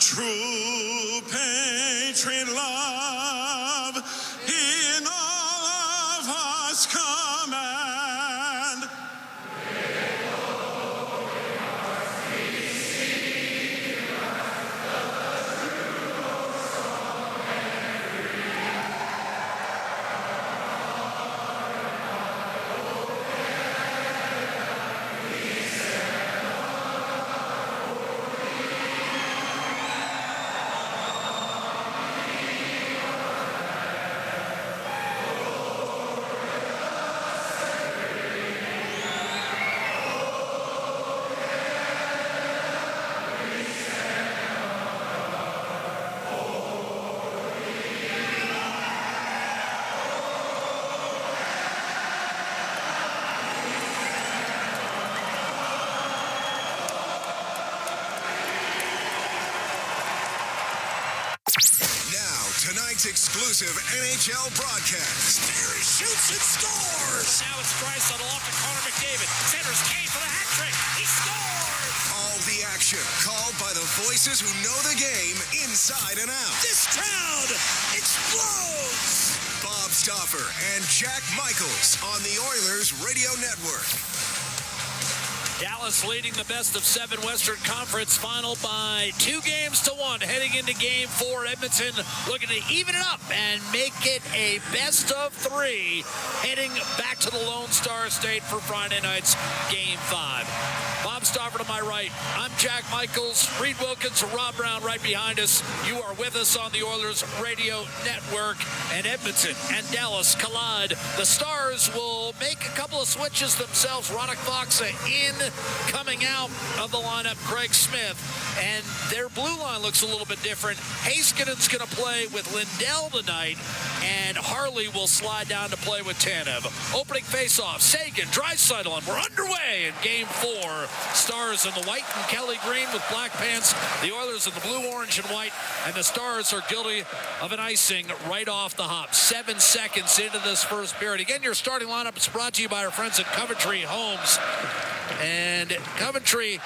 True patriot love in all of us command. Tonight's exclusive NHL broadcast. There he shoots and scores! Now it's Draisaitl off to Connor McDavid. Centers Kane for the hat trick. He scores! All the action called by the voices who know the game inside and out. This crowd explodes! Bob Stauffer and Jack Michaels on the Oilers Radio Network. Dallas leading the best-of-7 Western Conference final by 2-1, heading into Game 4. Edmonton looking to even it up and make it a best-of-3, heading back to the Lone Star State for Friday night's Game 5. Bob Stauffer to my right. I'm Jack Michaels. Reed Wilkins, Rob Brown right behind us. You are with us on the Oilers Radio Network. And Edmonton and Dallas collide. The Stars will make a couple of switches themselves. Roddick Foxa in, coming out of the lineup, Craig Smith. And their blue line looks a little bit different. Heiskanen's going to play with Lindell tonight, and Harley will slide down to play with Tanev. Opening faceoff, Seguin, Draisaitl, and we're underway in Game 4. Stars in the white and Kelly green with black pants. The Oilers in the blue, orange, and white. And the Stars are guilty of an icing right off the hop. 7 seconds into this first period. Again, your starting lineup is brought to you by our friends at Coventry Homes. And Coventry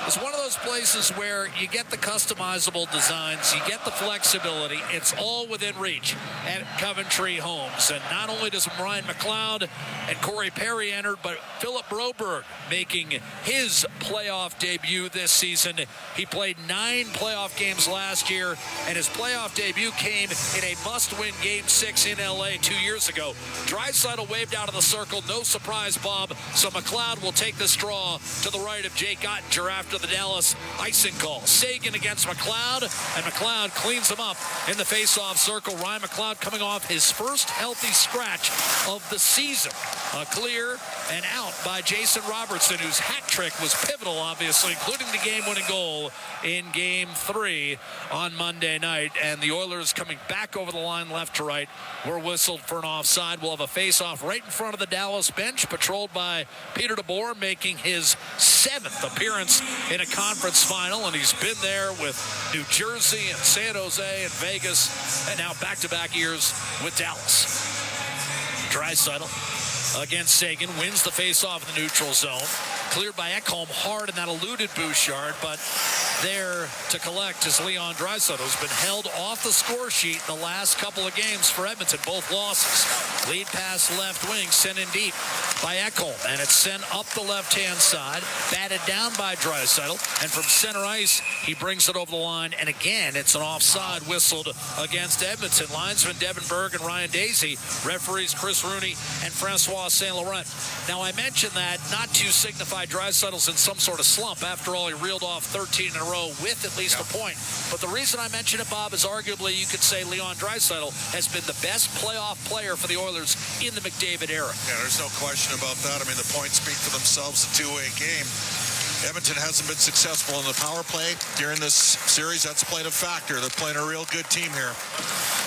is one of those places where you get the customizable designs, you get the flexibility. It's all within reach at Coventry Homes. And not only does Ryan McLeod and Corey Perry enter, but Philip Broberg making his playoff debut this season. He played 9 playoff games last year, and his playoff debut came in a must-win Game 6 in L.A. 2 years ago. Draisaitl waved out of the circle. No surprise, Bob. So McLeod will take this draw to the right of Jake Ottinger after the Dallas icing call. Seguin against McLeod, and McLeod cleans him up in the face-off circle. Ryan McLeod coming off his first healthy scratch of the season. A clear and out by Jason Robertson, whose hat trick was pivotal, obviously, including the game-winning goal in Game 3 on Monday night. And the Oilers coming back over the line left to right were whistled for an offside. We'll have a face-off right in front of the Dallas bench, patrolled by Peter DeBoer, making his 7th appearance in a conference final, and he's been there with New Jersey and San Jose and Vegas, and now back-to-back years with Dallas. Draisaitl against Seguin, wins the face-off in the neutral zone. Cleared by Ekholm hard, and that eluded Bouchard, but there to collect is Leon Draisaitl, who's been held off the score sheet in the last couple of games for Edmonton, both losses. Lead pass left wing, sent in deep by Ekholm, and it's sent up the left-hand side, batted down by Draisaitl, and from center ice, he brings it over the line, and again, it's an offside whistled against Edmonton. Linesman Devin Berg and Ryan Daisy, referees Chris Rooney and Francois St. Laurent. Now, I mentioned that not to signify Draisaitl's in some sort of slump. After all, he reeled off 13 in a row with at least a point. But the reason I mention it, Bob, is arguably you could say Leon Draisaitl has been the best playoff player for the Oilers in the McDavid era. Yeah, there's no question about that. I mean, the points speak for themselves, a two-way game. Edmonton hasn't been successful in the power play during this series. That's played a factor. They're playing a real good team here.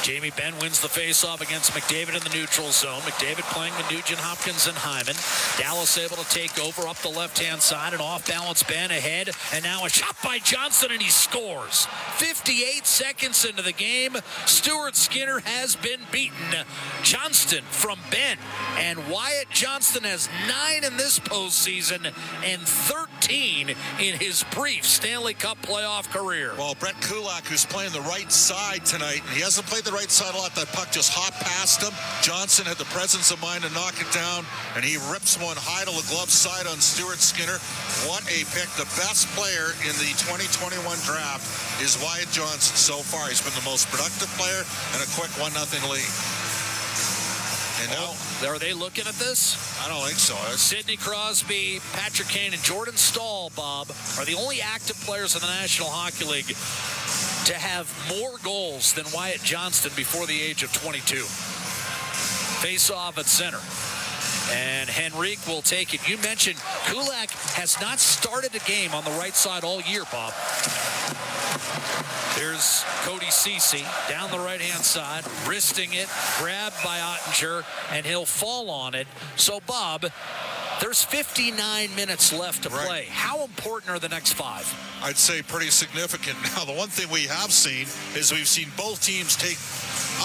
Jamie Benn wins the faceoff against McDavid in the neutral zone. McDavid playing with Nugent Hopkins and Hyman. Dallas able to take over up the left-hand side. An off-balance Benn ahead. And now a shot by Johnston, and he scores. 58 seconds into the game, Stuart Skinner has been beaten. Johnston from Benn. And Wyatt Johnston has 9 in this postseason and 13 in his brief Stanley Cup playoff career. Well, Brett Kulak, who's playing the right side tonight, and he hasn't played the right side a lot. That puck just hopped past him. Johnson had the presence of mind to knock it down, and he rips one high to the glove side on Stuart Skinner. What a pick. The best player in the 2021 draft is Wyatt Johnson so far. He's been the most productive player and a quick 1-0 lead. And now, are they looking at this? I don't think so. Sidney Crosby, Patrick Kane, and Jordan Stahl, Bob, are the only active players in the National Hockey League to have more goals than Wyatt Johnston before the age of 22. Face-off at center. And Henrique will take it. You mentioned Kulak has not started a game on the right side all year, Bob. There's Cody Ceci down the right-hand side, wristing it, grabbed by Ottinger, and he'll fall on it. So, Bob, there's 59 minutes left to play. How important are the next 5? I'd say pretty significant. Now, the one thing we have seen is we've seen both teams take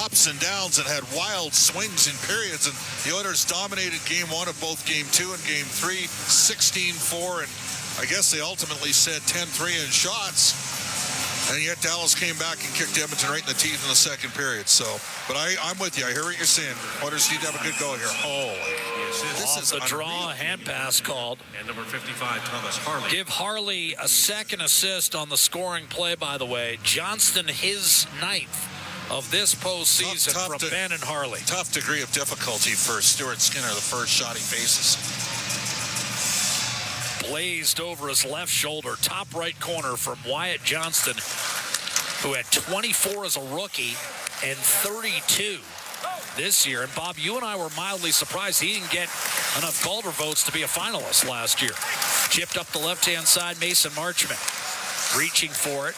ups and downs and had wild swings in periods, and the Oilers dominated Game 1 of both Game 2 and Game 3, 16-4, and I guess they ultimately said 10-3 in shots. And yet Dallas came back and kicked Edmonton right in the teeth in the second period. So, but I'm with you. I hear what you're saying. Oilers need to have a good go here. Holy. This is the draw, hand pass called. And number 55, Thomas Harley. Give Harley a second assist on the scoring play, by the way. Johnston, his 9th of this postseason from Benn and Harley. Tough degree of difficulty for Stuart Skinner, the first shot he faces. Blazed over his left shoulder, top right corner from Wyatt Johnston, who had 24 as a rookie and 32 this year. And Bob, you and I were mildly surprised he didn't get enough Calder votes to be a finalist last year. Chipped up the left-hand side, Mason Marchment reaching for it.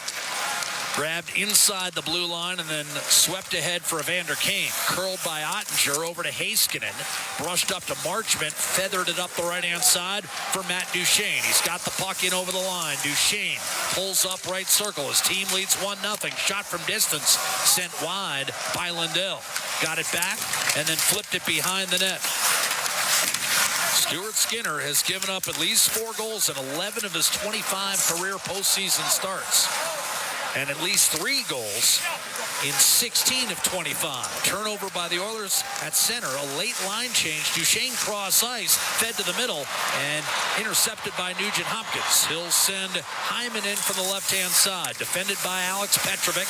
Grabbed inside the blue line and then swept ahead for Evander Kane. Curled by Ottinger over to Heiskanen. Brushed up to Marchment. Feathered it up the right-hand side for Matt Duchene. He's got the puck in over the line. Duchene pulls up right circle. His team leads 1-0. Shot from distance. Sent wide by Lindell. Got it back and then flipped it behind the net. Stuart Skinner has given up at least 4 goals in 11 of his 25 career postseason starts. And at least 3 goals in 16 of 25. Turnover by the Oilers at center. A late line change. Duchene cross ice, fed to the middle, and intercepted by Nugent Hopkins. He'll send Hyman in from the left-hand side. Defended by Alex Petrovic.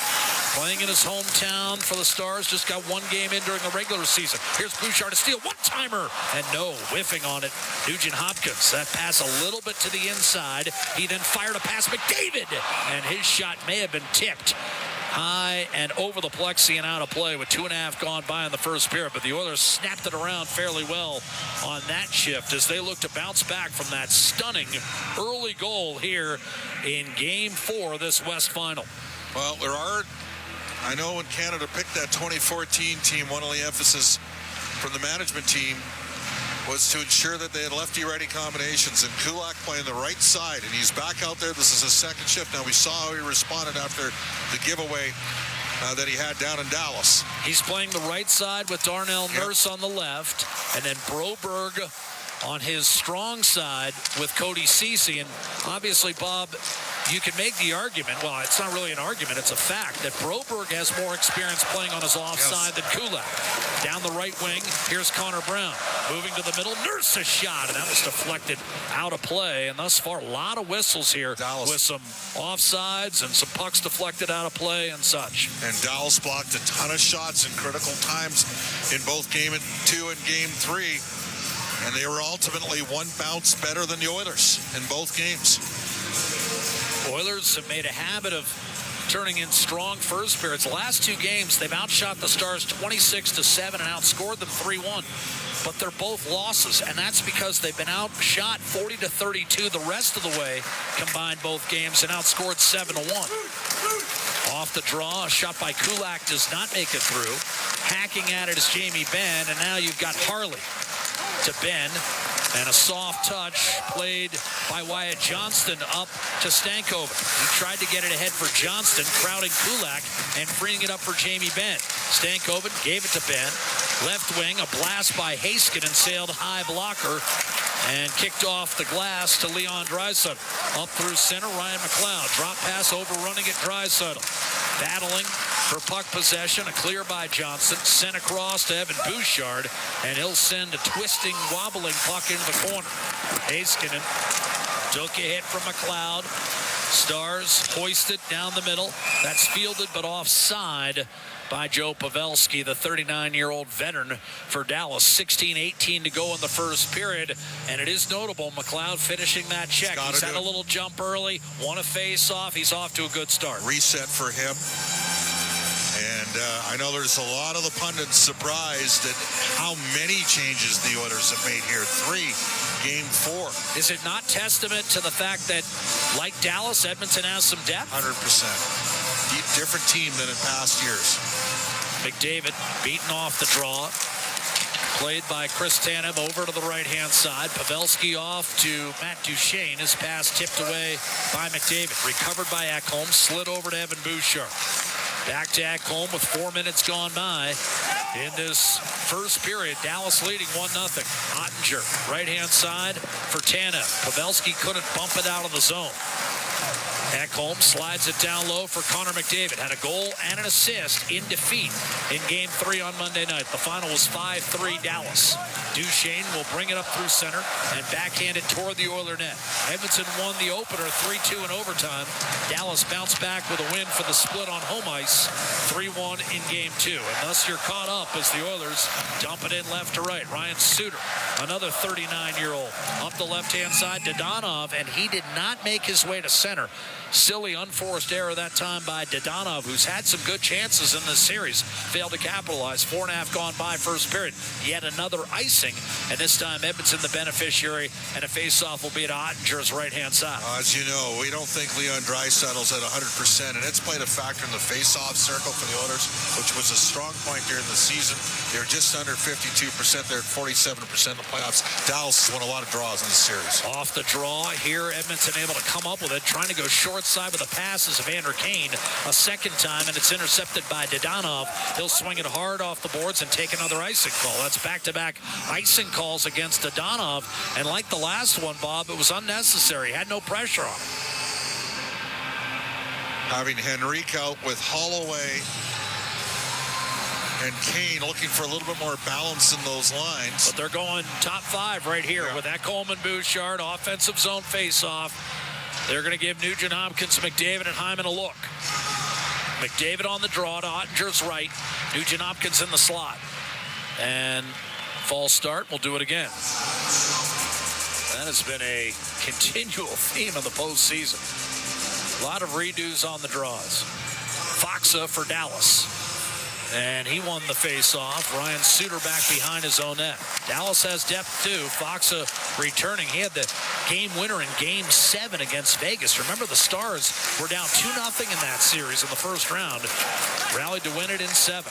Playing in his hometown for the Stars. Just got 1 game in during the regular season. Here's Bouchard to steal. One-timer. And no, whiffing on it. Nugent Hopkins. That pass a little bit to the inside. He then fired a pass McDavid. And his shot may have been tipped high and over the plexi and out of play with 2.5 gone by in the first period. But the Oilers snapped it around fairly well on that shift as they look to bounce back from that stunning early goal here in Game 4 of this West Final. Well, I know when Canada picked that 2014 team, one of the emphasis from the management team was to ensure that they had lefty-righty combinations, and Kulak playing the right side, and he's back out there. This is his second shift. Now, we saw how he responded after the giveaway that he had down in Dallas. He's playing the right side with Darnell Nurse on the left, and then Broberg on his strong side with Cody Ceci. And obviously, Bob, you can make the argument, well, it's not really an argument, it's a fact, that Broberg has more experience playing on his offside than Kulak. Down the right wing, here's Connor Brown. Moving to the middle, Nurse a shot, and that was deflected out of play. And thus far, a lot of whistles here Dallas with some offsides and some pucks deflected out of play and such. And Dallas blocked a ton of shots in critical times in both Game 2 and Game 3. And they were ultimately 1 bounce better than the Oilers in both games. Oilers have made a habit of turning in strong first periods. The last 2 games, they've outshot the Stars 26-7 and outscored them 3-1. But they're both losses, and that's because they've been outshot 40-32 the rest of the way, combined both games, and outscored 7-1. off the draw. A shot by Kulak does not make it through. Hacking at it is Jamie Benn, and now you've got Harley to Ben. And a soft touch played by Wyatt Johnston up to Stankoven. He tried to get it ahead for Johnston, crowding Kulak and freeing it up for Jamie Benn. Stankoven gave it to Ben. Left wing, a blast by Heiskanen sailed high blocker and kicked off the glass to Leon Draisaitl. Up through center, Ryan McLeod. Drop pass overrunning at Draisaitl. Battling for puck possession, a clear by Johnson, sent across to Evan Bouchard, and he'll send a twisting, wobbling puck into the corner. Heiskanen took a hit from McLeod. Stars hoisted down the middle. That's fielded but offside by Joe Pavelski, the 39-year-old veteran for Dallas. 16-18 to go in the first period, and it is notable, McLeod finishing that check. He's had a little jump early, won a face-off. He's off to a good start. Reset for him. And I know there's a lot of the pundits surprised at how many changes the Oilers have made here. 3, game 4. Is it not testament to the fact that, like Dallas, Edmonton has some depth? 100%. Different team than in past years. McDavid beaten off the draw. Played by Chris Tanev over to the right-hand side. Pavelski off to Matt Duchene. His pass tipped away by McDavid. Recovered by Ekholm. Slid over to Evan Bouchard. Back to Ekholm with 4 minutes gone by in this first period. Dallas leading 1-0. Ottinger, right-hand side for Tanev. Pavelski couldn't bump it out of the zone. Ekholm slides it down low for Connor McDavid. Had a goal and an assist in defeat in Game 3 on Monday night. The final was 5-3 Dallas. Duchene will bring it up through center and backhand it toward the Oiler net. Edmonton won the opener 3-2 in overtime. Dallas bounced back with a win for the split on home ice, 3-1 in Game 2. And thus you're caught up as the Oilers dump it in left to right. Ryan Suter, another 39-year-old, up the left-hand side to Dadonov, and he did not make his way to center. Silly unforced error that time by Dadonov, who's had some good chances in this series. Failed to capitalize. 4.5 gone by first period. Yet another icing, and this time Edmonton the beneficiary, and a face-off will be at Ottinger's right-hand side. As you know, we don't think Leon Draisaitl's at 100%, and it's played a factor in the face-off circle for the Oilers, which was a strong point during the season. They're just under 52%. They're at 47% in the playoffs. Dallas has won a lot of draws in this series. Off the draw here, Edmonton able to come up with it, trying to go short side with the passes of Evander Kane a second time, and it's intercepted by Dadonov. He'll swing it hard off the boards and take another icing call. That's back-to-back icing calls against Dadonov, and like the last one, Bob, it was unnecessary. Had no pressure on him. Having Henrique out with Holloway and Kane looking for a little bit more balance in those lines. But they're going top 5 right here with Ekholm and Bouchard, offensive zone face-off. They're going to give Nugent Hopkins, McDavid, and Hyman a look. McDavid on the draw to Ottinger's right. Nugent Hopkins in the slot. And false start. We'll do it again. That has been a continual theme of the postseason. A lot of redos on the draws. Foxa for Dallas. And he won the face-off. Ryan Suter back behind his own net. Dallas has depth too. Foxa returning. He had the game winner in Game 7 against Vegas. Remember, the Stars were down 2-0 in that series in the first round. Rallied to win it in 7.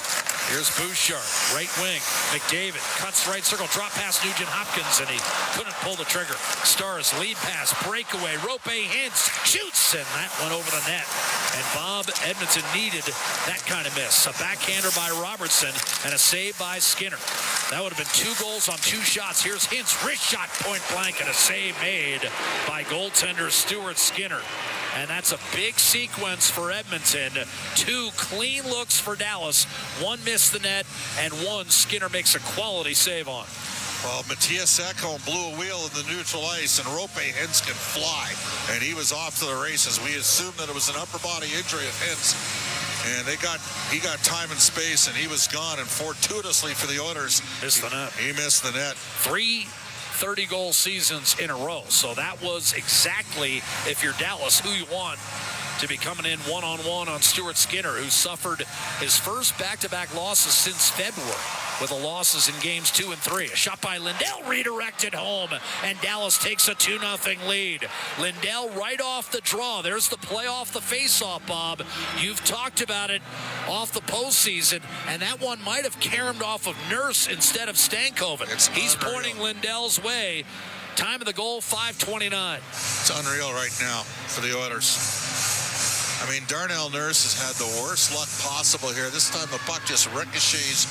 Here's Bouchard, right wing. McDavid cuts right circle, drop past Nugent Hopkins, and he couldn't pull the trigger. Stars lead pass, breakaway. Rope Hintz shoots, and that went over the net. And Bob, Edmonton needed that kind of miss. A backhander by Robertson and a save by Skinner. That would have been 2 goals on 2 shots. Here's Hintz, wrist shot point blank, and a save made by goaltender Stuart Skinner. And that's a big sequence for Edmonton. 2 clean looks for Dallas. 1 missed the net, and 1 Skinner makes a quality save on. Well, Matthias Ekholm blew a wheel in the neutral ice, and Rope Hintz can fly, and he was off to the races. We assumed that it was an upper body injury of Hintz, and he got time and space, and he was gone. And fortuitously for the Oilers, Missed the net. He missed the net. 3 30-goal seasons in a row. So that was exactly, if you're Dallas, who you want to be coming in one-on-one on Stuart Skinner, who suffered his first back-to-back losses since February with the losses in games 2 and 3. A shot by Lindell redirected home, and Dallas takes a 2-0 lead. Lindell right off the draw. There's the play off the face-off, Bob. You've talked about it off the postseason, and that one might have caromed off of Nurse instead of Stankoven. He's pointing Lindell's way. Time of the goal, 5:29. It's unreal right now for the Oilers. I mean, Darnell Nurse has had the worst luck possible here. This time the puck just ricochets.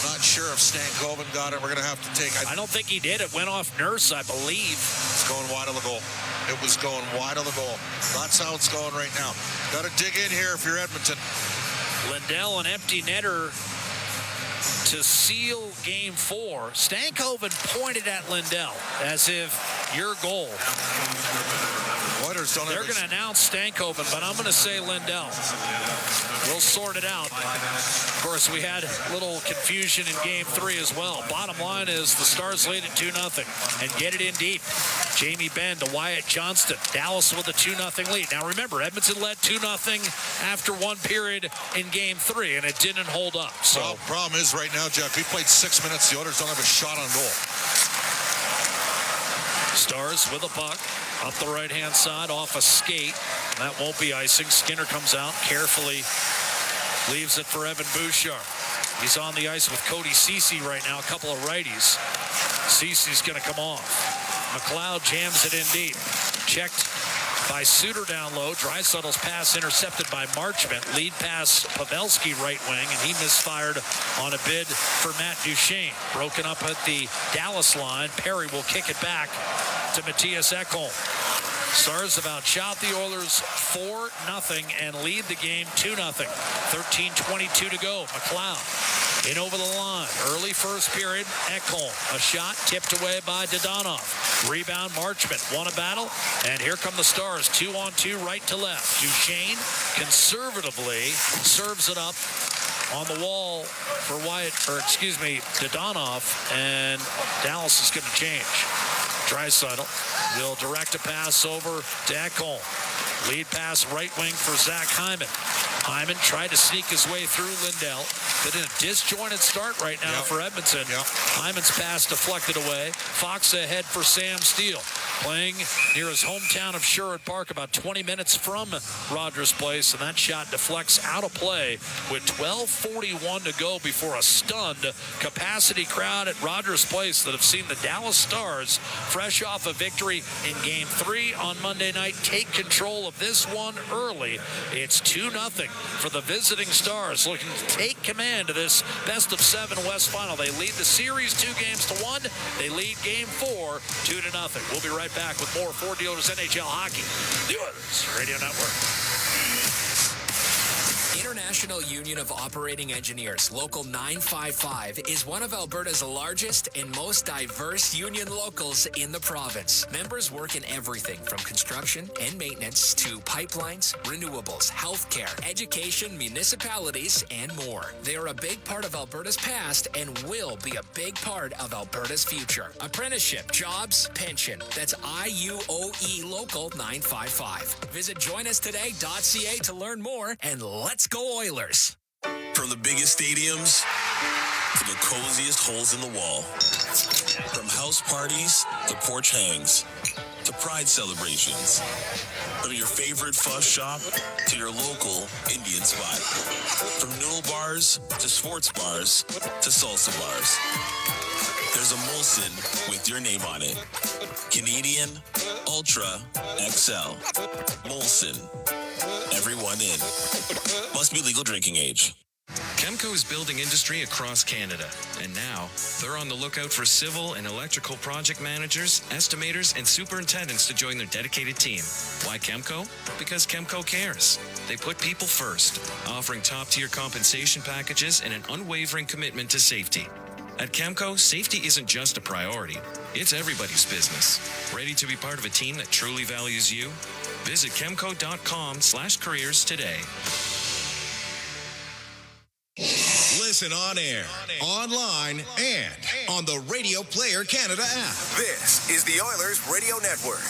Not sure if Stankoven got it. We're going to have to take... I don't think he did. It went off Nurse, I believe. It's going wide of the goal. It was going wide of the goal. That's how it's going right now. Got to dig in here if you're Edmonton. Lindell, an empty netter to seal game 4. Stankoven pointed at Lindell as if your goal. Oilers don't They're going to announce Stankoven, but I'm going to say Lindell. We'll sort it out. Of course, we had a little confusion in game 3 as well. Bottom line is the Stars lead at 2-0 and get it in deep. Jamie Benn to Wyatt Johnston. Dallas with a 2-0 lead. Now remember, Edmonton led 2-0 after one period in game 3, and it didn't hold up. So well, problem is right now, Jeff, we played 6 minutes. The Oilers don't have a shot on goal. Stars with a puck up the right-hand side off a skate. That won't be icing. Skinner comes out carefully, leaves it for Evan Bouchard. He's on the ice with Cody Ceci right now, a couple of righties. Ceci's going to come off. McLeod jams it in deep. Checked by Suter down low. Draisaitl's pass intercepted by Marchment. Lead pass Pavelski right wing, and he misfired on a bid for Matt Duchene. Broken up at the Dallas line. Perry will kick it back to Matthias Ekholm. Stars have outshot the Oilers 4-0 and lead the game 2-0. 13:22 to go. McLeod in over the line. Early first period. Ekholm. A shot tipped away by Dodonov. Rebound Marchment. Won a battle. And here come the Stars. 2-on-2 right to left. Duchene conservatively serves it up on the wall for Dodonov. And Dallas is going to change. Draisaitl will direct a pass over to Ekholm. Lead pass right wing for Zach Hyman. Hyman tried to sneak his way through Lindell, but in a disjointed start right now for Edmonton. Hyman's pass deflected away. Fox ahead for Sam Steele. Playing near his hometown of Sherwood Park, about 20 minutes from Rogers Place, and that shot deflects out of play with 12:41 to go before a stunned capacity crowd at Rogers Place that have seen the Dallas Stars, fresh off a victory in Game 3 on Monday night, take control of this one early. It's 2-0 for the visiting Stars, looking to take command of this best-of-7 West Final. They lead the series 2-1. They lead Game 4 2-0. We'll be right back with more Ford Dealers NHL Hockey, the Oilers Radio Network. International Union of Operating Engineers, Local 955, is one of Alberta's largest and most diverse union locals in the province. Members work in everything from construction and maintenance to pipelines, renewables, healthcare, education, municipalities, and more. They are a big part of Alberta's past and will be a big part of Alberta's future. Apprenticeship, jobs, pension. That's IUOE Local 955. Visit joinustoday.ca to learn more, and let's go Oilers. From the biggest stadiums to the coziest holes in the wall. From house parties to porch hangs to pride celebrations. From your favorite fuzz shop to your local Indian spot. From noodle bars to sports bars to salsa bars. There's a Molson with your name on it. Canadian Ultra XL. Molson. Everyone in. Must be legal drinking age. Chemco is building industry across Canada, and now they're on the lookout for civil and electrical project managers, estimators, and superintendents to join their dedicated team. Why Chemco? Because Chemco cares. They put people first, offering top-tier compensation packages and an unwavering commitment to safety. At Chemco, safety isn't just a priority. It's everybody's business. Ready to be part of a team that truly values you? Visit chemco.com/careers today. Listen on air, online, and on the Radio Player Canada app. This is the Oilers Radio Network.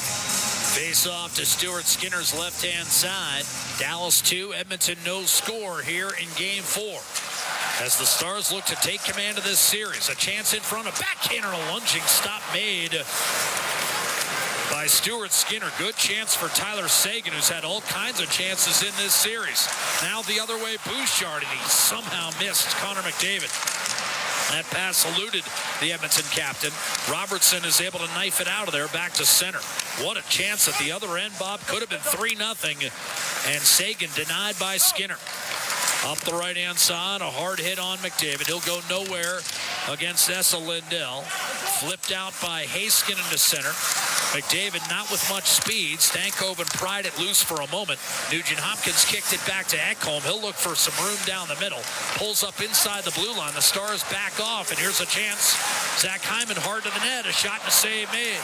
Face off to Stuart Skinner's left-hand side. Dallas 2, Edmonton no score here in Game 4. As the Stars look to take command of this series. A chance in front, a backhander, a lunging stop made by Stuart Skinner. Good chance for Tyler Seguin, who's had all kinds of chances in this series. Now the other way, Bouchard, and he somehow missed Connor McDavid. That pass eluded the Edmonton captain. Robertson is able to knife it out of there back to center. What a chance at the other end, Bob. Could have been 3-0, and Seguin denied by Skinner. Up the right-hand side, a hard hit on McDavid. He'll go nowhere against Essa Lindell. Flipped out by Heiskanen to center. McDavid not with much speed. Stankoven pried it loose for a moment. Nugent-Hopkins kicked it back to Ekholm. He'll look for some room down the middle. Pulls up inside the blue line. The Stars back off, and here's a chance. Zach Hyman hard to the net. A shot and a save made.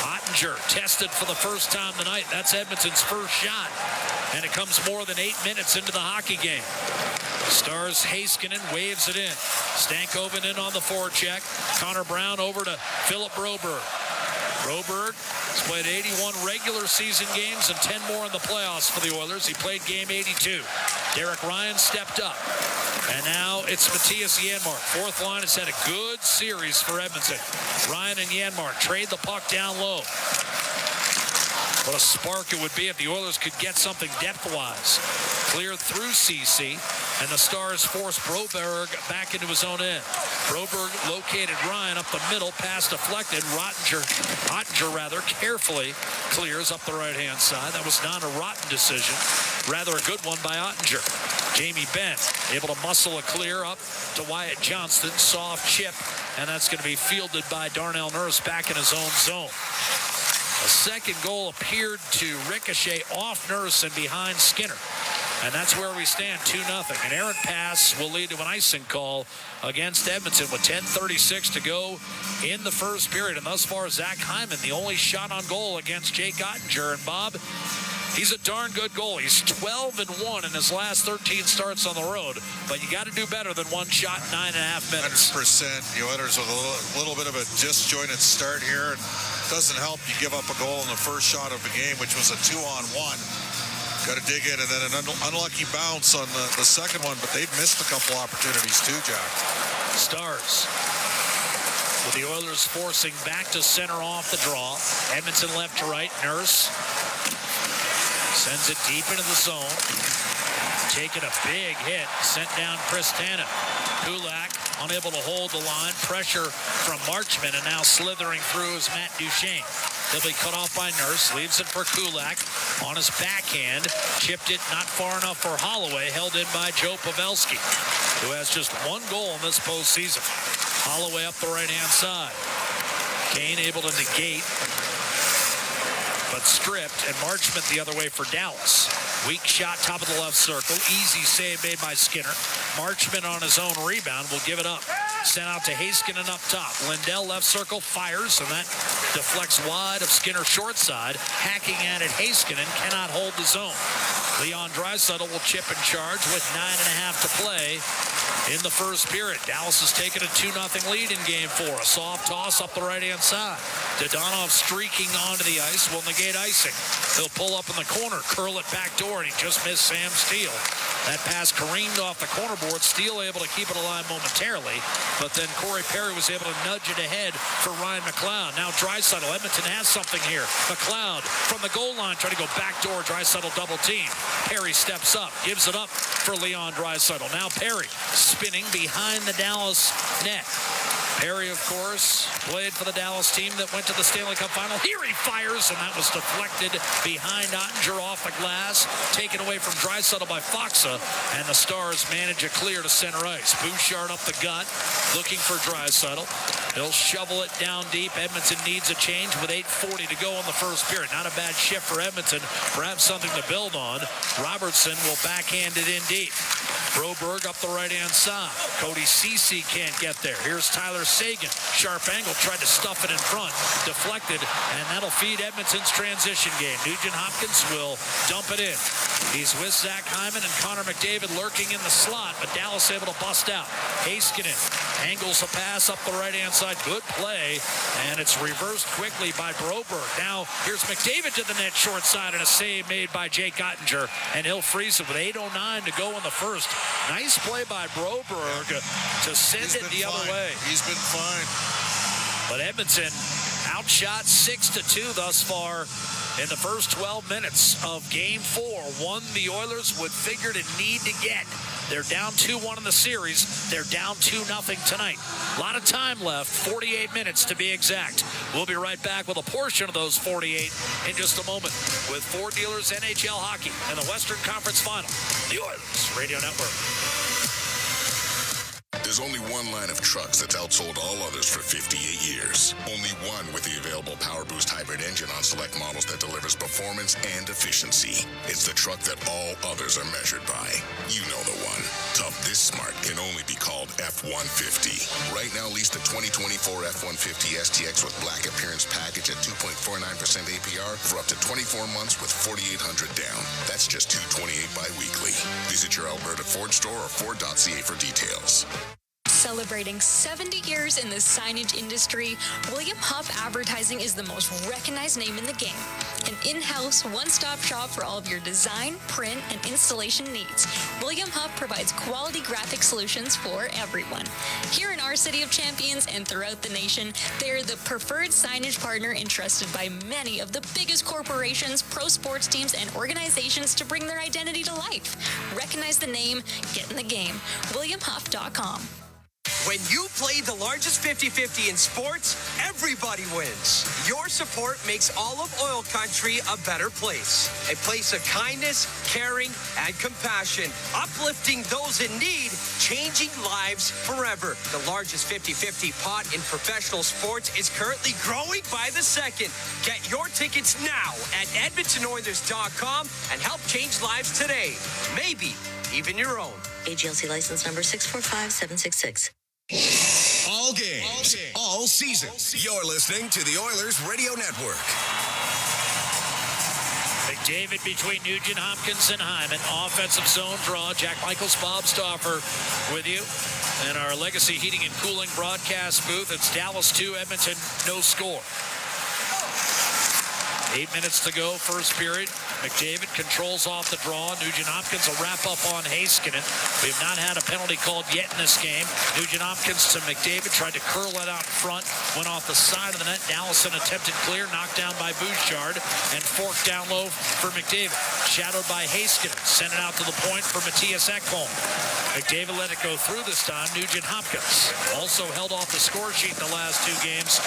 Ottinger tested for the first time tonight. That's Edmonton's first shot. And it comes more than 8 minutes into the hockey game. Stars Heiskanen waves it in. Stankoven in on the forecheck. Connor Brown over to Philip Broberg. Broberg has played 81 regular season games and 10 more in the playoffs for the Oilers. He played game 82. Derek Ryan stepped up. And now it's Matthias Janmark. Fourth line has had a good series for Edmonton. Ryan and Janmark trade the puck down low. What a spark it would be if the Oilers could get something depth-wise. Cleared through CC, and the Stars forced Broberg back into his own end. Broberg located Ryan up the middle, pass deflected. Ottinger carefully clears up the right-hand side. That was not a rotten decision, rather a good one by Ottinger. Jamie Benn able to muscle a clear up to Wyatt Johnston. Soft chip, and that's going to be fielded by Darnell Nurse back in his own zone. A second goal appeared to ricochet off Nurse and behind Skinner. And that's where we stand, 2-0. An errant pass will lead to an icing call against Edmonton with 10:36 to go in the first period. And thus far, Zach Hyman, the only shot on goal against Jake Ottinger. And Bob, he's a darn good goalie. He's 12-1 in his last 13 starts on the road. But you got to do better than one shot in 9.5 minutes. 100%. The Oilers with a little bit of a disjointed start here. Doesn't help you give up a goal in the first shot of the game, which was a 2-on-1. Got to dig in, and then an unlucky bounce on the second one, but they've missed a couple opportunities too, Jack. Stars with the Oilers forcing back to center off the draw. Edmonton left to right. Nurse sends it deep into the zone. Taking a big hit, sent down Chris Tanev. Kulak unable to hold the line. Pressure from Marchment, and now slithering through is Matt Duchene. He'll be cut off by Nurse. Leaves it for Kulak on his backhand. Chipped it not far enough for Holloway. Held in by Joe Pavelski, who has just one goal in this postseason. Holloway up the right-hand side. Kane able to negate, but stripped, and Marchment the other way for Dallas. Weak shot, top of the left circle. Easy save made by Skinner. Marchment on his own rebound will give it up. Sent out to Heiskanen up top. Lindell left circle fires, and that deflects wide of Skinner short side. Hacking at it, Heiskanen cannot hold the zone. Leon Draisaitl will chip in charge with 9.5 to play in the first period. Dallas has taken a 2-0 lead in game 4. A soft toss up the right-hand side. Dodonov streaking onto the ice will negate icing. He'll pull up in the corner, curl it back door, and he just missed Sam Steele. That pass careened off the corner board. Steele able to keep it alive momentarily, but then Corey Perry was able to nudge it ahead for Ryan McLeod. Now Draisaitl. Edmonton has something here. McLeod from the goal line trying to go back door. Draisaitl double team. Perry steps up, gives it up for Leon Draisaitl. Now Perry spinning behind the Dallas net. Perry, of course, played for the Dallas team that went to the Stanley Cup Final. Here he fires, and that was deflected behind Ottinger off the glass. Taken away from Draisaitl by Foxa, and the Stars manage a clear to center ice. Bouchard up the gut, looking for Draisaitl. He'll shovel it down deep. Edmonton needs a change with 8:40 to go in the first period. Not a bad shift for Edmonton. Perhaps something to build on. Robertson will backhand it in deep. Broberg up the right-hand side. Cody Ceci can't get there. Here's Tyler Seguin. Sharp angle, tried to stuff it in front. Deflected, and that'll feed Edmonton's transition game. Nugent-Hopkins will dump it in. He's with Zach Hyman and Connor McDavid lurking in the slot, but Dallas able to bust out. Heiskanen Angles a pass up the right-hand side. Good play. And it's reversed quickly by Broberg. Now, here's McDavid to the net short side and a save made by Jake Ottinger. And he'll freeze it with 8:09 to go in the first. Nice play by Broberg to send it the other way. He's been fine. But Edmonton outshot 6-2 thus far in the first 12 minutes of Game 4. One the Oilers would figure to need to get. They're down 2-1 in the series. They're down 2-0 tonight. A lot of time left, 48 minutes to be exact. We'll be right back with a portion of those 48 in just a moment with Ford Dealers NHL Hockey and the Western Conference Final. The Oilers Radio Network. There's only one line of trucks that's outsold all others for 58 years. Only one with the available Power Boost hybrid engine on select models that delivers performance and efficiency. It's the truck that all others are measured by. You know the one. Tough this smart can only be called F-150. Right now, lease the 2024 F-150 STX with black appearance package at 2.49% APR for up to 24 months with $4,800 down. That's just $228 bi-weekly. Visit your Alberta Ford store or Ford.ca for details. Celebrating 70 years in the signage industry, William Huff Advertising is the most recognized name in the game. An in-house, one-stop shop for all of your design, print, and installation needs. William Huff provides quality graphic solutions for everyone. Here in our City of Champions and throughout the nation, they're the preferred signage partner entrusted by many of the biggest corporations, pro sports teams, and organizations to bring their identity to life. Recognize the name, get in the game. WilliamHuff.com. When you play the largest 50-50 in sports, everybody wins. Your support makes all of oil country a better place. A place of kindness, caring, and compassion. Uplifting those in need, changing lives forever. The largest 50-50 pot in professional sports is currently growing by the second. Get your tickets now at EdmontonOilers.com and help change lives today. Maybe even your own. AGLC license number 645766. All games, all season. You're listening to the Oilers Radio Network. McDavid between Nugent Hopkins and Hyman. Offensive zone draw. Jack Michaels, Bob Stauffer with you. In our Legacy Heating and Cooling broadcast booth, it's Dallas 2, Edmonton, no score. 8 minutes to go, first period. McDavid controls off the draw. Nugent Hopkins will wrap up on Heiskanen. We have not had a penalty called yet in this game. Nugent Hopkins to McDavid, tried to curl it out front, went off the side of the net. Dallison attempted clear, knocked down by Bouchard, and forked down low for McDavid. Shadowed by Heiskanen, sent it out to the point for Matthias Ekholm. McDavid let it go through this time. Nugent Hopkins also held off the score sheet in the last two games,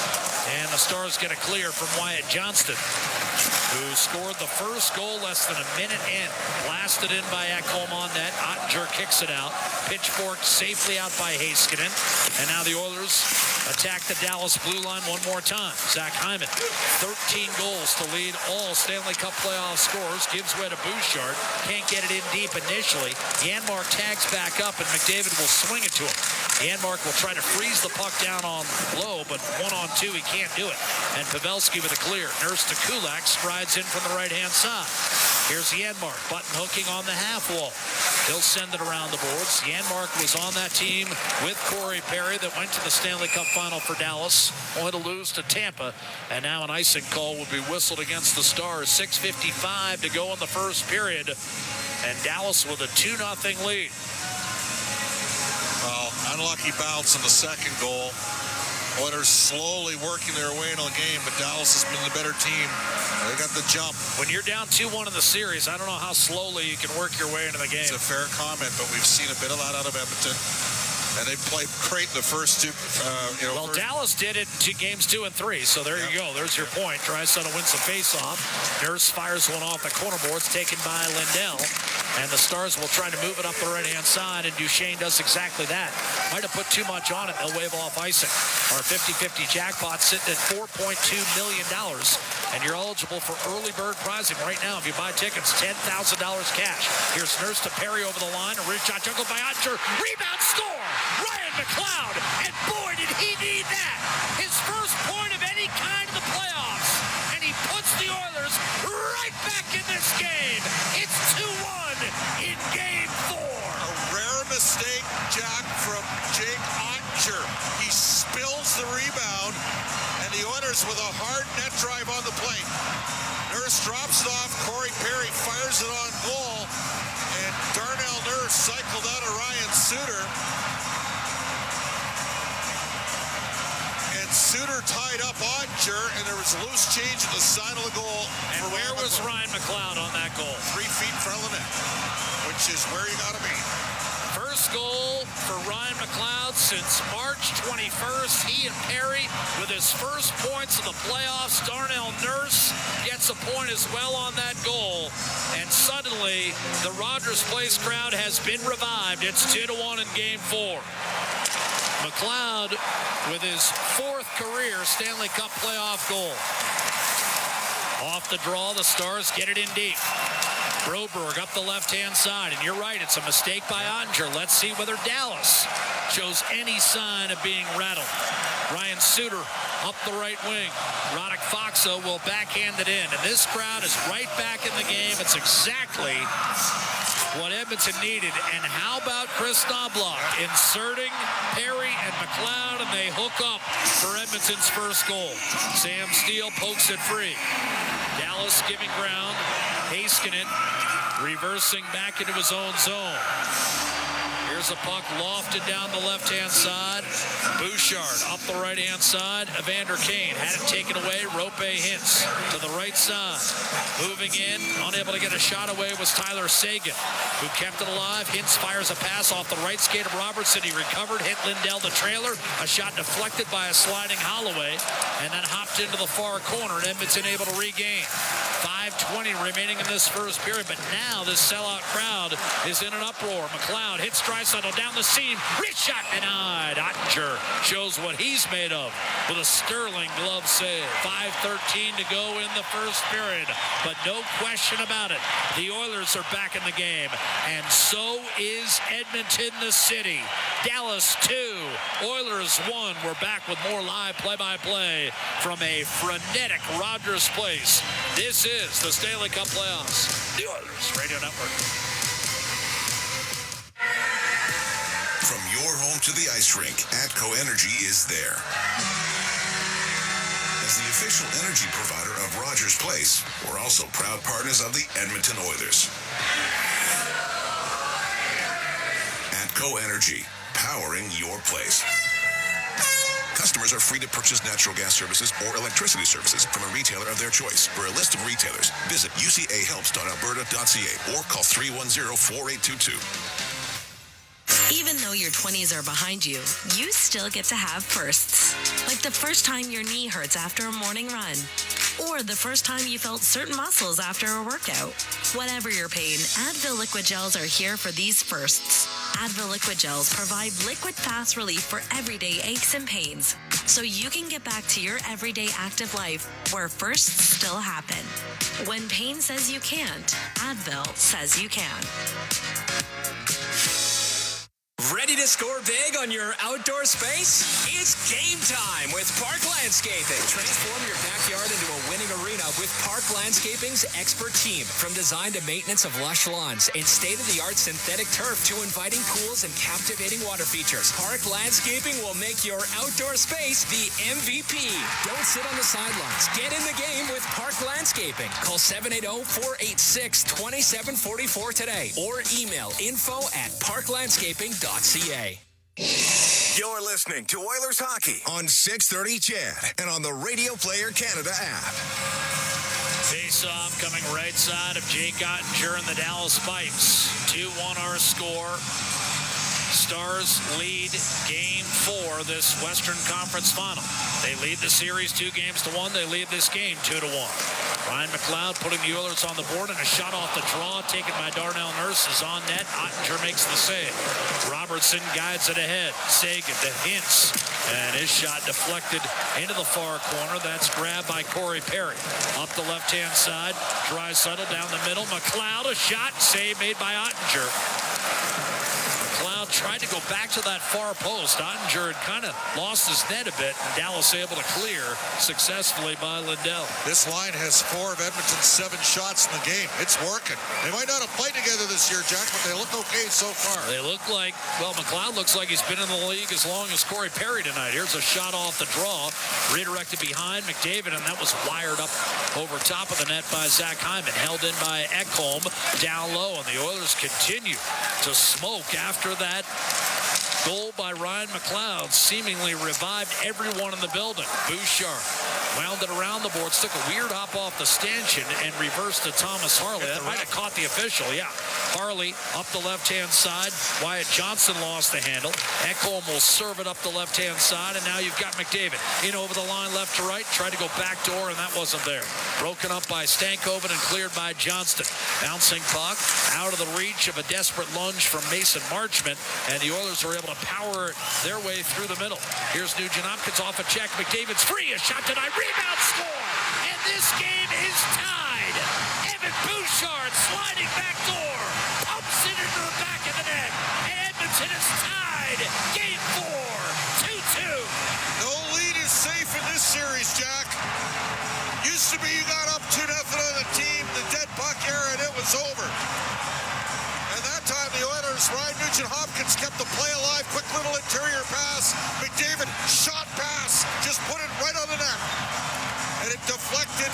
and the Stars get a clear from Wyatt Johnston, who scored the first goal less than a minute in. Blasted in by Ekholm on net. Ottinger kicks it out. Pitchforked safely out by Heiskanen. And now the Oilers attack the Dallas blue line one more time. Zach Hyman, 13 goals to lead all Stanley Cup playoff scorers. Gives way to Bouchard. Can't get it in deep initially. Janmark tags back up, and McDavid will swing it to him. Janmark will try to freeze the puck down on low, but 1-on-2, he can't do it. And Pavelski with a clear. Nurse to Kulak, strides in from the right-hand side. Here's Janmark, button hooking on the half wall. He'll send it around the boards. Janmark was on that team with Corey Perry that went to the Stanley Cup final for Dallas, only to lose to Tampa. And now an icing call would be whistled against the Stars. 6:55 to go in the first period. And Dallas with a 2-0 lead. Well, unlucky bounce in the second goal. Oilers slowly working their way into the game, but Dallas has been the better team. They got the jump. When you're down 2-1 in the series, I don't know how slowly you can work your way into the game. It's a fair comment, but we've seen a bit of that out of Edmonton. And they played great in the first two. Dallas did it in games 2 and 3, so there you go. There's your point. Draisaitl wins the faceoff. Nurse fires one off the corner boards, taken by Lindell. And the Stars will try to move it up the right-hand side, and Duchesne does exactly that. Might have put too much on it. They'll wave off icing. Our 50-50 jackpot sitting at $4.2 million, and you're eligible for early bird prizing right now. If you buy tickets, $10,000 cash. Here's Nurse to Perry over the line. A wrist shot juggled by Ottinger. Rebound, score! Ryan McLeod, and boy, did he need that. His first point of any kind in the playoffs, and he puts the Oilers right back in this game. It's 2-1 in Game 4. A rare mistake, Jack, from Jake Ottinger. Ottinger, he spills the rebound, and the Oilers with a hard net drive on the plate. Nurse drops it off. Corey Perry fires it on goal, and Darnell Nurse cycled out of Ryan Suter. And Suter tied up Ottinger, and there was a loose change at the side of the goal. And where was Ryan McLeod on that goal? 3 feet in front of the net, which is where you got to be. First goal for Ryan McLeod since March 21st. He and Perry with his first points of the playoffs. Darnell Nurse gets a point as well on that goal. And suddenly, the Rogers Place crowd has been revived. It's 2-1 in Game 4. McLeod with his fourth career Stanley Cup playoff goal. Off the draw, the Stars get it in deep. Broberg up the left-hand side, and you're right, it's a mistake by Ottinger. Let's see whether Dallas shows any sign of being rattled. Ryan Suter up the right wing. Roddick Foxo will backhand it in, and this crowd is right back in the game. It's exactly what Edmonton needed. And how about Chris Knobloch inserting Perry and McLeod, and they hook up for Edmonton's first goal. Sam Steele pokes it free. Dallas giving ground. Heiskanen reversing back into his own zone. Here's a puck lofted down the left-hand side. Bouchard up the right-hand side. Evander Kane had it taken away. Rope Hintz to the right side. Moving in, unable to get a shot away was Tyler Seguin, who kept it alive. Hintz fires a pass off the right skate of Robertson. He recovered, hit Lindell the trailer. A shot deflected by a sliding Holloway, and then hopped into the far corner, and Edmonton able to regain. 5:20 remaining in this first period, but now this sellout crowd is in an uproar. McLeod hits Draisaitl down the seam. Wrist shot denied. Ottinger shows what he's made of with a sterling glove save. 5:13 to go in the first period, but no question about it, the Oilers are back in the game, and so is Edmonton, the city. Dallas 2, Oilers 1. We're back with more live play-by-play from a frenetic Rogers Place. This is the Stanley Cup playoffs. The Oilers Radio Network. From your home to the ice rink, ATCO Energy is there. As the official energy provider of Rogers Place, we're also proud partners of the Edmonton Oilers. ATCO Energy, powering your place. Customers are free to purchase natural gas services or electricity services from a retailer of their choice. For a list of retailers, visit ucahelps.alberta.ca or call 310-4822. Even though your 20s are behind you, you still get to have firsts. Like the first time your knee hurts after a morning run. Or the first time you felt certain muscles after a workout. Whatever your pain, Advil Liquid Gels are here for these firsts. Advil Liquid Gels provide liquid fast relief for everyday aches and pains, so you can get back to your everyday active life where firsts still happen. When pain says you can't, Advil says you can. Ready to score big on your outdoor space? It's game time with Park Landscaping. Transform your backyard into a winning arena with Park Landscaping's expert team. From design to maintenance of lush lawns and state-of-the-art synthetic turf to inviting pools and captivating water features, Park Landscaping will make your outdoor space the MVP. Don't sit on the sidelines. Get in the game with Park Landscaping. Call 780-486-2744 today or email info@parklandscaping.ca. You're listening to Oilers Hockey on 630 CHED and on the Radio Player Canada app. Face-off coming right side of Jake Ottinger and the Dallas Pipes. 2-1 our score. Stars lead Game 4 this Western Conference Final. They lead the series 2-1. They lead this game 2-1. Ryan McLeod putting the Oilers on the board, and a shot off the draw taken by Darnell Nurse is on net. Ottinger makes the save. Robertson guides it ahead. Seguin to Hintz, and his shot deflected into the far corner. That's grabbed by Corey Perry. Up the left-hand side, Draisaitl down the middle. McLeod, a shot, save made by Ottinger. McLeod tried to go back to that far post. Ottinger had kind of lost his net a bit, and Dallas able to clear successfully by Lindell. This line has 4 of Edmonton's 7 shots in the game. It's working. They might not have played together this year, Jack, but they look okay so far. They look like, well, McLeod looks like he's been in the league as long as Corey Perry tonight. Here's a shot off the draw, redirected behind McDavid, and that was wired up over top of the net by Zach Hyman, held in by Ekholm down low, and the Oilers continue to smoke after that goal by Ryan McLeod seemingly revived everyone in the building. Bouchard wound it around the boards, took a weird hop off the stanchion and reversed to Thomas Harley. That might have caught the official, yeah. Harley up the left-hand side. Wyatt Johnson lost the handle. Ekholm will serve it up the left-hand side, and now you've got McDavid in over the line left to right, tried to go back door, and that wasn't there. Broken up by Stankoven and cleared by Johnston. Bouncing puck out of the reach of a desperate lunge from Mason Marchment, and the Oilers are able to power their way through the middle. Here's Nugent-Hopkins off a check. McDavid's free. A shot denied. Rebound, score! And this game is tied. Evan Bouchard sliding back door. Pumps it into the back of the net. And Edmonton is tied. Game 4, 2-2. No lead is safe in this series, Jack. Used to be you got up 2-0 on the team, the dead puck era, and it was over. And that time the Oilers, Ryan Nugent-Hopkins kept the play alive. Quick little interior pass. McDavid shot pass. Just put it right on the net. And it deflected,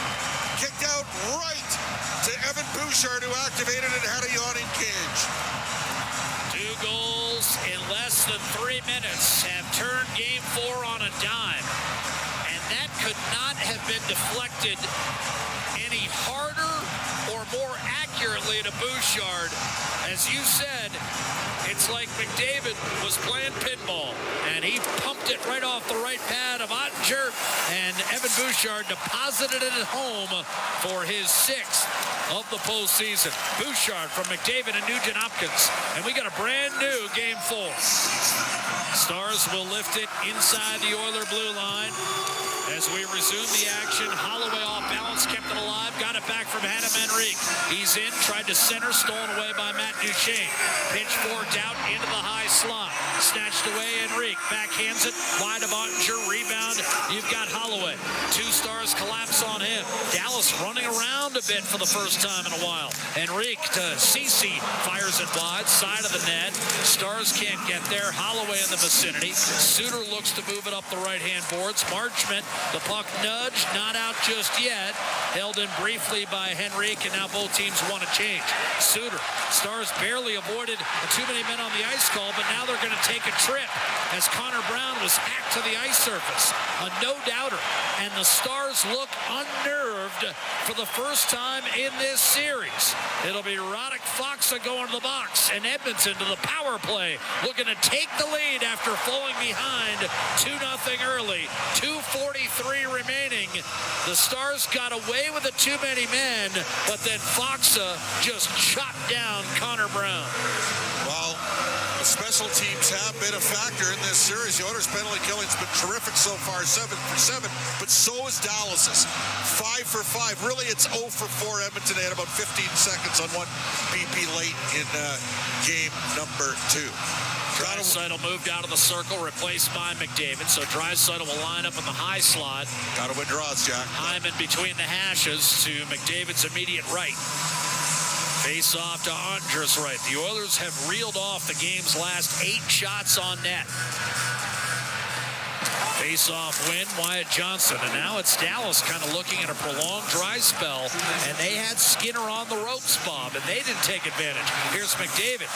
kicked out right to Evan Bouchard, who activated it, had a yawning cage. 2 goals in less than 3 minutes have turned Game 4 on a dime. And that could not have been deflected any harder or more accurately to Bouchard. As you said, it's like McDavid was playing pinball, and he pumped it right off the right pad of Ottinger, and Evan Bouchard deposited it at home for his 6th of the postseason. Bouchard from McDavid and Nugent-Hopkins, and we got a brand new Game 4. Stars will lift it inside the Oiler blue line as we resume the action. Holloway off balance, kept it alive, got it back from Adam Henrique. He's in, tried to center, stolen away by Matt Duchesne. Pitch forked out into the high slot. Snatched away Henrique, backhands it, wide of Ottinger, rebound. You've got Holloway. 2 Stars collapse on him. Dallas running around a bit for the first time in a while. Henrique to Ceci, fires it wide, side of the net. Stars can't get there. Holloway in the vicinity. Suter looks to move it up the right-hand boards. Marchment, the puck nudged, not out just yet. Held in briefly by Henrique, and now both teams want to change. Suter, Stars barely avoided too many men on the ice call, but now they're going to take a trip as Connor Brown was hacked to the ice surface. A no-doubter, and the Stars look unnerved for the first time in this series. It'll be Roddick Foxa going to the box, and Edmonton to the power play, looking to take the lead after falling behind 2-0 early. 2:43 remaining. The Stars got away with it, too many men, but then Foxa just chopped down Connor Brown. Well, the special teams have been a factor in this series. The Oilers' penalty killing's been terrific so far, 7 for 7, but so is Dallas's. 5 for 5. Really, it's 0 for 4. Edmonton had about 15 seconds on one BP late in game number 2. Draisaitl moved out of the circle, replaced by McDavid. So Draisaitl will line up in the high slot. Got to win draws, Jack. Hyman between the hashes to McDavid's immediate right. Face off to Ottinger's right. The Oilers have reeled off the game's last 8 shots on net. Face-off win, Wyatt Johnson. And now it's Dallas kind of looking at a prolonged dry spell. And they had Skinner on the ropes, Bob, and they didn't take advantage. Here's McDavid.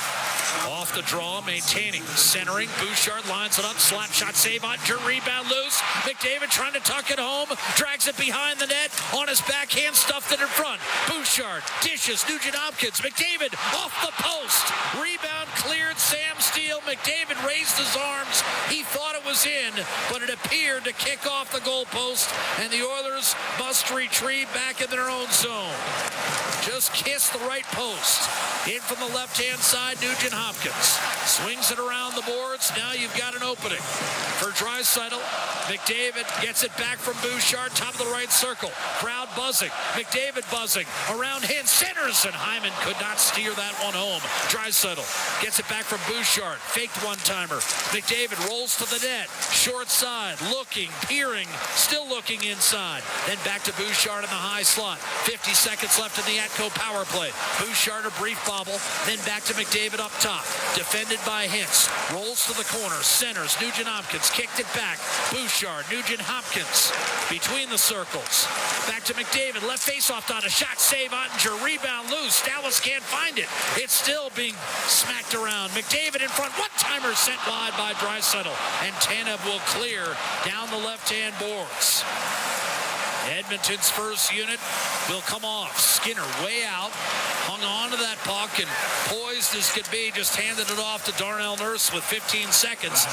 Off the draw, maintaining. Centering. Bouchard lines it up. Slap shot save. Ottinger rebound loose. McDavid trying to tuck it home. Drags it behind the net. On his backhand, stuffed it in front. Bouchard dishes. Nugent-Hopkins. McDavid off the post. Rebound cleared. Sam Steele. McDavid raised his arms. He thought it was in, but it appeared to kick off the goalpost, and the Oilers must retreat back in their own zone. just kissed the right post. In from the left-hand side, Nugent Hopkins swings it around the boards. Now you've got an opening for Draisaitl. McDavid gets it back from Bouchard, top of the right circle. Crowd buzzing. McDavid buzzing. Around him, centers, and Hyman could not steer that one home. Draisaitl gets it back from Bouchard. Faked one-timer. McDavid rolls to the net. Short side, looking, peering, still looking inside. Then back to Bouchard in the high slot. 50 seconds left in the Atco power play. Bouchard a brief bobble, then back to McDavid up top. Defended by Hintz. Rolls to the corner, centers. Nugent Hopkins kicked it back. Bouchard, Nugent Hopkins between the circles. Back to McDavid, left face-off on a shot, save Ottinger, rebound loose. Dallas can't find it. It's still being smacked around. McDavid in front, one-timer sent wide by Draisaitl, and Tanev will clear down the left-hand boards. Edmonton's first unit will come off. Skinner way out, hung on to that puck, and poised as could be, just handed it off to Darnell Nurse with 15 seconds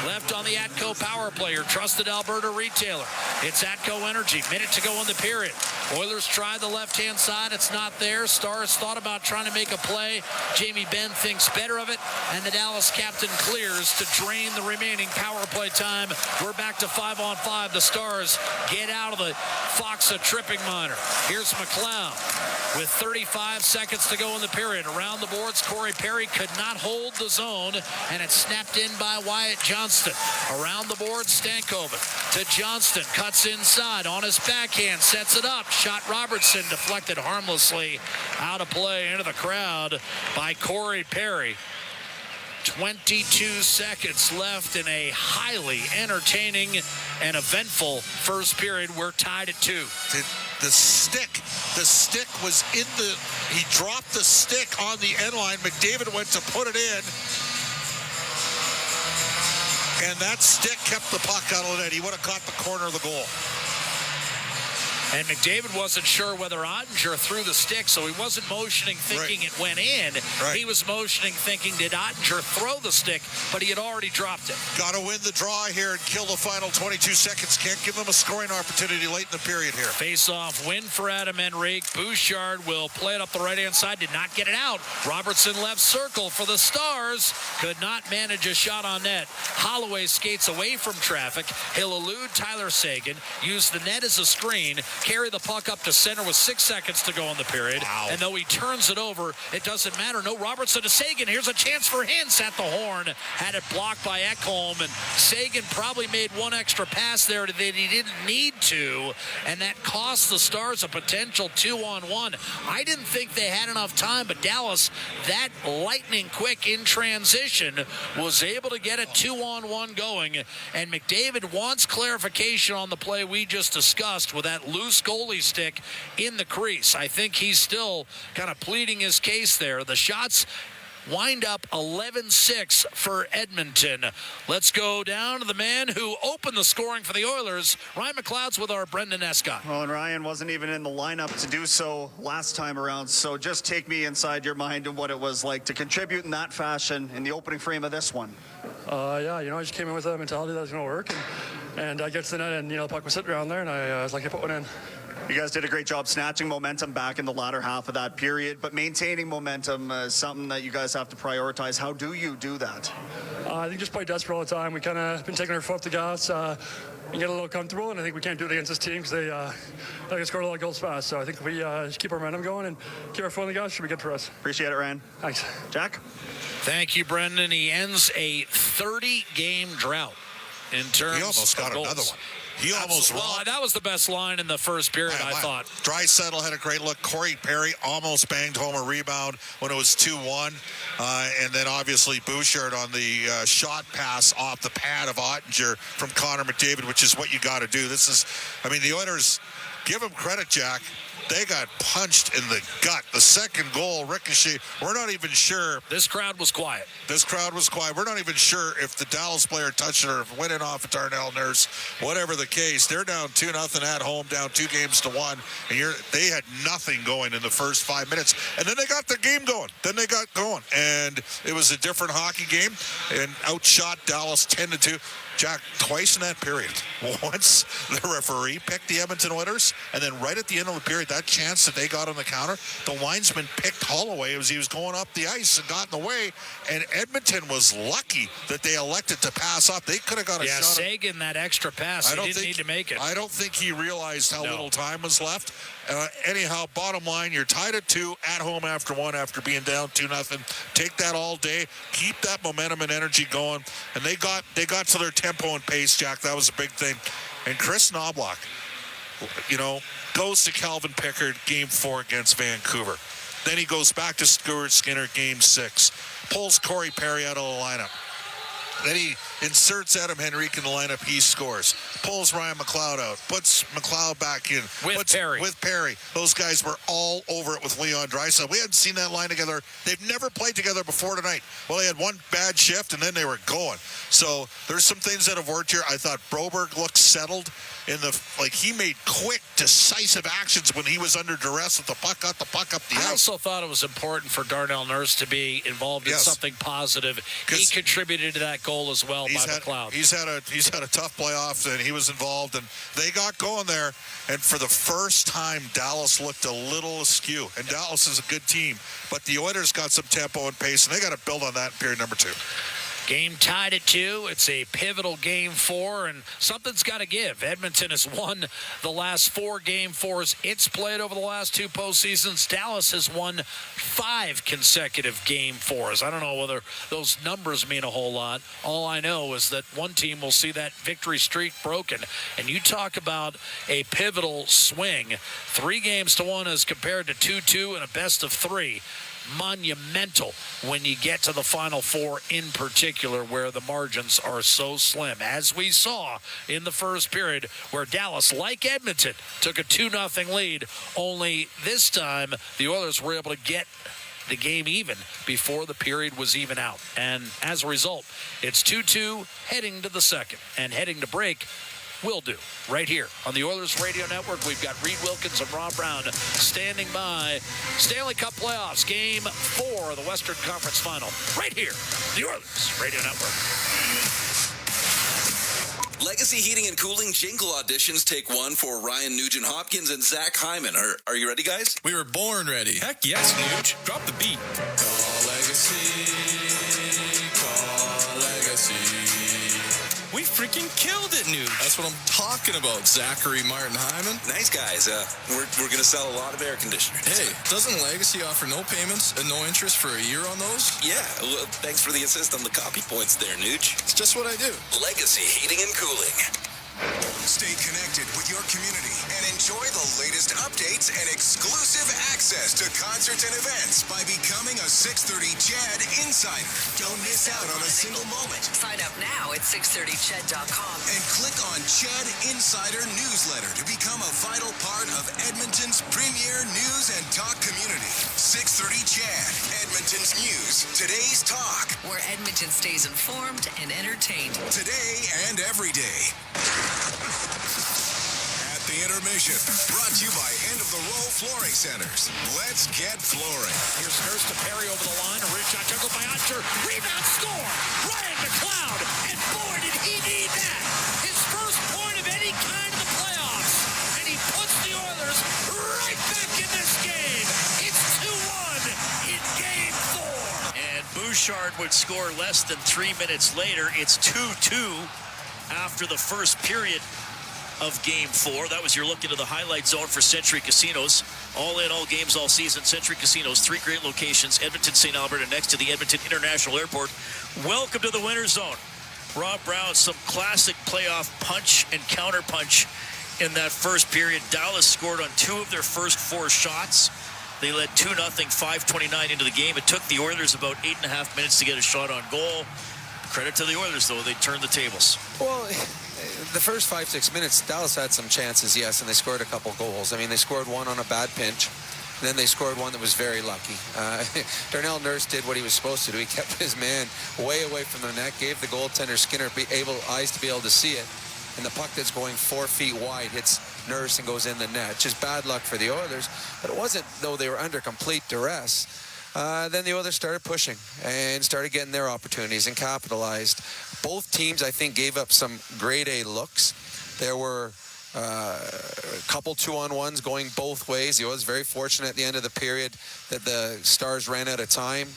left on the Atco power play, your trusted Alberta retailer. It's Atco Energy, minute to go in the period. Oilers tried the left-hand side, it's not there. Stars thought about trying to make a play. Jamie Benn thinks better of it, and the Dallas captain clears to drain the remaining power play time. We're back to 5-on-5. The Stars get out of the Fox a tripping minor. Here's McLeod with 35 seconds to go in the period. Around the boards, Corey Perry could not hold the zone, and it's snapped in by Wyatt Johnston. Around the board, Stankoven to Johnston. Cuts inside on his backhand, sets it up. Shot Robertson deflected harmlessly out of play into the crowd by Corey Perry. 22 seconds left in a highly entertaining and eventful first period. We're tied at 2. The stick was in the, he dropped the stick on the end line. McDavid went to put it in, and that stick kept the puck out of the net. He would have caught the corner of the goal. And McDavid wasn't sure whether Ottinger threw the stick, so he wasn't motioning thinking it went in. Right. He was motioning thinking, did Ottinger throw the stick? But he had already dropped it. Got to win the draw here and kill the final 22 seconds. Can't give them a scoring opportunity late in the period here. Face-off win for Adam Henrique. Bouchard will play it up the right-hand side. Did not get it out. Robertson left circle for the Stars. Could not manage a shot on net. Holloway skates away from traffic. He'll elude Tyler Seguin. Use the net as a screen. Carry the puck up to center with 6 seconds to go in the period. Wow. And though he turns it over, it doesn't matter. No Robertson to Seguin. Here's a chance for Hintz at the horn. Had it blocked by Ekholm, and Seguin probably made one extra pass there that he didn't need to, and that cost the Stars a potential 2-on-1. I didn't think they had enough time, but Dallas, that lightning quick in transition, was able to get a 2-on-1 going, and McDavid wants clarification on the play we just discussed with that loose goalie stick in the crease. I think he's still kind of pleading his case there. The shots wind up 11-6 for Edmonton. Let's go down to the man who opened the scoring for the Oilers. Ryan McLeod's with our Brendan Escott. Well, and Ryan wasn't even in the lineup to do so last time around, so just take me inside your mind and what it was like to contribute in that fashion in the opening frame of this one. I just came in with a mentality that was going to work, and I get to the net, and the puck was sitting around there, and I was like, I put one in. You guys did a great job snatching momentum back in the latter half of that period, but maintaining momentum is something that you guys have to prioritize. How do you do that? I think just play desperate all the time. We kind of been taking our foot off the gas and get a little comfortable, and I think we can't do it against this team because they can score a lot of goals fast. So I think if we just keep our momentum going and keep our foot on the gas, it should be good for us. Appreciate it, Ryan. Thanks. Jack? Thank you, Brendan. He ends a 30-game drought in terms of He almost got goals. another one. He almost well, that was the best line in the first period, I thought. Draisaitl had a great look. Corey Perry almost banged home a rebound when it was 2-1. And then obviously Bouchard on the shot pass off the pad of Ottinger from Connor McDavid, which is what you got to do. The Oilers, give them credit, Jack. They got punched in the gut. The second goal, ricochet. We're not even sure. This crowd was quiet. We're not even sure if the Dallas player touched it or if it went in off of Darnell Nurse. Whatever the case, they're down 2-0 at home, down 2-1. And they had nothing going in the first 5 minutes. And then they got the game going. And it was a different hockey game and outshot Dallas 10-2. Jack, twice in that period. Once the referee picked the Edmonton Oilers, and then right at the end of the period, that chance that they got on the counter, the linesman picked Holloway as he was going up the ice and got in the way, and Edmonton was lucky that they elected to pass up. They could have got a shot. Yeah, Sagan, that extra pass, he didn't need to make it. I don't think he realized how little time was left. Anyhow, bottom line, you're tied at 2 at home after 1 after being down 2-0. Take that all day. Keep that momentum and energy going. And they got to their tempo and pace, Jack. That was a big thing. And Chris Knobloch, goes to Calvin Pickard game 4 against Vancouver. Then he goes back to Stuart Skinner game 6. Pulls Corey Perry out of the lineup. Then he inserts Adam Henrique in the lineup. He scores. Pulls Ryan McLeod out. Puts McLeod back in. With Perry. Those guys were all over it with Leon Draisaitl. We hadn't seen that line together. They've never played together before tonight. Well, they had one bad shift, and then they were going. So there's some things that have worked here. I thought Broberg looked settled. He made quick, decisive actions when he was under duress with the puck up the ice. I also thought it was important for Darnell Nurse to be involved in something positive. He contributed to that goal as well by McLeod. He's had a tough playoff, and he was involved, and they got going there. And for the first time, Dallas looked a little askew. And Dallas is a good team, but the Oilers got some tempo and pace, and they got to build on that in period number 2. Game tied at 2. It's a pivotal game 4, and something's got to give. Edmonton has won the last 4 game 4s it's played over the last 2 postseasons. Dallas has won 5 consecutive game 4s. I don't know whether those numbers mean a whole lot. All I know is that one team will see that victory streak broken. And you talk about a pivotal swing. 3 games to 1 as compared to 2-2 and a best of 3. Monumental when you get to the Final 4 in particular, where the margins are so slim, as we saw in the first period, where Dallas, like Edmonton, took a 2-0 lead, only this time the Oilers were able to get the game even before the period was even out. And as a result, it's 2-2 heading to the second, and heading to break will do. Right here on the Oilers Radio Network, we've got Reed Wilkins and Rob Brown standing by. Stanley Cup playoffs, game 4 of the Western Conference Final. Right here, the Oilers Radio Network. Legacy Heating and Cooling jingle auditions, take 1 for Ryan Nugent-Hopkins and Zach Hyman. Are you ready, guys? We were born ready. Heck yes, Nuge. Drop the beat. Call Legacy. Call Legacy. We freaking killed it, Nuge. That's what I'm talking about, Zachary Martin Hyman. Nice guys. We're going to sell a lot of air conditioners. Hey, doesn't Legacy offer no payments and no interest for a year on those? Yeah, well, thanks for the assist on the copy points there, Nuge. It's just what I do. Legacy Heating and Cooling. Stay connected with your community and enjoy the latest updates and exclusive access to concerts and events by becoming a 630 CHED Insider. Don't miss out on a single moment. Sign up now at 630ched.com and click on CHED Insider Newsletter to become a vital part of Edmonton's premier news and talk community. 630 CHED, Edmonton's news, today's talk. Where Edmonton stays informed and entertained. Today and every day. At the intermission, brought to you by End of the Row Flooring Centers. Let's get flooring. Here's Nurse to Perry over the line. A rich shot tackled by Usher. Rebound score. Ryan McLeod. And boy, did he need that. His first point of any kind in the playoffs. And he puts the Oilers right back in this game. It's 2-1 in game 4. And Bouchard would score less than 3 minutes later. It's 2-2 after the first period of game 4. That was your look into the highlight zone for Century Casinos. All in, all games, all season. Century Casinos, 3 great locations. Edmonton, St. Albert, and next to the Edmonton International Airport. Welcome to the winner's zone. Rob Brown, some classic playoff punch and counter punch in that first period. Dallas scored on 2 of their first 4 shots. They led 2-0, 5:29 into the game. It took the Oilers about 8.5 minutes to get a shot on goal. Credit to the Oilers, though. They turned the tables. Well, the first 5-6 minutes, Dallas had some chances, yes, and they scored a couple goals. I mean, they scored one on a bad pinch, and then they scored one that was very lucky. Darnell Nurse did what he was supposed to do. He kept his man way away from the net, gave the goaltender Skinner eyes to be able to see it, and the puck that's going 4 feet wide hits Nurse and goes in the net. Just bad luck for the Oilers, but it wasn't, though they were under complete duress. Then the Oilers started pushing and started getting their opportunities and capitalized. Both teams, I think, gave up some grade A looks. There were A couple 2-on-1s going both ways. He was very fortunate at the end of the period that the Stars ran out of time.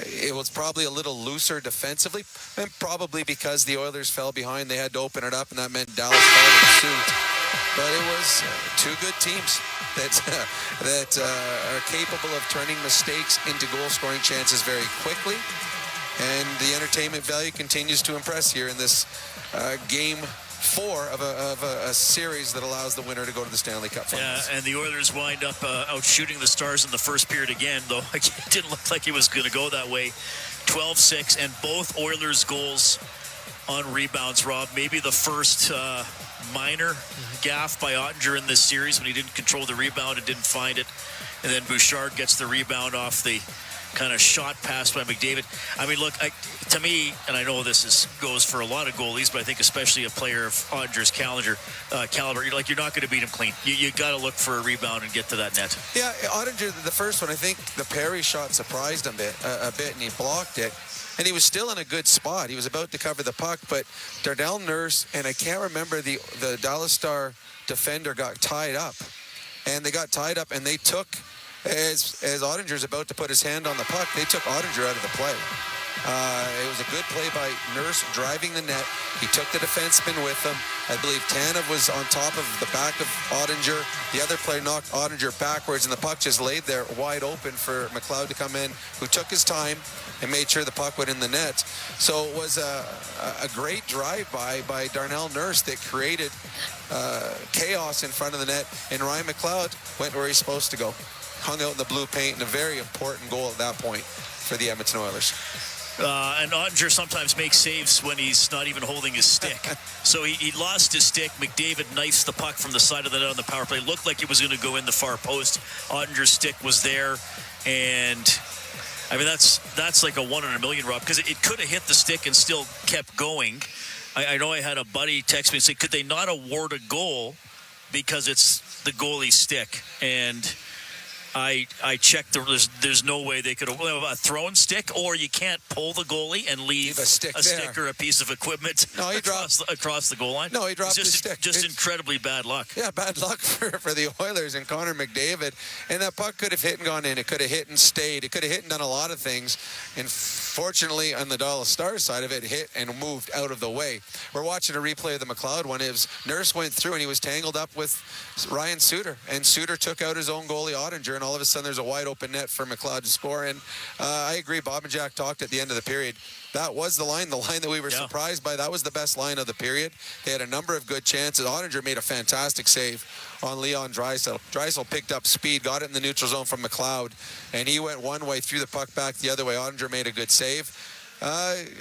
It was probably a little looser defensively, and probably because the Oilers fell behind, they had to open it up, and that meant Dallas followed suit. But it was two good teams that are capable of turning mistakes into goal-scoring chances very quickly, and the entertainment value continues to impress here in this game 4 of a series that allows the winner to go to the Stanley Cup Finals. Yeah, and the Oilers wind up out shooting the Stars in the first period again, though it didn't look like it was going to go that way. 12-6, and both Oilers goals on rebounds, Rob. Maybe the first minor gaffe by Ottinger in this series when he didn't control the rebound and didn't find it. And then Bouchard gets the rebound off the kind of shot pass by McDavid. I mean, look, to me, and I know this goes for a lot of goalies, but I think especially a player of Ottinger's caliber, you're not going to beat him clean. You got to look for a rebound and get to that net. Yeah, Ottinger, the first one, I think the Perry shot surprised him a bit, and he blocked it. And he was still in a good spot. He was about to cover the puck, but Darnell Nurse, and I can't remember, the Dallas Star defender got tied up. And they got tied up, and they took, as Ottinger's about to put his hand on the puck, they took Ottinger out of the play. It was a good play by Nurse driving the net. He took the defenseman with him. I believe Tanev was on top of the back of Ottinger. The other player knocked Ottinger backwards, and the puck just laid there wide open for McLeod to come in, who took his time and made sure the puck went in the net. So it was a great drive-by Darnell Nurse that created chaos in front of the net, and Ryan McLeod went where he's supposed to go. Hung out in the blue paint, and a very important goal at that point for the Edmonton Oilers. And Ottinger sometimes makes saves when he's not even holding his stick. So he lost his stick. McDavid knifes the puck from the side of the net on the power play. Looked like it was going to go in the far post. Ottinger's stick was there. And, I mean, that's like a 1 in a million, Rob, because it could have hit the stick and still kept going. I know I had a buddy text me and say, could they not award a goal because it's the goalie's stick? And I checked. There's no way they could have a thrown stick, or you can't pull the goalie and leave a stick or a piece of equipment across the goal line. No, he dropped his stick. Just incredibly bad luck. Yeah, bad luck for the Oilers and Connor McDavid. And that puck could have hit and gone in. It could have hit and stayed. It could have hit and done a lot of things. And fortunately, on the Dallas Stars side of it, hit and moved out of the way. We're watching a replay of the McLeod one. It was Nurse went through and he was tangled up with Ryan Suter. And Suter took out his own goalie, Ottinger, and all of a sudden there's a wide open net for McLeod to score. And I agree, Bob and Jack talked at the end of the period. That was the line that we were surprised by. That was the best line of the period. They had a number of good chances. Ottinger made a fantastic save on Leon Draisaitl. Draisaitl picked up speed, got it in the neutral zone from McLeod, and he went one way, threw the puck back the other way. Ottinger made a good save.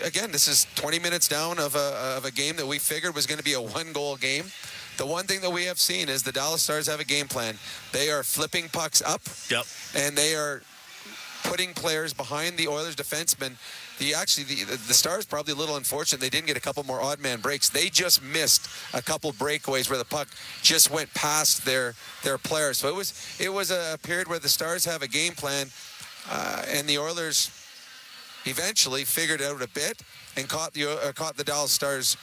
Again, this is 20 minutes down of a game that we figured was going to be a one-goal game. The one thing that we have seen is the Dallas Stars have a game plan. They are flipping pucks up, and they are putting players behind the Oilers defensemen. The Stars probably a little unfortunate. They didn't get a couple more odd man breaks. They just missed a couple breakaways where the puck just went past their players. So it was a period where the Stars have a game plan, and the Oilers eventually figured it out a bit and caught the Dallas Stars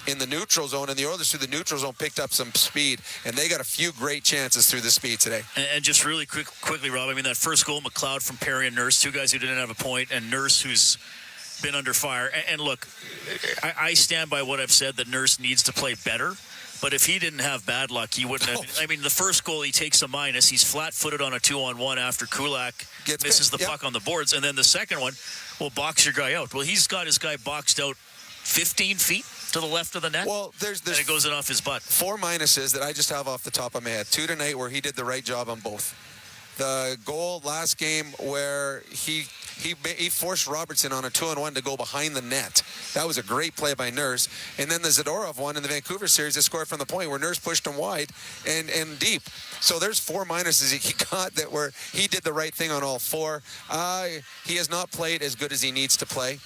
in the neutral zone, and the Oilers through the neutral zone picked up some speed, and they got a few great chances through the speed today. And just really quickly, Rob, I mean, that first goal, McLeod from Perry and Nurse, two guys who didn't have a point, and Nurse who's been under fire. And look, I stand by what I've said, that Nurse needs to play better. But if he didn't have bad luck, he wouldn't have. I mean, the first goal, he takes a minus. He's flat-footed on a 2-on-1 after Kulak misses the puck on the boards. And then the second one, box your guy out. Well, he's got his guy boxed out 15 feet to the left of the net. Well, there's and it goes in off his butt. 4 minuses that I just have off the top of my head. 2 tonight where he did the right job on both. The goal last game where he forced Robertson on a 2-on-1 to go behind the net. That was a great play by Nurse. And then the Zadorov one in the Vancouver series that scored from the point where Nurse pushed him wide and deep. So there's 4 minuses he got that where he did the right thing on all 4. He has not played as good as he needs to play.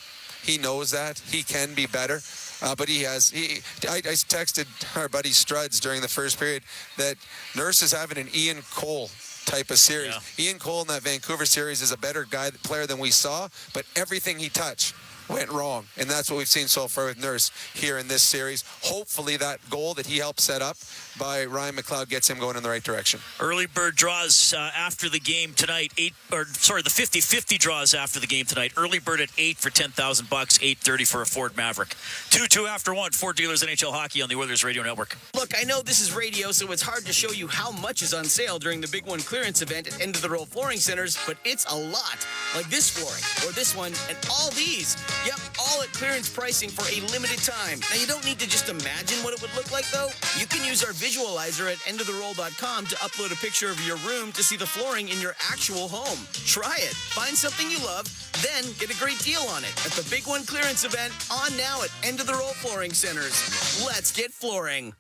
He knows that. He can be better. But I texted our buddy Struds during the first period that Nurse is having an Ian Cole type of series. Ian Cole in that Vancouver series is a better player than we saw, but everything he touched went wrong. And that's what we've seen so far with Nurse here in this series. Hopefully that goal that he helped set up by Ryan McLeod gets him going in the right direction. Early bird draws after the game tonight. The 50-50 draws after the game tonight. Early bird at 8 for $10,000, $830 for a Ford Maverick. 2-2 after 1. Ford Dealers NHL Hockey on the Oilers Radio Network. Look, I know this is radio, so it's hard to show you how much is on sale during the Big One clearance event at End of the Row Flooring Centers, but it's a lot. Like this flooring, or this one, and all these. Yep, all at clearance pricing for a limited time. Now, you don't need to just imagine what it would look like, though. You can use our visualizer at endoftheroll.com to upload a picture of your room to see the flooring in your actual home. Try it. Find something you love, then get a great deal on it at the Big One clearance event on now at End of the Roll Flooring Centers. Let's get flooring.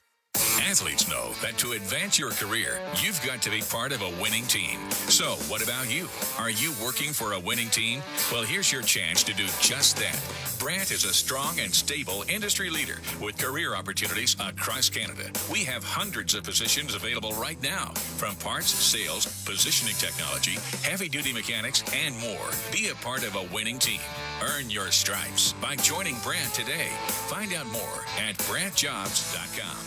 Athletes know that to advance your career, you've got to be part of a winning team. So, what about you? Are you working for a winning team? Well, here's your chance to do just that. Brandt is a strong and stable industry leader with career opportunities across Canada. We have hundreds of positions available right now, from parts, sales, positioning technology, heavy-duty mechanics, and more. Be a part of a winning team. Earn your stripes by joining Brandt today. Find out more at BrandtJobs.com.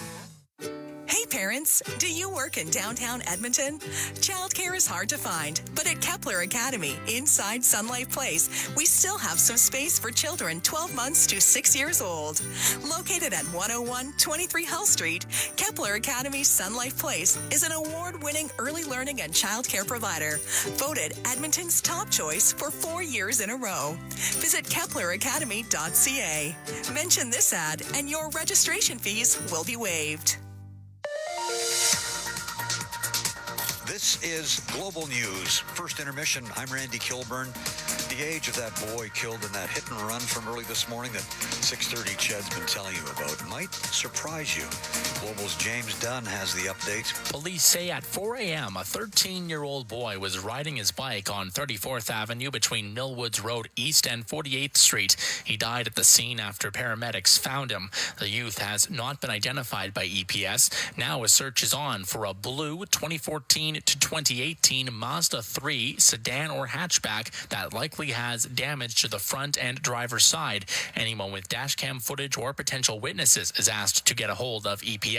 Hey parents, do you work in downtown Edmonton? Childcare is hard to find, but at Kepler Academy, inside Sun Life Place, we still have some space for children 12 months to 6 years old. Located at 101 23 Hull Street, Kepler Academy Sun Life Place is an award-winning early learning and childcare provider, voted Edmonton's top choice for 4 years in a row. Visit KeplerAcademy.ca. Mention this ad and your registration fees will be waived. This is Global News. First intermission, I'm Randy Kilburn. The age of that boy killed in that hit and run from early this morning that 6:30 Ched's been telling you about might surprise you. Global's James Dunn has the update. Police say at 4 a.m., a 13-year-old boy was riding his bike on 34th Avenue between Millwoods Road East and 48th Street. He died at the scene after paramedics found him. The youth has not been identified by EPS. Now a search is on for a blue 2014 to 2018 Mazda 3 sedan or hatchback that likely has damage to the front and driver's side. Anyone with dashcam footage or potential witnesses is asked to get a hold of EPS.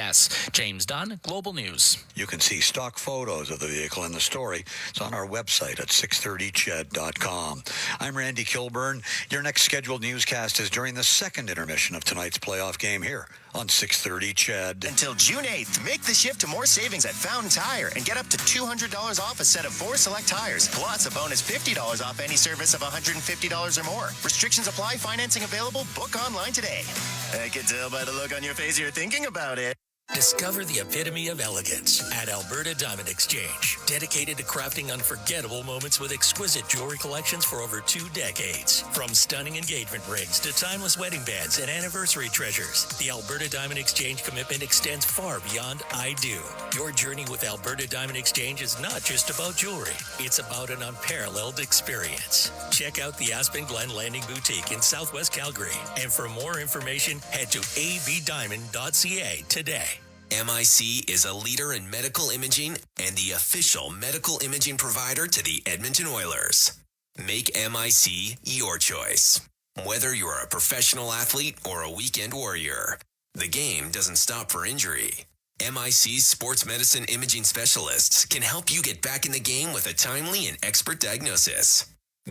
James Dunn, Global News. You can see stock photos of the vehicle in the story. It's on our website at 630ched.com. I'm Randy Kilburn. Your next scheduled newscast is during the second intermission of tonight's playoff game here on 630 Ched. Until June 8th, make the shift to more savings at Fountain Tire and get up to $200 off a set of 4 select tires, plus a bonus $50 off any service of $150 or more. Restrictions apply. Financing available. Book online today. I can tell by the look on your face you're thinking about it. Discover the epitome of elegance at Alberta Diamond Exchange, dedicated to crafting unforgettable moments with exquisite jewelry collections for over 2 decades. From stunning engagement rings to timeless wedding bands and anniversary treasures, the Alberta Diamond Exchange commitment extends far beyond I do. Your journey with Alberta Diamond Exchange is not just about jewelry, it's about an unparalleled experience. Check out the Aspen Glen Landing Boutique in Southwest Calgary, and for more information, head to abdiamond.ca today. MIC is a leader in medical imaging and the official medical imaging provider to the Edmonton Oilers. Make MIC your choice. Whether you're a professional athlete or a weekend warrior, the game doesn't stop for injury. MIC's sports medicine imaging specialists can help you get back in the game with a timely and expert diagnosis.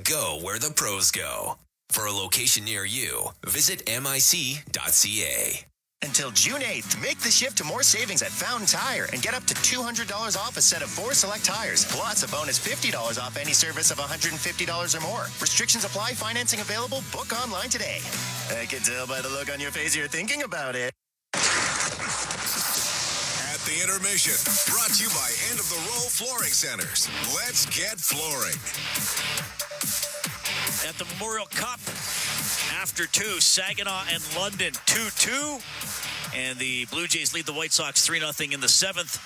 Go where the pros go. For a location near you, visit mic.ca. Until June 8th, make the shift to more savings at Fountain Tire and get up to $200 off a set of 4 select tires, plus a bonus $50 off any service of $150 or more. Restrictions apply. Financing available. Book online today. I can tell by the look on your face you're thinking about it. At the intermission, brought to you by End of the Roll Flooring Centers. Let's get flooring. At the Memorial Cup, after 2, Saginaw and London 2-2. And the Blue Jays lead the White Sox 3-0 in the 7th.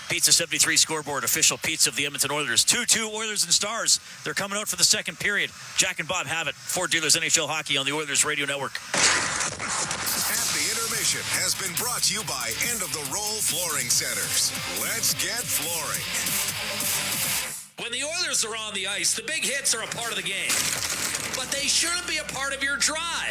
Pizza 73 scoreboard, official pizza of the Edmonton Oilers. 2-2 Oilers and Stars. They're coming out for the second period. Jack and Bob have it. Ford Dealers NHL Hockey on the Oilers Radio Network. At the intermission has been brought to you by End of the Roll Flooring Centers. Let's get flooring. When the Oilers are on the ice, the big hits are a part of the game. But they shouldn't be a part of your drive.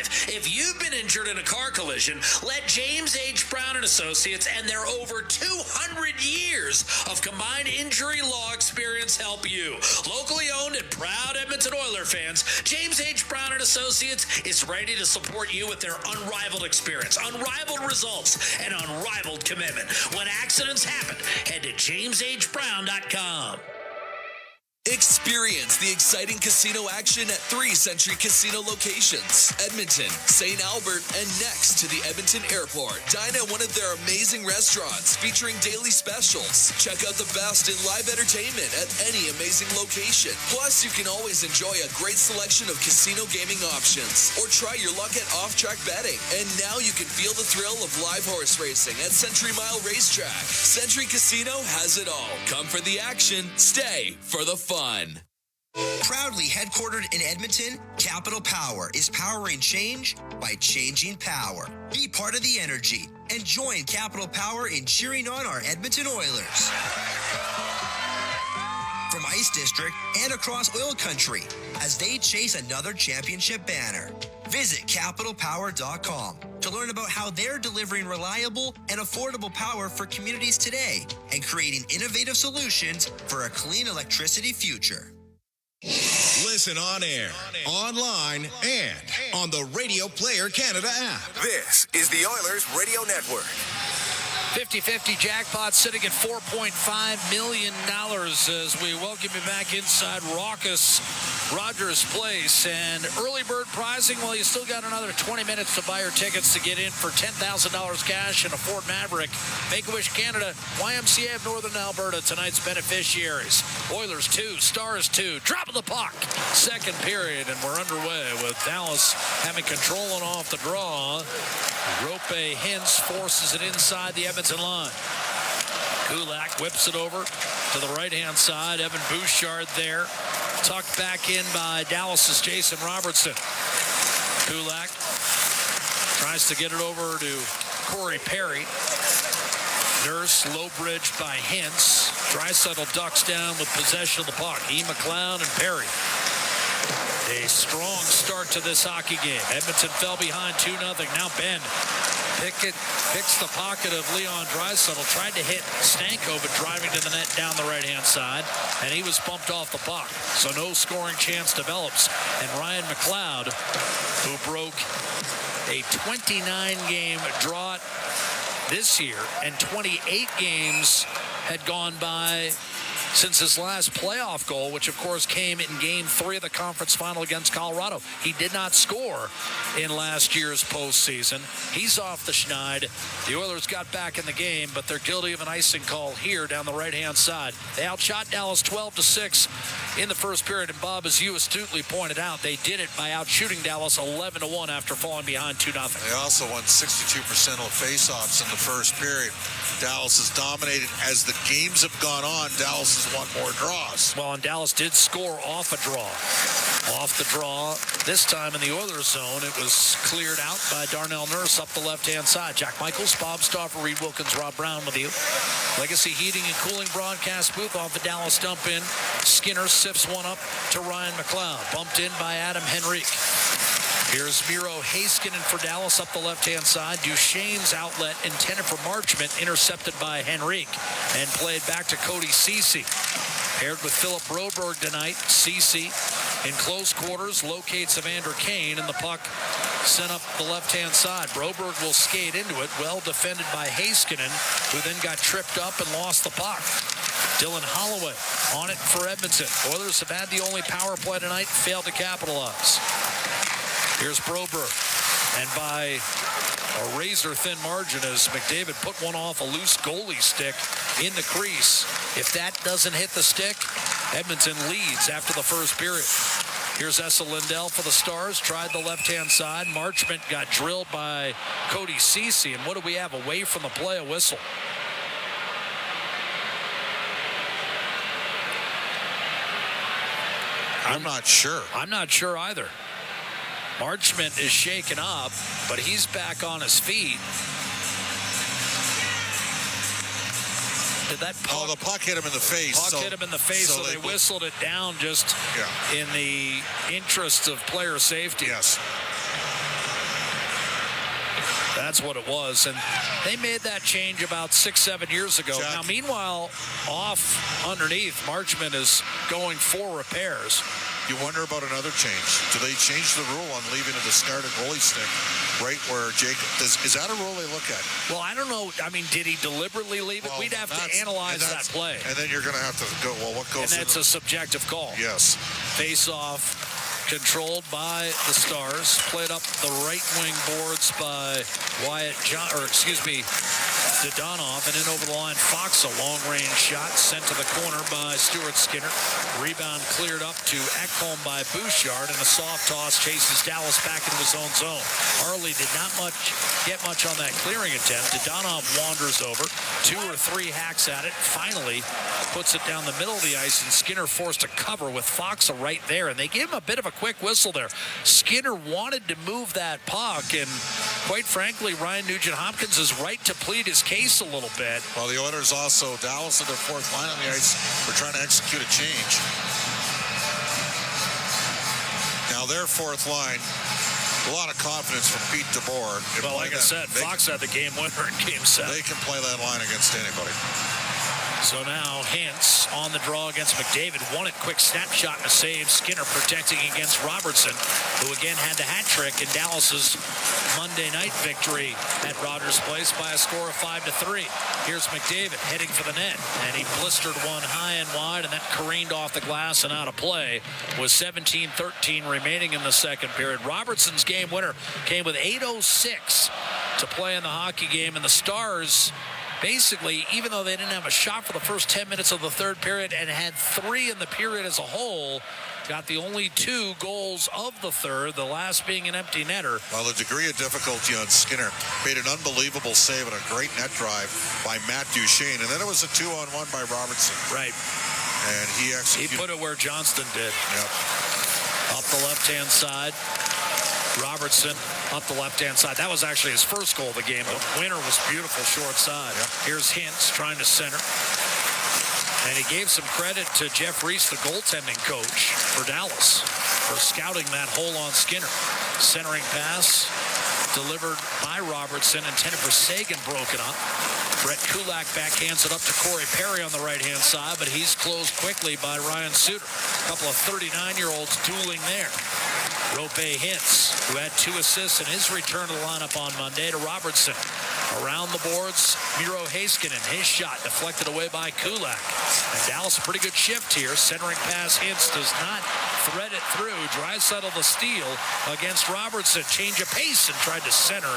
injured in a car collision, let James H. Brown & Associates and their over 200 years of combined injury law experience help you. Locally owned and proud Edmonton Oiler fans, James H. Brown & Associates is ready to support you with their unrivaled experience, unrivaled results, and unrivaled commitment. When accidents happen, head to jameshbrown.com. Experience the exciting casino action at 3 Century Casino locations: Edmonton, St. Albert, and next to the Edmonton Airport. Dine at one of their amazing restaurants featuring daily specials. Check out the best in live entertainment at any amazing location. Plus, you can always enjoy a great selection of casino gaming options or try your luck at off-track betting. And now you can feel the thrill of live horse racing at Century Mile Racetrack. Century Casino has it all. Come for the action, stay for the fun. Proudly headquartered in Edmonton, Capital Power is powering change by changing power. Be part of the energy and join Capital Power in cheering on our Edmonton Oilers. From Ice District and across oil country as they chase another championship banner. Visit capitalpower.com to learn about how they're delivering reliable and affordable power for communities today and creating innovative solutions for a clean electricity future. Listen on air, online, and on the Radio Player Canada app. This is the Oilers Radio Network. 50-50 jackpot sitting at $4.5 million as we welcome you back inside raucous Rogers Place. And early bird prizing, well, you still got another 20 minutes to buy your tickets to get in for $10,000 cash and a Ford Maverick. Make-A-Wish Canada, YMCA of Northern Alberta, tonight's beneficiaries. Oilers 2, Stars 2, drop of the puck. Second period, and we're underway with Dallas having control and off the draw. Rope Hintz forces it inside the Edmonton line. Kulak whips it over to the right-hand side. Evan Bouchard there. Tucked back in by Dallas's Jason Robertson. Kulak tries to get it over to Corey Perry. Nurse low bridge by Hintz. Draisaitl ducks down with possession of the puck. McLeod and Perry. A strong start to this hockey game. Edmonton fell behind 2-0. Now Ben picks the pocket of Leon Draisaitl. Tried to hit Stanko, but driving to the net down the right-hand side, and he was bumped off the puck. So no scoring chance develops. And Ryan McLeod, who broke a 29-game drought this year, and 28 games had gone by since his last playoff goal, which of course came in Game 3 of the conference final against Colorado. He did not score in last year's postseason. He's off the schneid. The Oilers got back in the game, but they're guilty of an icing call here down the right-hand side. They outshot Dallas 12-6 in the first period, and Bob, as you astutely pointed out, they did it by outshooting Dallas 11-1 after falling behind 2-0. They also won 62% of faceoffs in the first period. Dallas has dominated. As the games have gone on, Dallas has won more draws. Well, and Dallas did score off a draw. Off the draw, this time in the Oilers zone, it was cleared out by Darnell Nurse up the left-hand side. Jack Michaels, Bob Stauffer, Reed Wilkins, Rob Brown with you. Legacy Heating and Cooling broadcast booth off the Dallas dump in. Skinner sifts one up to Ryan McLeod. Bumped in by Adam Henrique. Here's Miro Heiskanen for Dallas up the left-hand side. Duchesne's outlet intended for Marchment, intercepted by Henrique and played back to Cody Ceci. Paired with Philip Broberg tonight, Ceci in close quarters locates Evander Kane, and the puck sent up the left-hand side. Broberg will skate into it, well defended by Heiskanen, who then got tripped up and lost the puck. Dylan Holloway on it for Edmonton. Oilers have had the only power play tonight, failed to capitalize. Here's Broberg, and by a razor-thin margin as McDavid put one off a loose goalie stick in the crease. If that doesn't hit the stick, Edmonton leads after the first period. Here's Essa Lindell for the Stars, tried the left-hand side. Marchment got drilled by Cody Ceci, and what do we have away from the play? A whistle. I'm not sure. I'm not sure either. Marchment is shaken up, but he's back on his feet. Did that puck? Oh, the puck hit him in the face. Puck hit him in the face, so they whistled it down just in the interest of player safety. Yes. That's what it was. And they made that change about 6-7 years ago. Jack. Now, meanwhile, off underneath, Marchman is going for repairs. You wonder about another change. Do they change the rule on leaving a discarded goalie stick right where Jake... Is that a rule they look at? Well, I don't know. I mean, did he deliberately leave it? Well, We'd have to analyze that play. And then you're going to have to go, well, what goes And that's a subjective call. Yes. Face-off controlled by the Stars. Played up the right wing boards by Dodonov, and in over the line, Fox, a long-range shot sent to the corner by Stuart Skinner. Rebound cleared up to Ekholm by Bouchard, and a soft toss chases Dallas back into his own zone. Harley did not get much on that clearing attempt. Dodonov wanders over, 2 or 3 hacks at it, finally puts it down the middle of the ice, and Skinner forced to cover with Fox right there, and they gave him a bit of a quick whistle there. Skinner wanted to move that puck, and quite frankly, Ryan Nugent-Hopkins is right to plead his case a little bit. Well, the Oilers also, Dallas and their fourth line on the ice, were trying to execute a change. Now their fourth line, a lot of confidence from Pete DeBoer. Well, like I said, Fox had the game winner in game 7. They can play that line against anybody. So now Hintz on the draw against McDavid. Won it, quick snapshot and a save. Skinner protecting against Robertson, who again had the hat trick in Dallas's Monday night victory at Rogers Place by a score of 5-3. Here's McDavid heading for the net, and he blistered one high and wide, and that careened off the glass and out of play with 17:13 remaining in the second period. Robertson's game winner came with 8:06 to play in the hockey game, and the Stars, basically, even though they didn't have a shot for the first 10 minutes of the third period and had 3 in the period as a whole, got the only 2 goals of the third, the last being an empty netter. Well, the degree of difficulty on Skinner made an unbelievable save and a great net drive by Matt Duchene, and then it was a 2-on-1 by Robertson. Right. And he executed. He put it where Johnston did. Yep. Up the left-hand side. Robertson up the left-hand side. That was actually his first goal of the game. The winner was beautiful short side. Yep. Here's Hintz trying to center. And he gave some credit to Jeff Reese, the goaltending coach for Dallas, for scouting that hole on Skinner. Centering pass delivered by Robertson, intended for Sagan, broken up. Brett Kulak backhands it up to Corey Perry on the right-hand side, but he's closed quickly by Ryan Suter. A couple of 39-year-olds dueling there. Rope Hintz, who had 2 assists in his return to the lineup on Monday, to Robertson. Around the boards, Miro Heiskanen, his shot deflected away by Kulak. And Dallas, a pretty good shift here. Centering pass, Hintz does not thread it through. Draisaitl the steal against Robertson. Change of pace and tried to center,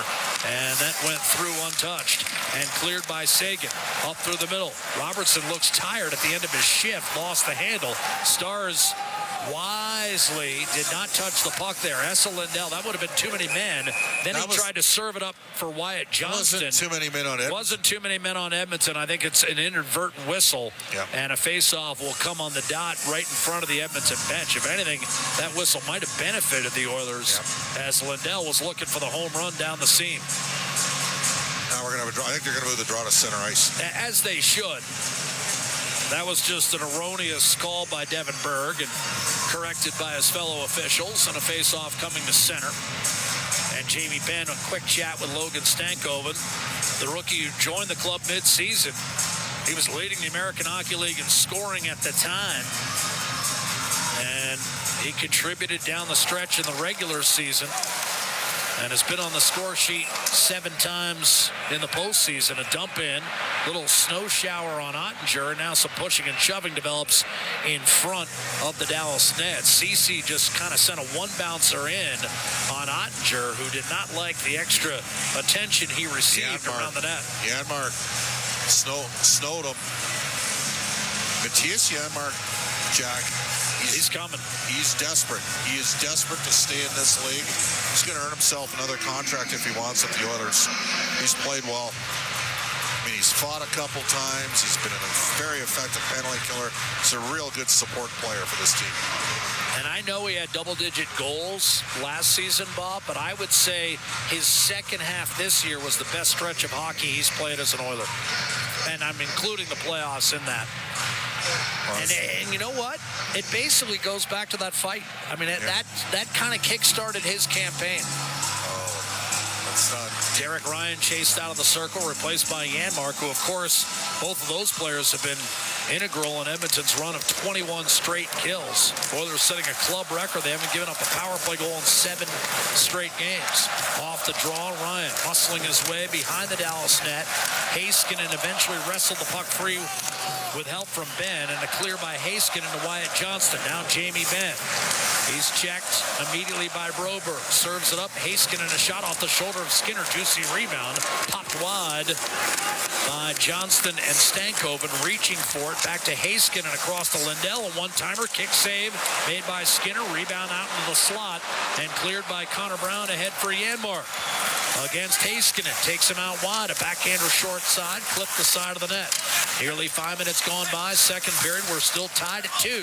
and that went through untouched and cleared by Sagan. Up through the middle. Robertson looks tired at the end of his shift, lost the handle. Stars wisely did not touch the puck there. Esa Lindell, that would have been too many men. Then he tried to serve it up for Wyatt Johnston. Wasn't too many men on Edmonton. Wasn't too many men on Edmonton. I think it's an inadvertent whistle. Yep. And a face-off will come on the dot right in front of the Edmonton bench. If anything, that whistle might have benefited the Oilers, as Lindell was looking for the home run down the seam. Now we're going to have a draw. I think they're going to move the draw to center ice. As they should. That was just an erroneous call by Devin Berg and corrected by his fellow officials, and a face-off coming to center. And Jamie Benn, a quick chat with Logan Stankoven, the rookie who joined the club mid-season. He was leading the American Hockey League in scoring at the time, and he contributed down the stretch in the regular season and has been on the score sheet 7 times in the postseason. A dump in, little snow shower on Ottinger. Now some pushing and shoving develops in front of the Dallas Nets. Ceci just kind of sent a one-bouncer in on Ottinger, who did not like the extra attention he received around the net. Janmark snowed him. Matthias Janmark, Jack, he's coming. He's desperate. He is desperate to stay in this league. He's going to earn himself another contract if he wants at the Oilers. He's played well. I mean, he's fought a couple times. He's been a very effective penalty killer. He's a real good support player for this team. And I know he had double-digit goals last season, Bob, but I would say his second half this year was the best stretch of hockey he's played as an Oiler. And I'm including the playoffs in that. And you know what? It basically goes back to that fight. I mean, that kind of kick-started his campaign. It's not. Derek Ryan chased out of the circle, replaced by Janmark, who, of course, both of those players have been integral in Edmonton's run of 21 straight kills. Oilers setting a club record. They haven't given up a power play goal in 7 straight games. Off the draw, Ryan muscling his way behind the Dallas net. Heiskanen eventually wrestled the puck free with help from Ben, and a clear by Heiskanen to Wyatt Johnston. Now Jamie Benn. He's checked immediately by Broberg. Serves it up. Heiskanen, a shot off the shoulder of Skinner. Juicy rebound. Popped wide by Johnston and Stankoven, reaching for it. Back to Heiskanen across to Lindell. A one-timer. Kick save made by Skinner. Rebound out into the slot and cleared by Connor Brown ahead for Janmark. Against Heiskanen. Takes him out wide. A backhander short side. Clipped the side of the net. Nearly 5 minutes gone by. Second period. We're still tied at 2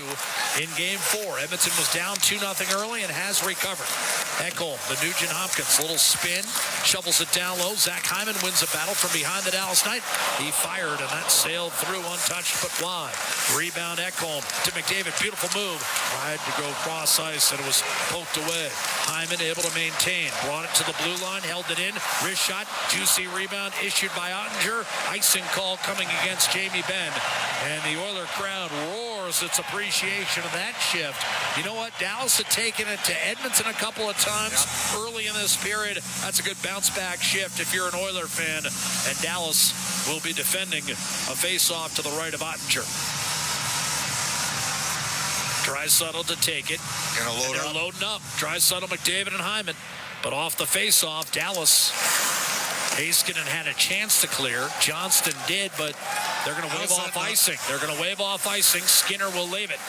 in Game 4. Edmonton was down 2-0 early and has recovered. Ekholm, the Nugent Hopkins, little spin, shovels it down low. Zach Hyman wins a battle from behind the Dallas Knight. He fired, and that sailed through untouched but wide. Rebound Ekholm to McDavid. Beautiful move. Tried to go cross ice, and it was poked away. Hyman able to maintain. Brought it to the blue line, held it in. Wrist shot. Juicy rebound issued by Ottinger. Icing call coming against Jamie Benn. And the Oiler crowd roars its appreciation of that shift. You know what? Dallas had taken it to Edmonton a couple of times early in this period. That's a good bounce-back shift if you're an Oiler fan. And Dallas will be defending a face-off to the right of Ottinger. Draisaitl to take it. They're loading up. Draisaitl, McDavid, and Hyman. But off the face-off, Dallas, Heiskanen had a chance to clear. Johnston did, but they're going to wave off icing. They're going to wave off icing. Skinner will leave it.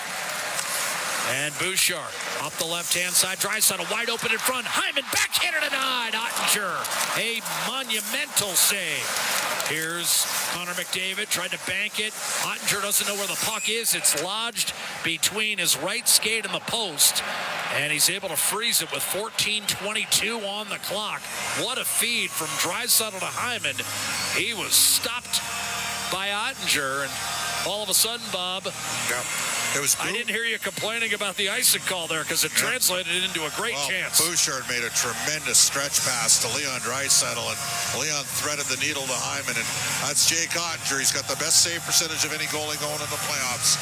And Bouchard up the left-hand side. Draisaitl wide open in front. Hyman backhanded denied. Ottinger, a monumental save. Here's Connor McDavid, tried to bank it. Ottinger doesn't know where the puck is. It's lodged between his right skate and the post, and he's able to freeze it with 14:22 on the clock. What a feed from Draisaitl to Hyman. He was stopped by Ottinger, and all of a sudden, Bob, I didn't hear you complaining about the icing call there because it translated into a great chance. Bouchard made a tremendous stretch pass to Leon Draisaitl, and Leon threaded the needle to Hyman, and that's Jake Ottinger. He's got the best save percentage of any goalie going in the playoffs,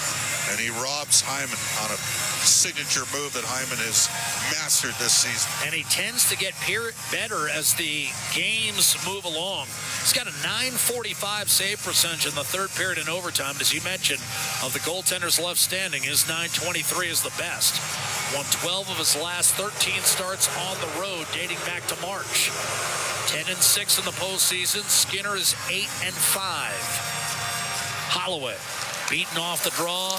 and he robs Hyman on a signature move that Hyman has mastered this season. And he tends to get better as the games move along. He's got a .945 save percentage in the third period in overtime. As you mentioned, of the goaltenders left standing, his .923 is the best. Won 12 of his last 13 starts on the road, dating back to March. 10-6 in the postseason. Skinner is 8-5. Holloway beaten off the draw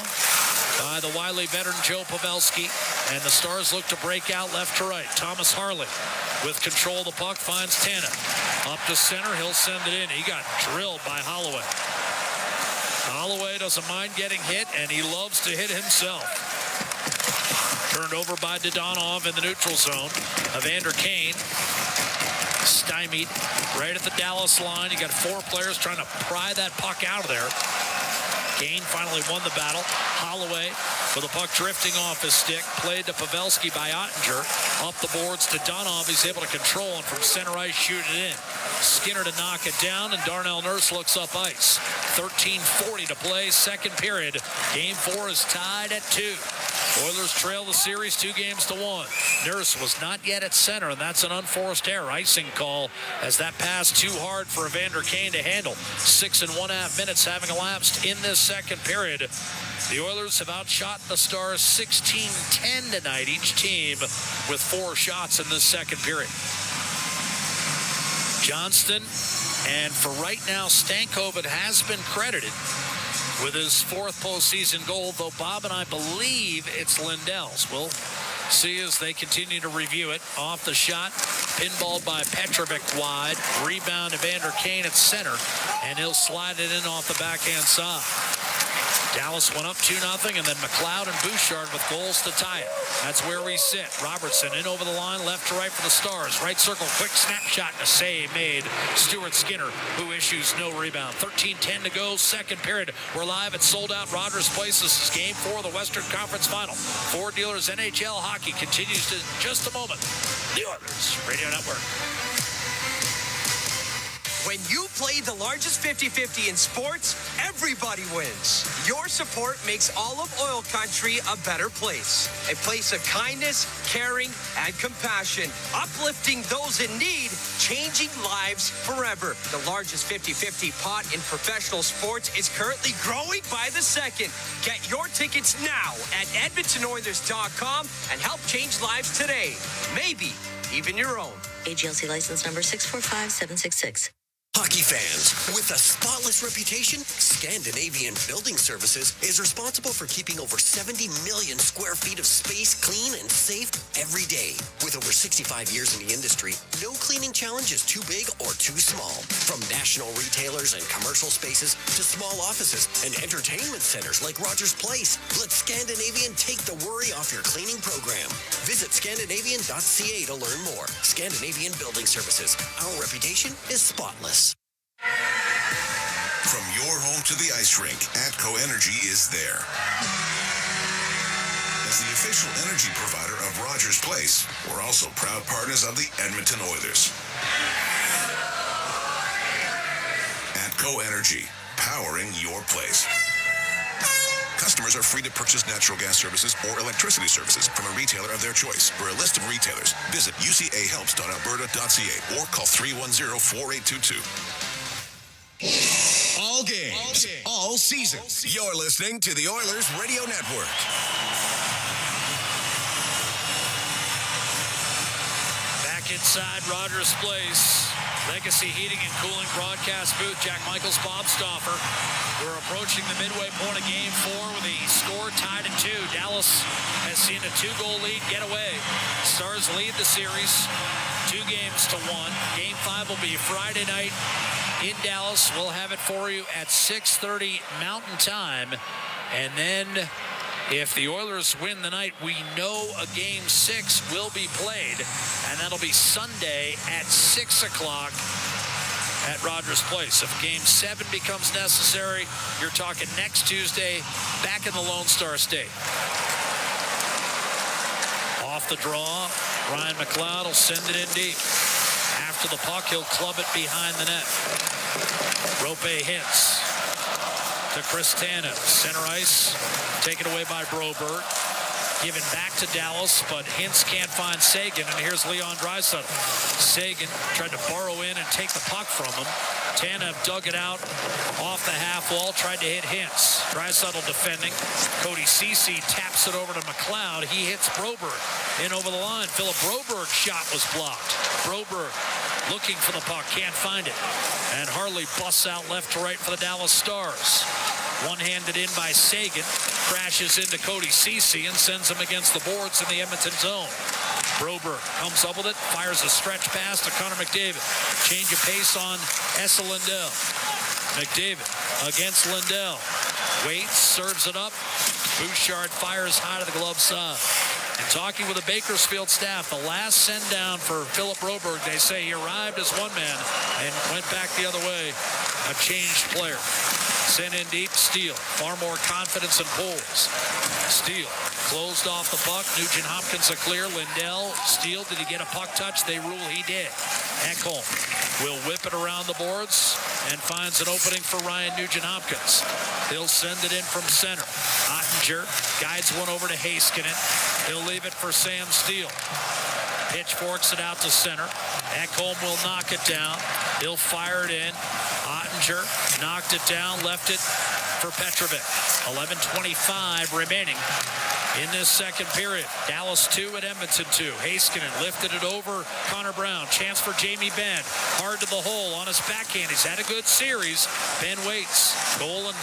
by the wily veteran Joe Pavelski, and the Stars look to break out left to right. Thomas Harley with control of the puck finds Tanev. Up to center, he'll send it in. He got drilled by Holloway. Holloway doesn't mind getting hit, and he loves to hit himself. Turned over by Dodonov in the neutral zone. Evander Kane stymied right at the Dallas line. You got 4 players trying to pry that puck out of there. Kane finally won the battle. Holloway with the puck drifting off his stick. Played to Pavelski by Ottinger. Up the boards to Donov. He's able to control and from center ice shoot it in. Skinner to knock it down, and Darnell Nurse looks up ice. 13:40 to play, second period. Game 4 is tied at 2. Oilers trail the series 2-1. Nurse was not yet at center, and that's an unforced error. Icing call as that pass too hard for Evander Kane to handle. 6 1/2 minutes having elapsed in this second period. The Oilers have outshot the Stars 16-10 tonight, each team with 4 shots in this second period. Johnston, and for right now, Stankoven has been credited with his 4th postseason goal, though Bob and I believe it's Lindell's. We'll see as they continue to review it. Off the shot, pinballed by Petrovic wide. Rebound Evander Kane at center, and he'll slide it in off the backhand side. Dallas went up 2-0, and then McLeod and Bouchard with goals to tie it. That's where we sit. Robertson in over the line, left to right for the Stars. Right circle, quick snapshot, and a save made. Stuart Skinner, who issues no rebound. 13:10 to go, second period. We're live at Sold Out Rogers Place. This is Game 4 of the Western Conference Final. Ford Dealers NHL Hockey continues in just a moment. The Oilers Radio Network. When you play the largest 50-50 in sports, everybody wins. Your support makes all of oil country a better place. A place of kindness, caring, and compassion. Uplifting those in need, changing lives forever. The largest 50-50 pot in professional sports is currently growing by the second. Get your tickets now at EdmontonOilers.com and help change lives today. Maybe even your own. AGLC license number 645766. Hockey fans, with a spotless reputation, Scandinavian Building Services is responsible for keeping over 70 million square feet of space clean and safe every day. With over 65 years in the industry, no cleaning challenge is too big or too small. From national retailers and commercial spaces to small offices and entertainment centers like Rogers Place, let Scandinavian take the worry off your cleaning program. Visit Scandinavian.ca to learn more. Scandinavian Building Services. Our reputation is spotless. From your home to the ice rink, ATCO Energy is there. As the official energy provider of Rogers Place, we're also proud partners of the Edmonton Oilers. ATCO Energy, powering your place. Customers are free to purchase natural gas services or electricity services from a retailer of their choice. For a list of retailers, visit ucahelps.alberta.ca or call 310-4822. All games, all season. You're listening to the Oilers Radio Network. Back inside Rogers Place, Legacy Heating and Cooling broadcast booth. Jack Michaels, Bob Stauffer. We're approaching the midway point of Game 4 with a score tied at 2. Dallas has seen a 2-goal lead get away. Stars lead the series 2-1. Game 5 will be Friday night in Dallas. We'll have it for you at 6:30 Mountain Time. And then if the Oilers win the night, we know a Game 6 will be played. And that'll be Sunday at 6 o'clock at Rogers Place. If Game 7 becomes necessary, you're talking next Tuesday back in the Lone Star State. Off the draw, Ryan McLeod will send it in deep. After the puck, he'll club it behind the net. Rope hits to Chris Tanev. Center ice, taken away by Broberg. Given back to Dallas, but Hintz can't find Sagan, and here's Leon Draisaitl. Sagan tried to borrow in and take the puck from him. Tanev dug it out off the half wall, tried to hit Hintz. Draisaitl defending. Cody Ceci taps it over to McLeod. He hits Broberg in over the line. Philip Broberg's shot was blocked. Broberg looking for the puck, can't find it. And Harley busts out left to right for the Dallas Stars. One-handed in by Sagan, crashes into Cody Ceci and sends him against the boards in the Edmonton zone. Broberg comes up with it, fires a stretch pass to Connor McDavid. Change of pace on Esa Lindell. McDavid against Lindell. Waits, serves it up. Bouchard fires high to the glove side. And talking with the Bakersfield staff, the last send down for Philip Broberg, they say he arrived as one man and went back the other way, a changed player. Sent in deep, Steele. Far more confidence and pulls. Steele closed off the puck. Nugent Hopkins a clear. Lindell, Steele, did he get a puck touch? They rule he did. Ekholm will whip it around the boards and finds an opening for Ryan Nugent Hopkins. He'll send it in from center. Ottinger guides one over to Heiskanen. He'll leave it for Sam Steele. Pitchforks it out to center. Ekholm will knock it down. He'll fire it in. Ottinger knocked it down, left it for Petrovic. 11:25 remaining in this second period. Dallas 2 at Edmonton 2. Heiskanen lifted it over Connor Brown. Chance for Jamie Benn. Hard to the hole on his backhand. He's had a good series. Benn waits. Goal and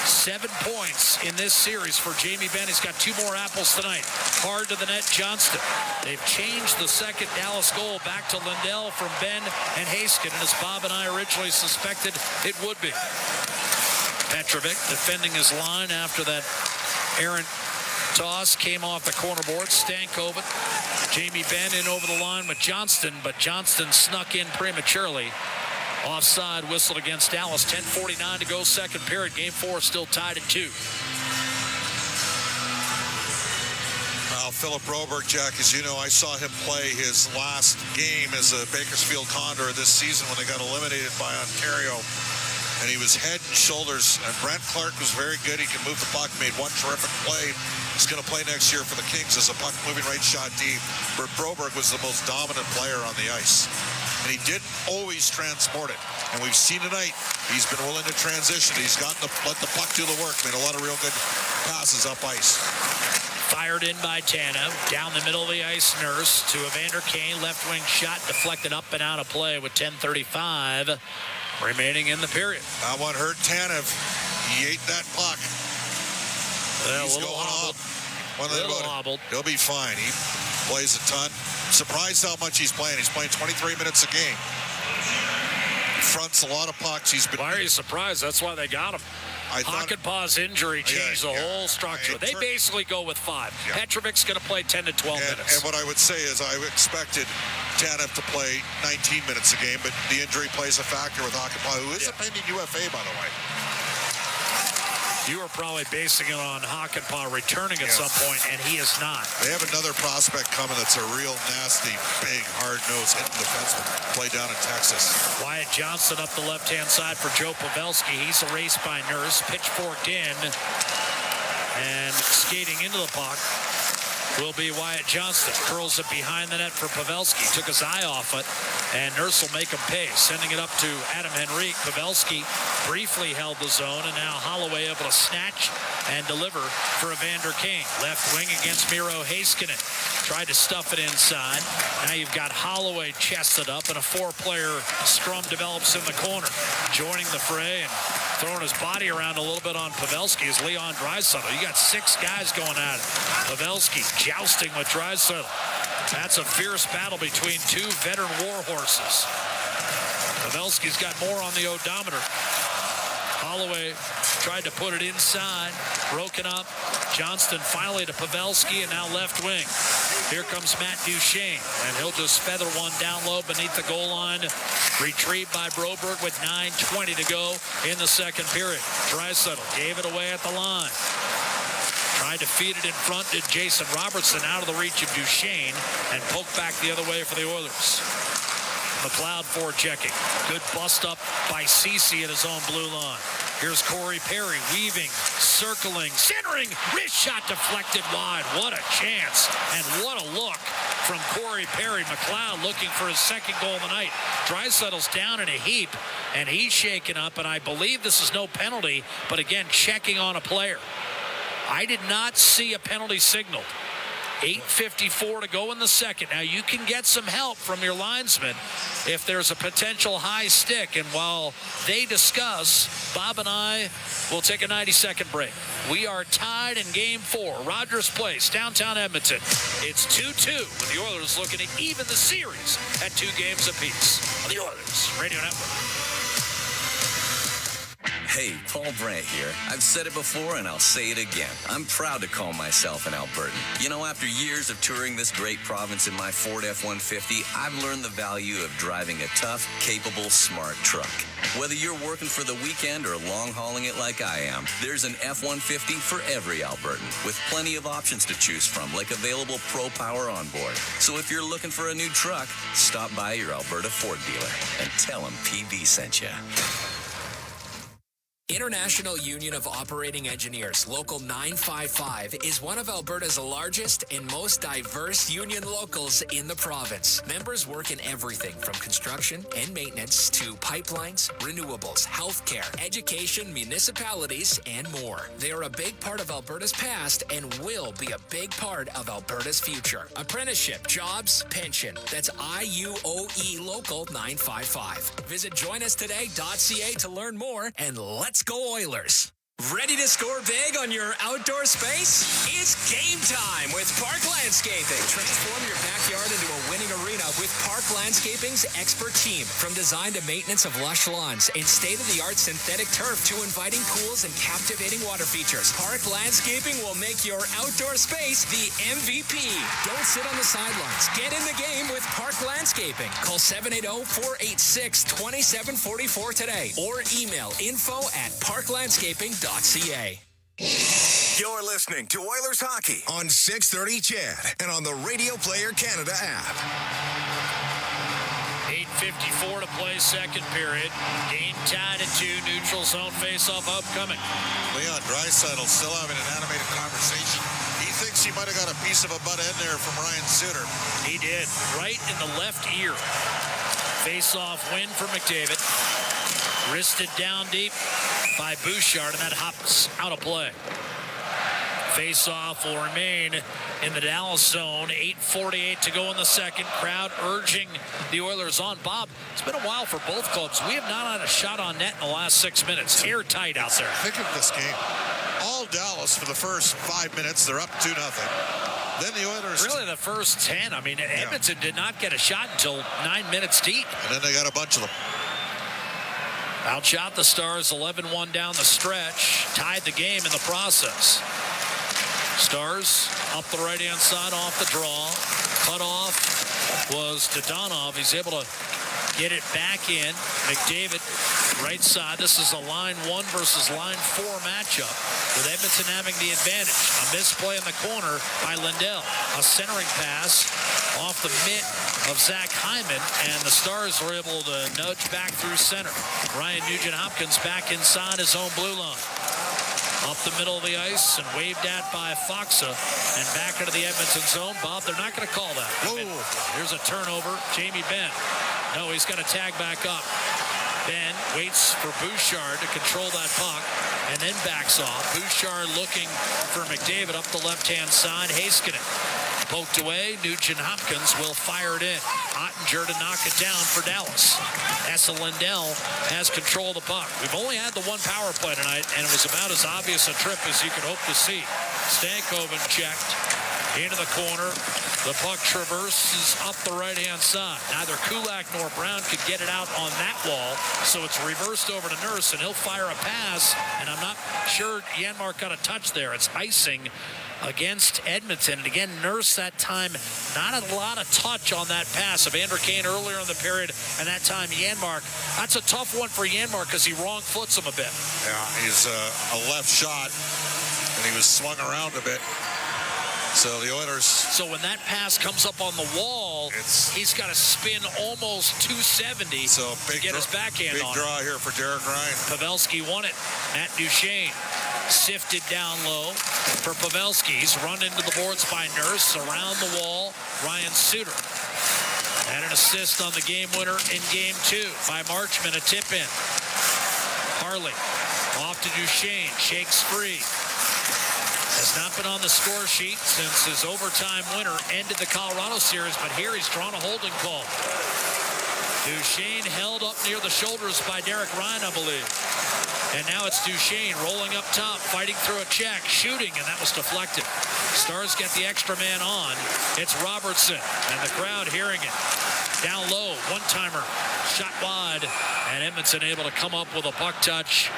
7 points in this series for Jamie Benn. He's got 2 more apples tonight. Hard to the net, Johnston. They've changed the second Dallas goal back to Lindell from Benn and Heiskanen, as Bob and I originally suspected it would be. Petrovic defending his line after that errant toss came off the corner board. Stankoven. Jamie Benn in over the line with Johnston, but Johnston snuck in prematurely. Offside whistled against Dallas. 10:49 to go, second period. Game 4 still tied at 2. Now, Philip Broberg, Jack, as you know, I saw him play his last game as a Bakersfield Condor this season when they got eliminated by Ontario. And he was head and shoulders. And Brent Clark was very good. He can move the puck, made one terrific play. He's going to play next year for the Kings as a puck-moving right shot deep. But Broberg was the most dominant player on the ice. And he didn't always transport it. And we've seen tonight, he's been willing to transition. He's gotten let the puck do the work. Made a lot of real good passes up ice. Fired in by Tanev. Down the middle of the ice, Nurse to Evander Kane. Left wing shot deflected up and out of play with 10:35 remaining in the period. That one hurt Tanev. He ate that puck. He's going hobbled. Hobbled. He'll be fine. He plays a ton. Surprised how much he's playing. He's playing 23 minutes a game. Fronts a lot of pucks. Why are you surprised? That's why they got him. Hakanpää's injury changed the whole structure. They basically go with 5. Yeah. Petrovic's going to play 10 to 12 minutes. And what I would say is I expected Tanev to play 19 minutes a game, but the injury plays a factor with Hakanpää, who is a pending UFA, by the way. You were probably basing it on Hakanpää returning at some point, and he is not. They have another prospect coming that's a real nasty, big, hard-nosed hitting defenseman. Play down in Texas. Wyatt Johnston up the left-hand side for Joe Pavelski. He's erased by Nurse, pitchforked in, and skating into the puck will be Wyatt Johnston. Curls it behind the net for Pavelski. Took his eye off it, and Nurse will make him pay. Sending it up to Adam Henrique. Pavelski briefly held the zone, and now Holloway able to snatch and deliver for Evander Kane. Left wing against Miro Heiskanen. Tried to stuff it inside. Now you've got Holloway chested up, and a 4-player scrum develops in the corner. Joining the fray and throwing his body around a little bit on Pavelski is Leon Draisaitl. You got 6 guys going at it. Pavelski jousting with Draisaitl. That's a fierce battle between 2 veteran war horses. Pavelski's got more on the odometer. Holloway tried to put it inside, broken up. Johnston finally to Pavelski, and now left wing. Here comes Matt Duchene, and he'll just feather one down low beneath the goal line. Retrieved by Broberg with 9:20 to go in the second period. Draisaitl gave it away at the line. Tried to feed it in front to Jason Robertson out of the reach of Duchene, and poked back the other way for the Oilers. McLeod forechecking. Good bust up by Ceci at his own blue line. Here's Corey Perry weaving, circling, centering. Wrist shot deflected wide. What a chance and what a look from Corey Perry. McLeod looking for his second goal of the night. Draisaitl's down in a heap, and he's shaken up, and I believe this is no penalty, but again, checking on a player. I did not see a penalty signaled. 8:54 to go in the second. Now, you can get some help from your linesman if there's a potential high stick. And while they discuss, Bob and I will take a 90-second break. We are tied in Game 4. Rogers Place, downtown Edmonton. It's 2-2 with the Oilers looking to even the series at 2 games apiece. On the Oilers Radio Network. Hey, Paul Brandt here. I've said it before and I'll say it again. I'm proud to call myself an Albertan. You know, after years of touring this great province in my Ford F-150, I've learned the value of driving a tough, capable, smart truck. Whether you're working for the weekend or long-hauling it like I am, there's an F-150 for every Albertan, with plenty of options to choose from, like available Pro Power on board. So if you're looking for a new truck, stop by your Alberta Ford dealer and tell them PB sent you. International Union of Operating Engineers, Local 955, is one of Alberta's largest and most diverse union locals in the province. Members work in everything from construction and maintenance to pipelines, renewables, healthcare, education, municipalities, and more. They are a big part of Alberta's past and will be a big part of Alberta's future. Apprenticeship, jobs, pension. That's IUOE Local 955. Visit joinustoday.ca to learn more, and let's go Oilers. Ready to score big on your outdoor space? It's game time with Park Landscaping. Transform your backyard into a winning arena with Park Landscaping's expert team. From design to maintenance of lush lawns and state-of-the-art synthetic turf to inviting pools and captivating water features, Park Landscaping will make your outdoor space the MVP. Don't sit on the sidelines. Get in the game with Park Landscaping. Call 780-486-2744 today or email info@parklandscaping.ca. You're listening to Oilers Hockey on 630 CHED and on the Radio Player Canada app. 8:54 to play, second period. Game tied at 2. Neutral zone face-off upcoming. Leon Draisaitl still having an animated conversation. He thinks he might have got a piece of a butt end there from Ryan Suter. He did. Right in the left ear. Face-off win for McDavid. Wristed down deep by Bouchard, and that hops out of play. Face-off will remain in the Dallas zone. 8:48 to go in the second. Crowd urging the Oilers on. Bob, it's been a while for both clubs. We have not had a shot on net in the last 6 minutes. Airtight out there. Think of this game. All Dallas for the first 5 minutes. They're up 2-0. Then the Oilers... Really, the first 10. I mean, Edmonton did not get a shot until 9 minutes deep. And then they got a bunch of them. Outshot the Stars 11-1 down the stretch. Tied the game in the process. Stars up the right-hand side off the draw. Cut off was Dodonov. He's able to get it back in. McDavid, right side. This is a line 1 versus line 4 matchup, with Edmonton having the advantage. A misplay in the corner by Lindell. A centering pass off the mitt of Zach Hyman, and the Stars were able to nudge back through center. Ryan Nugent-Hopkins back inside his own blue line. Up the middle of the ice and waved at by Foxa, and back into the Edmonton zone. Bob, they're not going to call that. Here's a turnover. Jamie Benn. No, he's got to tag back up. Benn waits for Bouchard to control that puck and then backs off. Bouchard looking for McDavid up the left-hand side. Heiskanen poked away. Nugent-Hopkins will fire it in. Ottinger to knock it down for Dallas. Esa Lindell has control of the puck. We've only had the one power play tonight, and it was about as obvious a trip as you could hope to see. Stankoven checked into the corner. The puck traverses up the right-hand side. Neither Kulak nor Brown could get it out on that wall, so it's reversed over to Nurse, and he'll fire a pass, and I'm not sure Janmark got a touch there. It's icing against Edmonton. And again, Nurse that time, not a lot of touch on that pass. Evander Kane earlier in the period, and that time Janmark. That's a tough one for Janmark because he wrong foots him a bit. Yeah, he's a left shot, and he was swung around a bit. So the Oilers... So when that pass comes up on the wall, he's got to spin almost 270 to get his backhand on. Big draw here for Derek Ryan. Pavelski won it. Matt Duchene sifted down low for Pavelski. He's run into the boards by Nurse. Around the wall, Ryan Suter. Had an assist on the game winner in Game 2 by Marchman. A tip in. Harley off to Duchene. Shakes free. Has not been on the score sheet since his overtime winner ended the Colorado series, but here he's drawn a holding call. Duchene held up near the shoulders by Derek Ryan, I believe. And now it's Duchene rolling up top, fighting through a check, shooting, and that was deflected. Stars get the extra man on. It's Robertson, and the crowd hearing it. Down low, one-timer, shot wide, and Edmonton able to come up with a puck touch.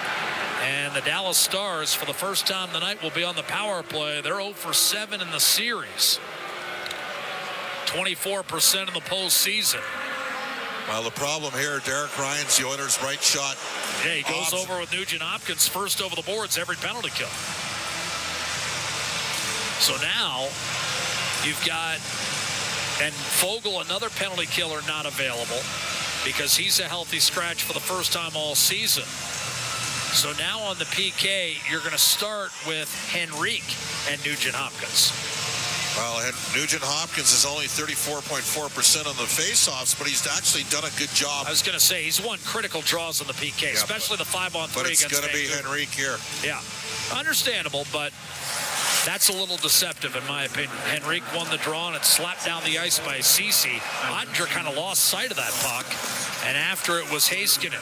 And the Dallas Stars, for the first time tonight, will be on the power play. They're 0 for 7 in the series. 24% in the postseason. Well, the problem here, Derek Ryan's the Oilers' right shot. Yeah, he goes over with Nugent-Hopkins first over the boards every penalty kill. So now you've got, and Fogle, another penalty killer, not available because he's a healthy scratch for the first time all season. So now on the PK, you're going to start with Henrique and Nugent-Hopkins. Well, Nugent-Hopkins is only 34.4% on the faceoffs, but he's actually done a good job. I was going to say, he's won critical draws on the PK, especially the 5-on-3 but it's against going to be Henrique here. Yeah, understandable, but that's a little deceptive in my opinion. Henrique won the draw, and it's slapped down the ice by Ceci. Ottinger kind of lost sight of that puck. And after it was Heiskanen.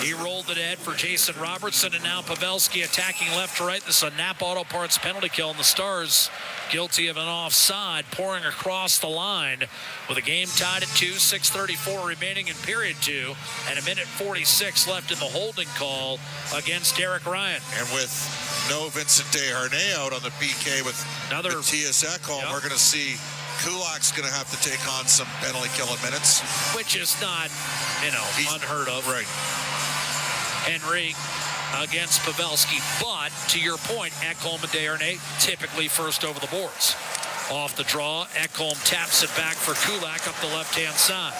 He rolled it ahead for Jason Robertson, and now Pavelski attacking left to right. This is a Napa Auto Parts penalty kill, and the Stars guilty of an offside, pouring across the line with a game tied at 2, 6:34 remaining in period 2, and 1:46 left in the holding call against Derek Ryan. And with no Vincent Desharnais out on the PK with another Matthias Ekholm, we're going to see Kulak's going to have to take on some penalty killing minutes. Which is not, unheard of. Right. Henrique against Pavelski. But, to your point, Ekholm and Desharnais typically first over the boards. Off the draw, Ekholm taps it back for Kulak up the left-hand side.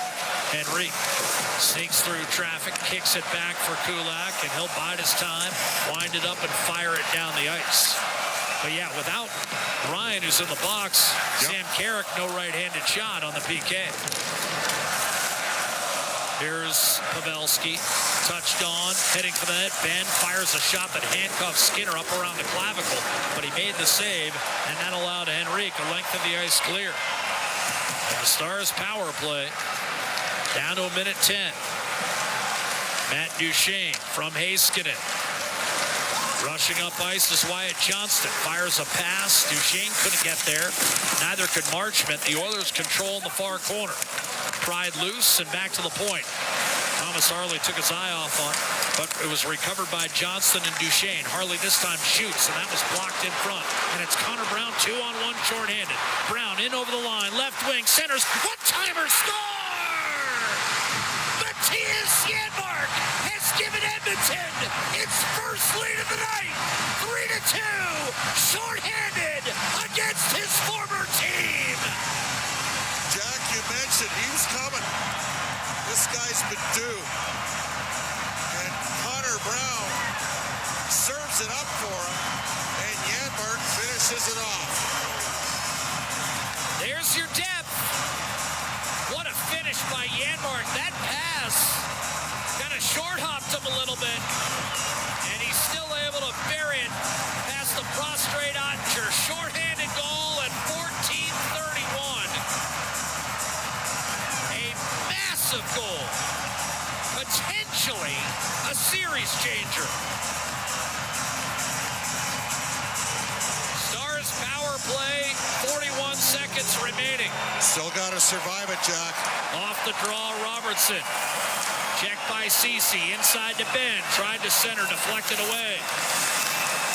Henrique sneaks through traffic, kicks it back for Kulak, and he'll bide his time, wind it up, and fire it down the ice. But yeah, without Ryan, who's in the box, Sam Carrick, no right-handed shot on the PK. Here's Pavelski, touched on, heading for the net. Ben fires a shot that handcuffs Skinner up around the clavicle, but he made the save, and that allowed Henrique a length of the ice clear. And the Stars power play down to a minute 10. Matt Duchene from Heiskanen. Rushing up ice is Wyatt Johnston. Fires a pass. Duchene couldn't get there. Neither could Marchment. The Oilers control in the far corner. Pride loose and back to the point. Thomas Harley took his eye off on, but it was recovered by Johnston and Duchene. Harley this time shoots, and that was blocked in front. And it's Connor Brown 2-on-1 shorthanded. Brown in over the line, left wing, centers, one-timer, score! Matthias Janmark has given Edmonton its first lead of the night. 3-2, shorthanded against his former team. Jack, you mentioned he was coming. This guy's been due. And Connor Brown serves it up for him, and Janmark finishes it off. There's your depth. What a finish by Janmark. That pass kind of short-hopped him a little bit, and he's still able to bury it past the prostrate Ottinger. Short-handed goal at 14:31. A massive goal. Potentially a series changer. Stars power play, 41 seconds remaining. Still got to survive it, Jack. Off the draw, Robertson. Checked by Ceci, inside to Ben. Tried to center, deflected away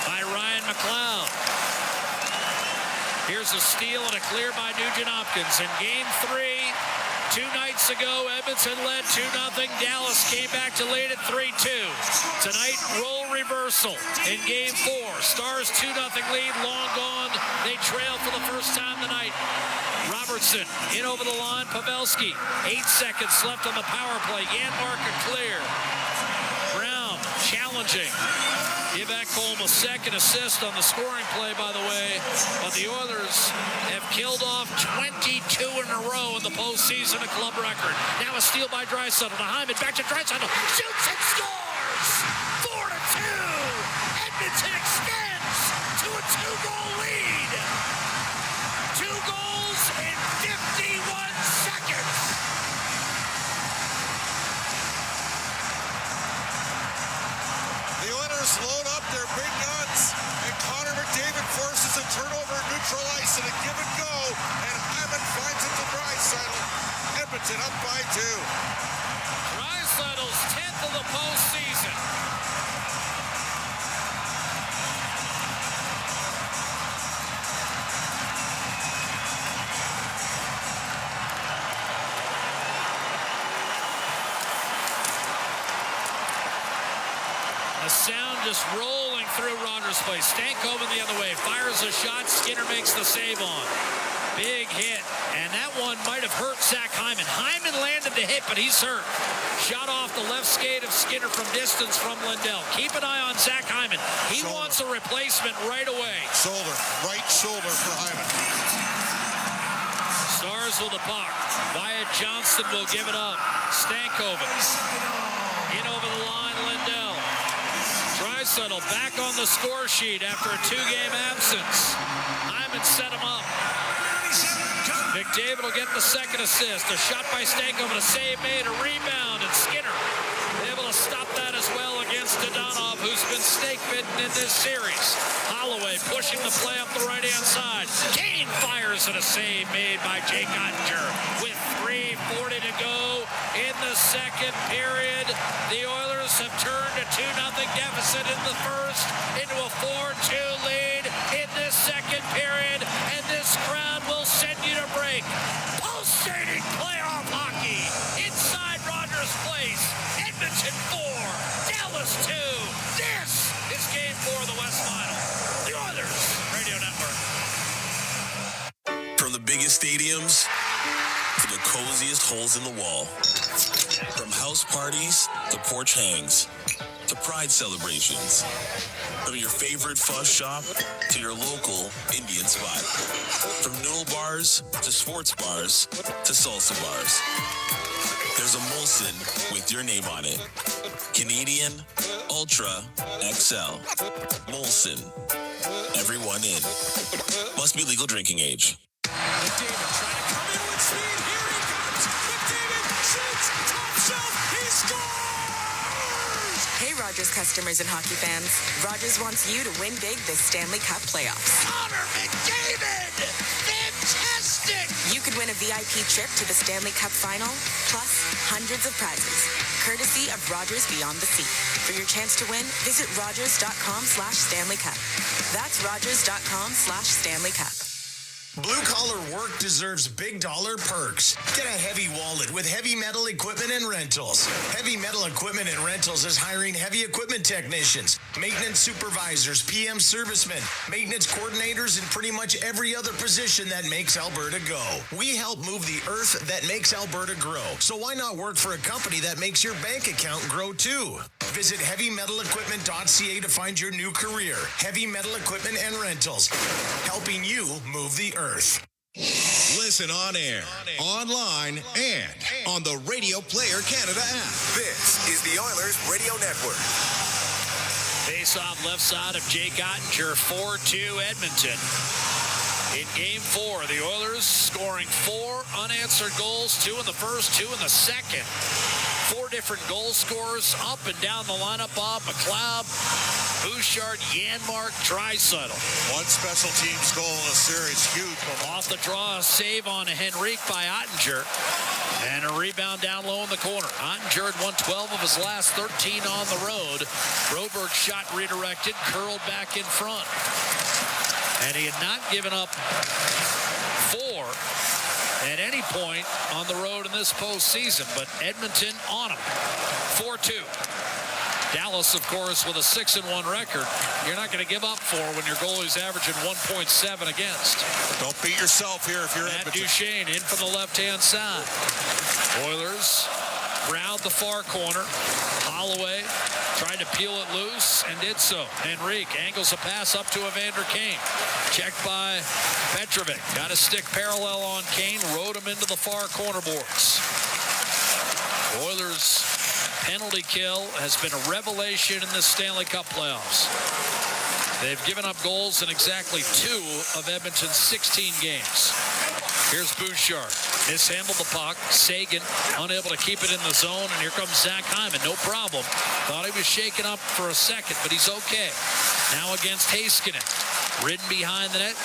by Ryan McLeod. Here's a steal and a clear by Nugent Hopkins. In Game 3, 2 nights ago, Edmonton led 2-0. Dallas came back to lead at 3-2. Tonight, role reversal in Game 4. Stars 2-0 lead, long gone. They trail for the first time tonight. Robertson in over the line. Pavelski. 8 seconds left on the power play. Janmark clear. Brown challenging. Give Ekholm a second assist on the scoring play, by the way. But the Oilers have killed off 22 in a row in the postseason, a club record. Now a steal by Draisaitl to Hyman. Back to Draisaitl. Shoots and scores! 4-2! Edmonton extends to a 2-goal lead. 2 goals in 51 seconds. The Oilers load up their big guns, and Connor McDavid forces a turnover at neutral ice and a give and go, and Hyman finds it to Draisaitl. Edmonton up by 2. Draisaitl's 10th of the postseason. The sound just rolling through Rogers Place. Stankoven the other way. Fires a shot. Skinner makes the save on. Big hit. And that one might have hurt Zach Hyman. Hyman landed the hit, but he's hurt. Shot off the left skate of Skinner from distance from Lindell. Keep an eye on Zach Hyman. He wants a replacement right away. Shoulder. Right shoulder for Hyman. Stars with the puck. Wyatt Johnston will give it up. Stankoven. In over the line, Lindell. Draisaitl back on the score sheet after a 2-game absence. Hyman set him up. McDavid will get the second assist. A shot by Stankoven, a save made, a rebound, and Skinner able to stop that as well against Dadonov, who's been snake-bitten in this series. Holloway pushing the play up the right-hand side. Kane fires and a save made by Jake Ottinger with 3:40 to go in the second period. The Oilers have turned a 2-0 deficit in the first into a 4-2 lead in this second period, and this crowd will send you to break. Pulsating playoff hockey inside Rogers Place. Edmonton 4, Dallas 2. This holes in the wall. From house parties to porch hangs to pride celebrations. From your favorite fuzz shop to your local Indian spot. From noodle bars to sports bars to salsa bars. There's a Molson with your name on it. Canadian Ultra XL. Molson. Everyone in. Must be legal drinking age. McDavid trying to come in with speed. Here he comes. McDavid shoots. Top shelf. He scores! Hey, Rogers customers and hockey fans. Rogers wants you to win big this Stanley Cup playoffs. Connor McDavid! Fantastic! You could win a VIP trip to the Stanley Cup final, plus hundreds of prizes, courtesy of Rogers Beyond the Sea. For your chance to win, visit rogers.com/Stanley Cup. That's rogers.com/Stanley Cup. Blue-collar work deserves big dollar perks. Get a heavy wallet with Heavy Metal Equipment and Rentals. Heavy Metal Equipment and Rentals is hiring heavy equipment technicians, maintenance supervisors, PM servicemen, maintenance coordinators, and pretty much every other position that makes Alberta go. We help move the earth that makes Alberta grow. So why not work for a company that makes your bank account grow too? Visit heavymetalequipment.ca to find your new career. Heavy Metal Equipment and Rentals, helping you move the earth. Listen on air, online, and on the Radio Player Canada app. This is the Oilers Radio Network. Face-off left side of Jake Ottinger, 4-2 Edmonton. In Game 4, the Oilers scoring 4 unanswered goals, 2 in the first, 2 in the second. 4 different goal scorers up and down the lineup. Bob McLeod, Bouchard, Janmark, Draisaitl. One special teams goal in the series, huge. Off the draw, a save on Henrique by Ottinger. And a rebound down low in the corner. Ottinger had won 12 of his last 13 on the road. Broberg's shot redirected, curled back in front. And he had not given up 4 at any point on the road in this postseason, but Edmonton on him. 4-2. Dallas, of course, with a 6-1 record. You're not going to give up 4 when your goalie's averaging 1.7 against. Don't beat yourself here if you're Matt Edmonton. Duchesne in from the left-hand side. Oilers round the far corner. Holloway tried to peel it loose and did so. Henrique angles a pass up to Evander Kane. Checked by Petrovic. Got a stick parallel on Kane. Rode him into the far corner boards. Oilers penalty kill has been a revelation in the Stanley Cup playoffs. They've given up goals in exactly 2 of Edmonton's 16 games. Here's Bouchard. Mishandled the puck. Sagan unable to keep it in the zone. And here comes Zach Hyman. No problem. Thought he was shaken up for a second, but he's okay. Now against Heiskanen. Ridden behind the net.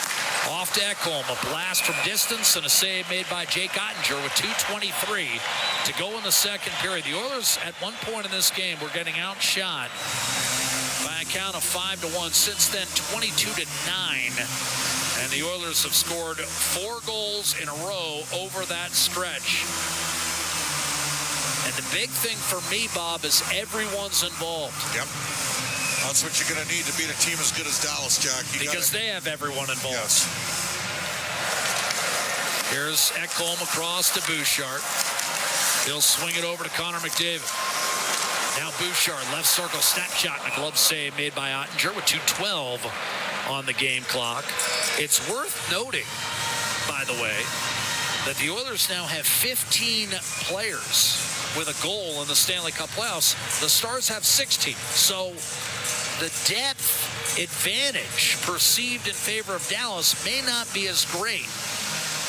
Off to Ekholm. A blast from distance and a save made by Jake Ottinger with 2:23 to go in the second period. The Oilers at one point in this game were getting outshot by a count of 5-1. Since then, 22-9. And the Oilers have scored 4 goals in a row over that stretch. And the big thing for me, Bob, is everyone's involved. Yep. That's what you're going to need to beat a team as good as Dallas, Jack. Because they have everyone involved. Yes. Here's Ekholm across to Bouchard. He'll swing it over to Connor McDavid. Now Bouchard, left circle, snapshot, and a glove save made by Ottinger with 2:12 on the game clock. It's worth noting, by the way, that the Oilers now have 15 players with a goal in the Stanley Cup playoffs. The Stars have 16. So the depth advantage perceived in favor of Dallas may not be as great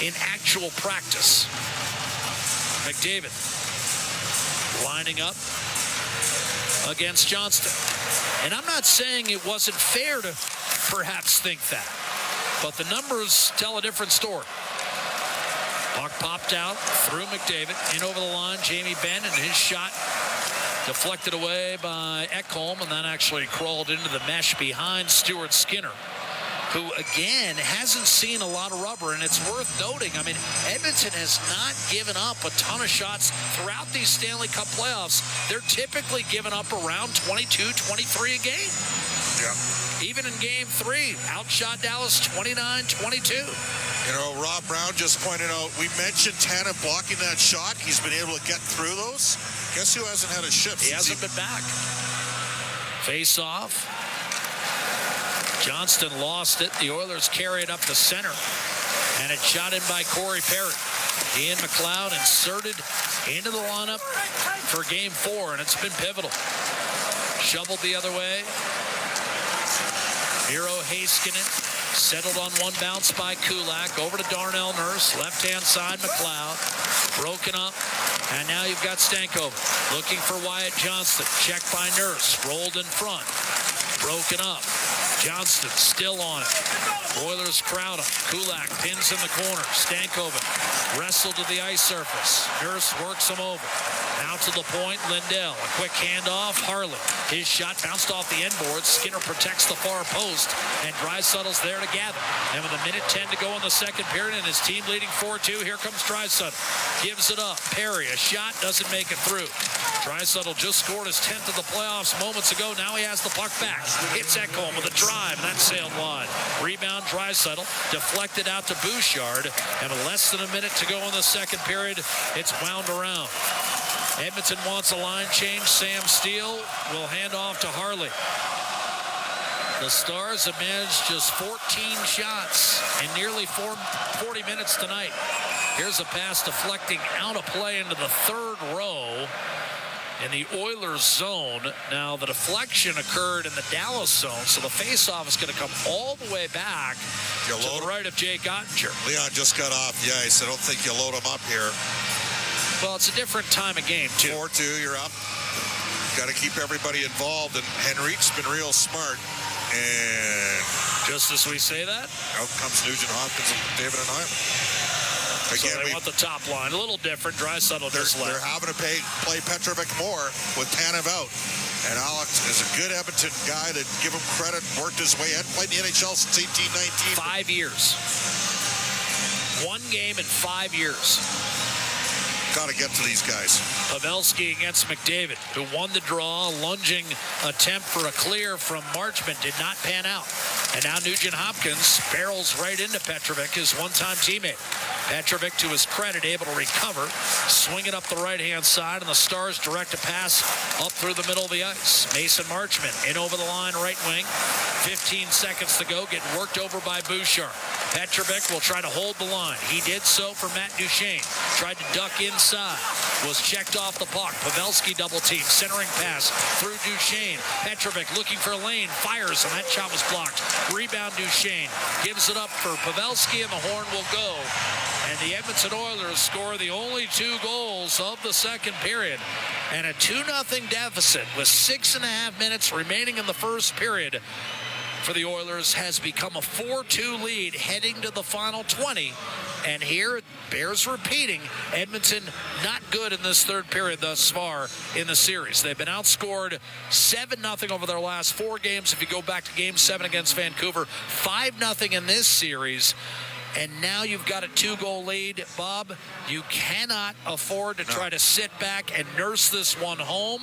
in actual practice. McDavid lining up against Johnston. And I'm not saying it wasn't fair to perhaps think that, but the numbers tell a different story. Puck popped out through McDavid, in over the line. Jamie Benn, and his shot deflected away by Ekholm, and then actually crawled into the mesh behind Stuart Skinner, who, again, hasn't seen a lot of rubber. And it's worth noting, I mean, Edmonton has not given up a ton of shots throughout these Stanley Cup playoffs. They're typically giving up around 22, 23 a game. Yeah. even in Game 3, outshot Dallas 29-22. You know, Rob Brown just pointed out, we mentioned Tanev blocking that shot. He's been able to get through those. Guess who hasn't had a shift? He hasn't been back. Face off. Johnston lost it. The Oilers carry it up the center. And it's shot in by Corey Perry. Ian McLeod inserted into the lineup for Game 4, and it's been pivotal. Shoveled the other way. Miro Heiskanen settled on one bounce by Kulak. Over to Darnell Nurse. Left-hand side, McLeod. Broken up. And now you've got Stankoven looking for Wyatt Johnston. Checked by Nurse. Rolled in front. Broken up. Johnston still on it. Oilers crowd him. Kulak pins in the corner. Stankoven wrestled to the ice surface. Nurse works him over. Now to the point, Lindell. A quick handoff. Harley. His shot bounced off the end board. Skinner protects the far post. And Draisaitl there to gather. And with 1:10 to go in the second period and his team leading 4-2, here comes Draisaitl. Gives it up. Perry, a shot, doesn't make it through. Draisaitl just scored his 10th of the playoffs moments ago. Now he has the puck back. Hits Ekholm with a drive, and that sailed wide. Rebound, Draisaitl. Deflected out to Bouchard. And with less than a minute to go in the second period, it's wound around. Edmonton wants a line change. Sam Steele will hand off to Harley. The Stars have managed just 14 shots in nearly 40 minutes tonight. Here's a pass deflecting out of play into the third row in the Oilers zone. Now the deflection occurred in the Dallas zone, so the faceoff is going to come all the way back to the right of Jake Ottinger. Leon just got off the ice. I don't think you load him up here. Well, it's a different time of game, too. 4-2, you're up. Got to keep everybody involved, and Henrique's been real smart. And just as we say that, out comes Nugent Hopkins and David and Hyman. Again, so they want the top line. A little different. Draisaitl just left. They're having to play Petrovic more with Tanev out. And Alex is a good Edmonton guy that, give him credit, worked his way. Hadn't played in the NHL since 1819. 5 years. 1 game in 5 years. Got to get to these guys. Pavelski against McDavid, who won the draw. Lunging attempt for a clear from Marchment did not pan out. And now Nugent Hopkins barrels right into Petrovic, his one-time teammate. Petrovic, to his credit, able to recover, swing it up the right-hand side, and the Stars direct a pass up through the middle of the ice. Mason Marchment in over the line, right wing. 15 seconds to go, getting worked over by Bouchard. Petrovic will try to hold the line. He did so for Matt Duchene. Tried to duck inside. Was checked off the puck. Pavelski double team. Centering pass through Duchene. Petrovic looking for a lane. Fires, and that shot was blocked. Rebound Duchene. Gives it up for Pavelski, and the horn will go. And the Edmonton Oilers score the only 2 goals of the second period. And a 2-0 deficit with 6.5 minutes remaining in the first period for the Oilers has become a 4-2 lead heading to the final 20. And here it bears repeating, Edmonton not good in this third period thus far in the series. They've been outscored 7-0 over their last 4 games. If you go back to Game 7 against Vancouver, 5-0 in this series. And now you've got a 2-goal lead, Bob. You cannot afford to try to sit back and nurse this one home.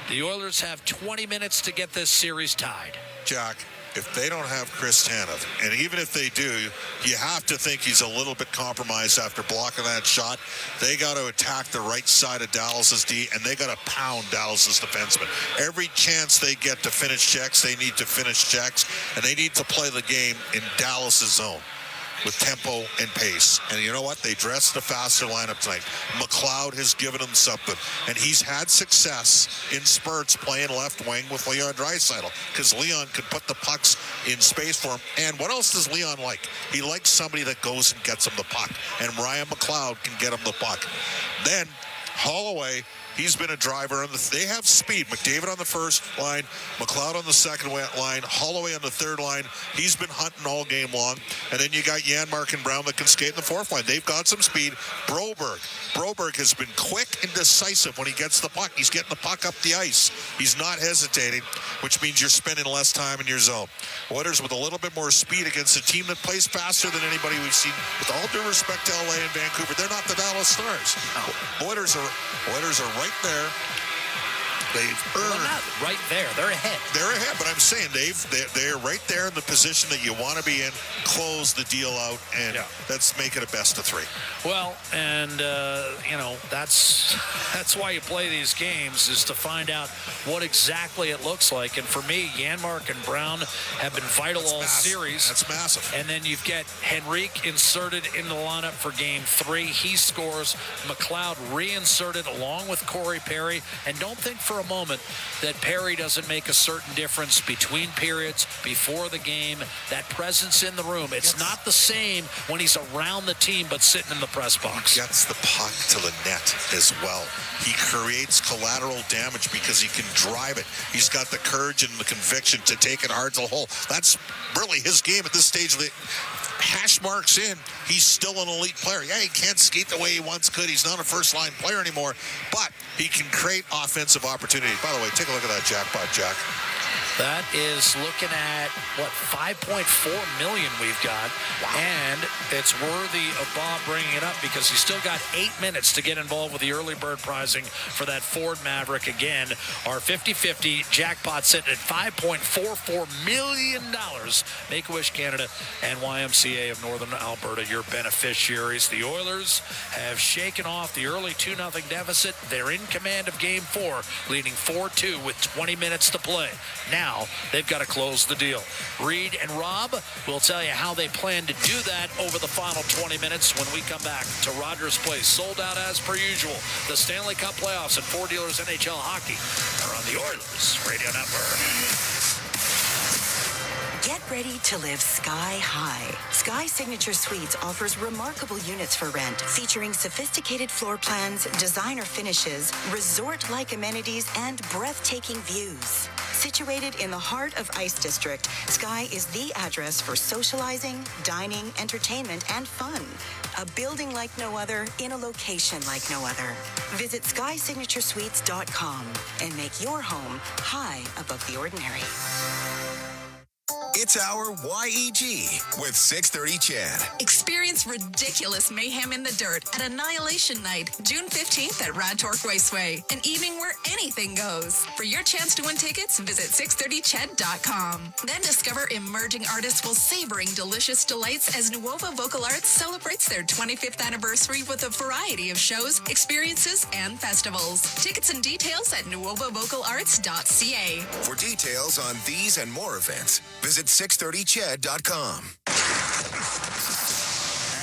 The Oilers have 20 minutes to get this series tied. Jack, if they don't have Chris Tanev, and even if they do, you have to think he's a little bit compromised after blocking that shot. They got to attack the right side of Dallas's D, and they got to pound Dallas's defensemen. Every chance they get to finish checks, they need to finish checks, and they need to play the game in Dallas's zone with tempo and pace. And you know what? They dressed the faster lineup tonight. McLeod has given them something. And he's had success in spurts playing left wing with Leon Draisaitl, because Leon can put the pucks in space for him. And what else does Leon like? He likes somebody that goes and gets him the puck. And Ryan McLeod can get him the puck. Then Holloway, he's been a driver. They have speed. McDavid on the first line, McLeod on the second line, Holloway on the third line. He's been hunting all game long. And then you got Janmark and Brown that can skate in the fourth line. They've got some speed. Broberg has been quick and decisive when he gets the puck. He's getting the puck up the ice. He's not hesitating, which means you're spending less time in your zone. Oilers with a little bit more speed against a team that plays faster than anybody we've seen. With all due respect to LA and Vancouver, they're not the Dallas Stars. Oilers are right there. They've earned. Well, not right there. They're ahead. They're ahead, but I'm saying they're right there in the position that you want to be in. Close the deal out, and let's make it a best of 3. Well, and that's why you play these games, is to find out what exactly it looks like. And for me, Janmark and Brown have been vital all series. That's massive. And then you've got Henrique inserted in the lineup for Game 3. He scores. McLeod reinserted along with Corey Perry. And don't think for a moment that Perry doesn't make a certain difference between periods, before the game, that presence in the room. It's not the same when he's around the team but sitting in the press box. Gets the puck to the net as well. He creates collateral damage because he can drive it. He's got the courage and the conviction to take it hard to the hole. That's really his game at this stage of the hash marks in. He's still an elite player. Yeah, he can't skate the way he once could. He's not a first-line player anymore, but he can create offensive opportunity. By the way, take a look at that jackpot, Jack. That is looking at, $5.4 million we've got. Wow. And it's worthy of Bob bringing it up because he's still got 8 minutes to get involved with the early bird prizing for that Ford Maverick. Again, our 50-50 jackpot sitting at $5.44 million. Make-A-Wish Canada and YMCA of Northern Alberta, your beneficiaries. The Oilers have shaken off the early 2-0 deficit. They're in command of Game 4, leading 4-2 with 20 minutes to play. Now, they've got to close the deal. Reed and Rob will tell you how they plan to do that over the final 20 minutes when we come back to Rogers Place. Sold out as per usual. The Stanley Cup playoffs and 4 Dealers NHL hockey are on the Oilers Radio Network. Get ready to live sky high. Sky Signature Suites offers remarkable units for rent, featuring sophisticated floor plans, designer finishes, resort-like amenities, and breathtaking views. Situated in the heart of Ice District, Sky is the address for socializing, dining, entertainment, and fun. A building like no other in a location like no other. Visit SkySignatureSuites.com and make your home high above the ordinary. It's our YEG with 630 Chad. Experience ridiculous mayhem in the dirt at Annihilation Night, June 15th at Radtork Raceway, an evening where anything goes. For your chance to win tickets, visit 630ched.com. Then discover emerging artists while savoring delicious delights as Nuova Vocal Arts celebrates their 25th anniversary with a variety of shows, experiences, and festivals. Tickets and details at nuovovocalarts.ca. For details on these and more events, visit 630ched.com.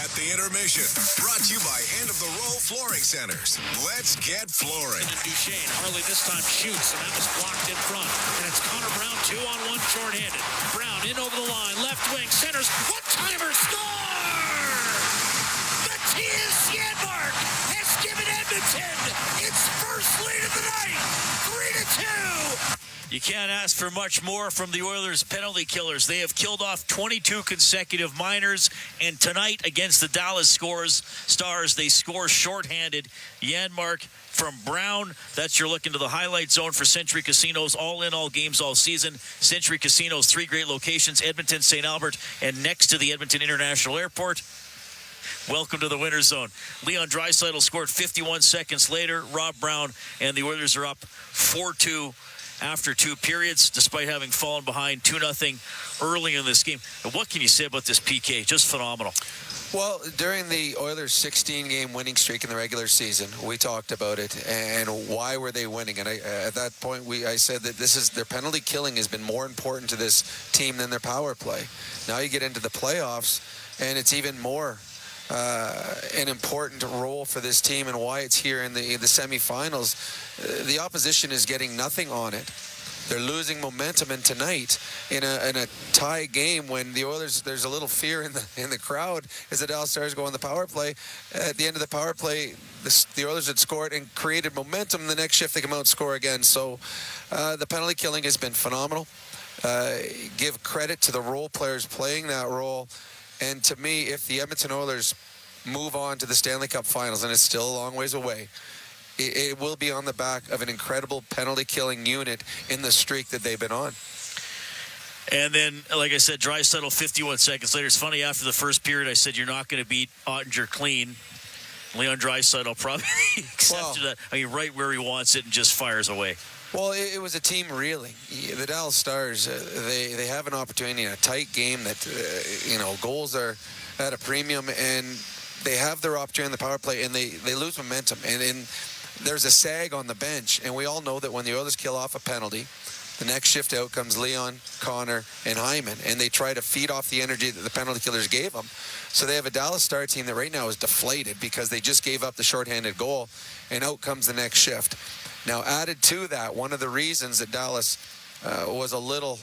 At the intermission, brought to you by End of the Row Flooring Centers. Let's get flooring. And Duchesne, Harley this time shoots, and that was blocked in front. And it's Connor Brown, 2-on-1 shorthanded. Brown in over the line, left wing, centers, one-timer, score! Matthias Janmark has given Edmonton its first lead of the night, 3-2. You can't ask for much more from the Oilers penalty killers. They have killed off 22 consecutive minors, and tonight against the Dallas Stars, they score shorthanded. Janmark from Brown. That's your look into the highlight zone for Century Casinos. All in, all games, all season. Century Casinos, 3 great locations, Edmonton, St. Albert, and next to the Edmonton International Airport. Welcome to the winner's zone. Leon Draisaitl scored 51 seconds later. Rob Brown and the Oilers are up 4-2 after 2 periods, despite having fallen behind 2-0 early in this game. And what can you say about this PK? Just phenomenal. Well, during the Oilers' 16-game winning streak in the regular season, we talked about it and why were they winning. And at that point, I said that their penalty killing has been more important to this team than their power play. Now you get into the playoffs, and it's even more an important role for this team and why it's here in the semifinals. The opposition is getting nothing on it. They're losing momentum, and tonight in a tie game when the Oilers, there's a little fear in the crowd as the Dallas Stars go on the power play. At the end of the power play, the Oilers had scored and created momentum. The next shift they come out and score again. So the penalty killing has been phenomenal. Give credit to the role players playing that role. And to me, if the Edmonton Oilers move on to the Stanley Cup Finals, and it's still a long ways away, it will be on the back of an incredible penalty-killing unit in the streak that they've been on. And then, like I said, Draisaitl 51 seconds later. It's funny, after the first period, I said, you're not going to beat Ottinger clean. Leon Draisaitl probably accepted that. I mean, right where he wants it and just fires away. Well, it was a team reeling. The Dallas Stars, they have an opportunity in a tight game that, goals are at a premium, and they have their opportunity in the power play, and they lose momentum. And there's a sag on the bench, and we all know that when the Oilers kill off a penalty, the next shift out comes Leon, Connor, and Hyman, and they try to feed off the energy that the penalty killers gave them. So they have a Dallas Star team that right now is deflated because they just gave up the shorthanded goal, and out comes the next shift. Now, added to that, one of the reasons that Dallas was a little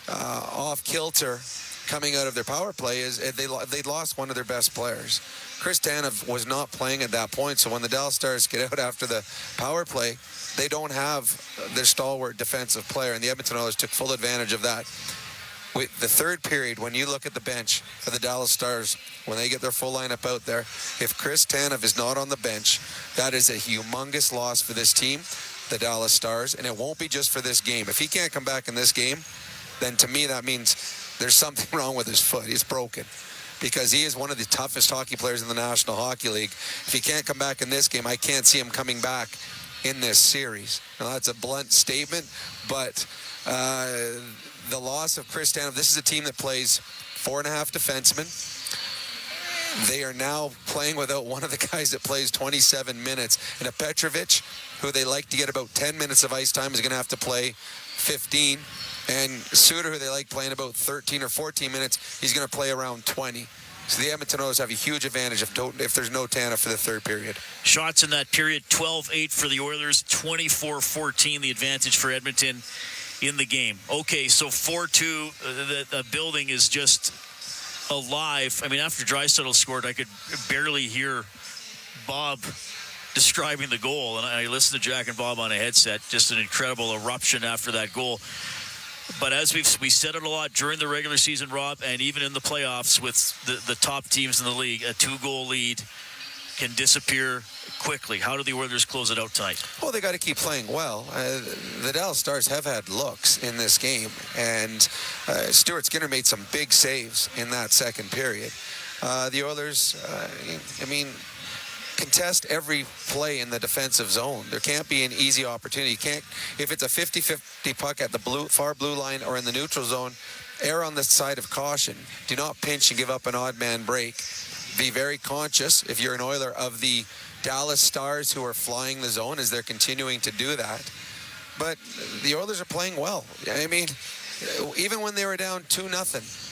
off-kilter coming out of their power play is they lost one of their best players. Chris Tanev was not playing at that point, so when the Dallas Stars get out after the power play, they don't have their stalwart defensive player, and the Edmonton Oilers took full advantage of that. With the third period, when you look at the bench for the Dallas Stars, when they get their full lineup out there, if Chris Tanev is not on the bench, that is a humongous loss for this team, the Dallas Stars, and it won't be just for this game. If he can't come back in this game, then to me that means there's something wrong with his foot. He's broken. Because he is one of the toughest hockey players in the National Hockey League. If he can't come back in this game, I can't see him coming back in this series. Now, that's a blunt statement, but the loss of Chris Tanev, this is a team that plays 4.5 defensemen. They are now playing without one of the guys that plays 27 minutes. And a Petrovic, who they like to get about 10 minutes of ice time, is going to have to play 15. And Suter, who they like playing about 13 or 14 minutes, he's going to play around 20. So the Edmonton Oilers have a huge advantage if there's no Tanev for the third period. Shots in that period, 12-8 for the Oilers, 24-14 the advantage for Edmonton in the game. Okay, so 4-2, the building is just alive. I mean, after Draisaitl scored, I could barely hear Bob describing the goal, and I listened to Jack and Bob on a headset. Just an incredible eruption after that goal. But as we said it a lot during the regular season, Rob, and even in the playoffs with the top teams in the league, a 2-goal lead can disappear quickly. How do the Oilers close it out tonight? Well, they got to keep playing well. The Dallas Stars have had looks in this game, and Stuart Skinner made some big saves in that second period. The Oilers, contest every play in the defensive zone. There can't be an easy opportunity. You can't, if it's a 50-50 puck at the far blue line or in the neutral zone, err on the side of caution. Do not pinch and give up an odd man break. Be very conscious, if you're an Oiler, of the Dallas Stars who are flying the zone as they're continuing to do that. But the Oilers are playing well. I mean, even when they were down 2-0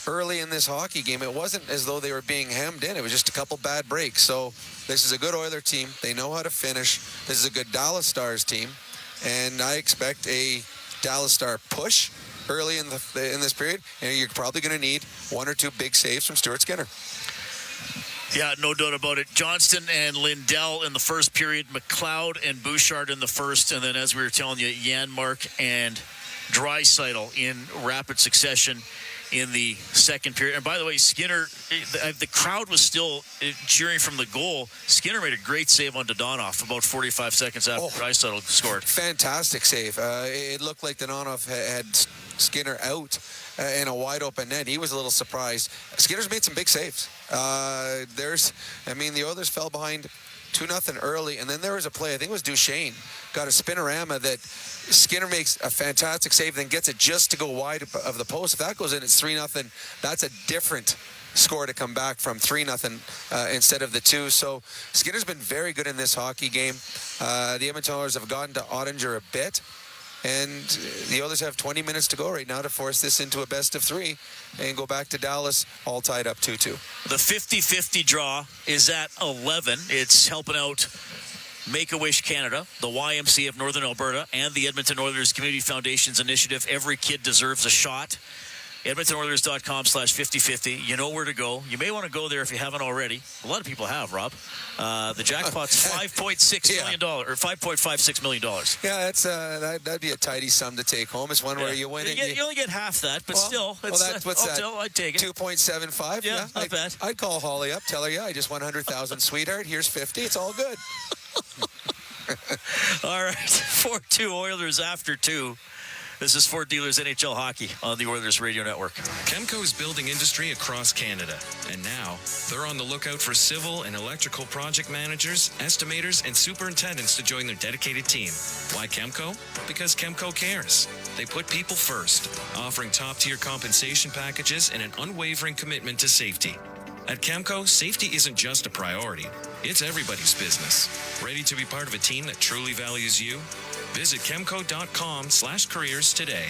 early in this hockey game, it wasn't as though they were being hemmed in. It was just a couple bad breaks. So this is a good Oiler team. They know how to finish. This is a good Dallas Stars team. And I expect a Dallas Star push early in this period. And you're probably going to need one or two big saves from Stuart Skinner. Yeah, no doubt about it. Johnston and Lindell in the first period, McLeod and Bouchard in the first, and then as we were telling you, Janmark and Draisaitl in rapid succession in the second period. And by the way, Skinner, the crowd was still cheering from the goal. Skinner made a great save on Dodonov about 45 seconds after Draisaitl scored. Fantastic save. It looked like Dodonov had Skinner out in a wide open net. He was a little surprised. Skinner's made some big saves. The Oilers fell behind 2-0 early, and then there was a play, I think it was Duchesne, got a spinorama that Skinner makes a fantastic save, then gets it just to go wide of the post. If that goes in, it's 3-0. That's a different score to come back from, 3-0 instead of the 2. So Skinner's been very good in this hockey game. The Edmonton Oilers have gotten to Ottinger a bit, and the Oilers have 20 minutes to go right now to force this into a best of 3 and go back to Dallas all tied up 2-2. The 50-50 draw is at 11. It's helping out Make-A-Wish Canada, the YMCA of Northern Alberta, and the Edmonton Oilers Community Foundation's initiative. Every kid deserves a shot. EdmontonOilers.com/5050. You know where to go. You may want to go there if you haven't already. A lot of people have, Rob. The jackpot's $5.6 million or $5.56 million. Yeah, that'd be a tidy sum to take home. It's one where you win it. You only get half that, but still. What's that? Still, I'd take it. 2.75. Yeah, not bad. I'd call Holly up, tell her, I just won 100,000, sweetheart. Here's 50. It's all good. All right, 4-2 Oilers after 2. This is Ford Dealers NHL Hockey on the Oilers Radio Network. Chemco is building industry across Canada, and now they're on the lookout for civil and electrical project managers, estimators, and superintendents to join their dedicated team. Why Chemco? Because Chemco cares. They put people first, offering top-tier compensation packages and an unwavering commitment to safety. At Chemco, safety isn't just a priority. It's everybody's business. Ready to be part of a team that truly values you? Visit chemco.com/careers today.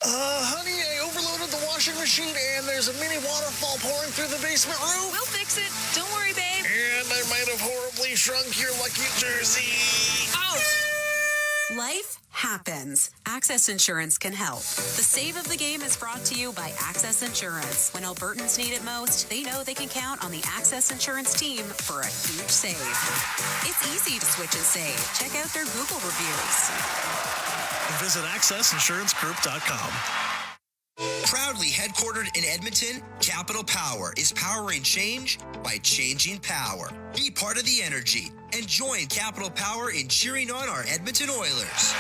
Honey, I overloaded the washing machine and there's a mini waterfall pouring through the basement roof. We'll fix it. Don't worry, babe. And I might have horribly shrunk your lucky jersey. Oh! Life happens. Access Insurance can help. The save of the game is brought to you by Access Insurance. When Albertans need it most, they know they can count on the Access Insurance team for a huge save. It's easy to switch and save. Check out their Google reviews. Visit accessinsurancegroup.com. Proudly headquartered in Edmonton, Capital Power is powering change by changing power. Be part of the energy and join Capital Power in cheering on our Edmonton Oilers.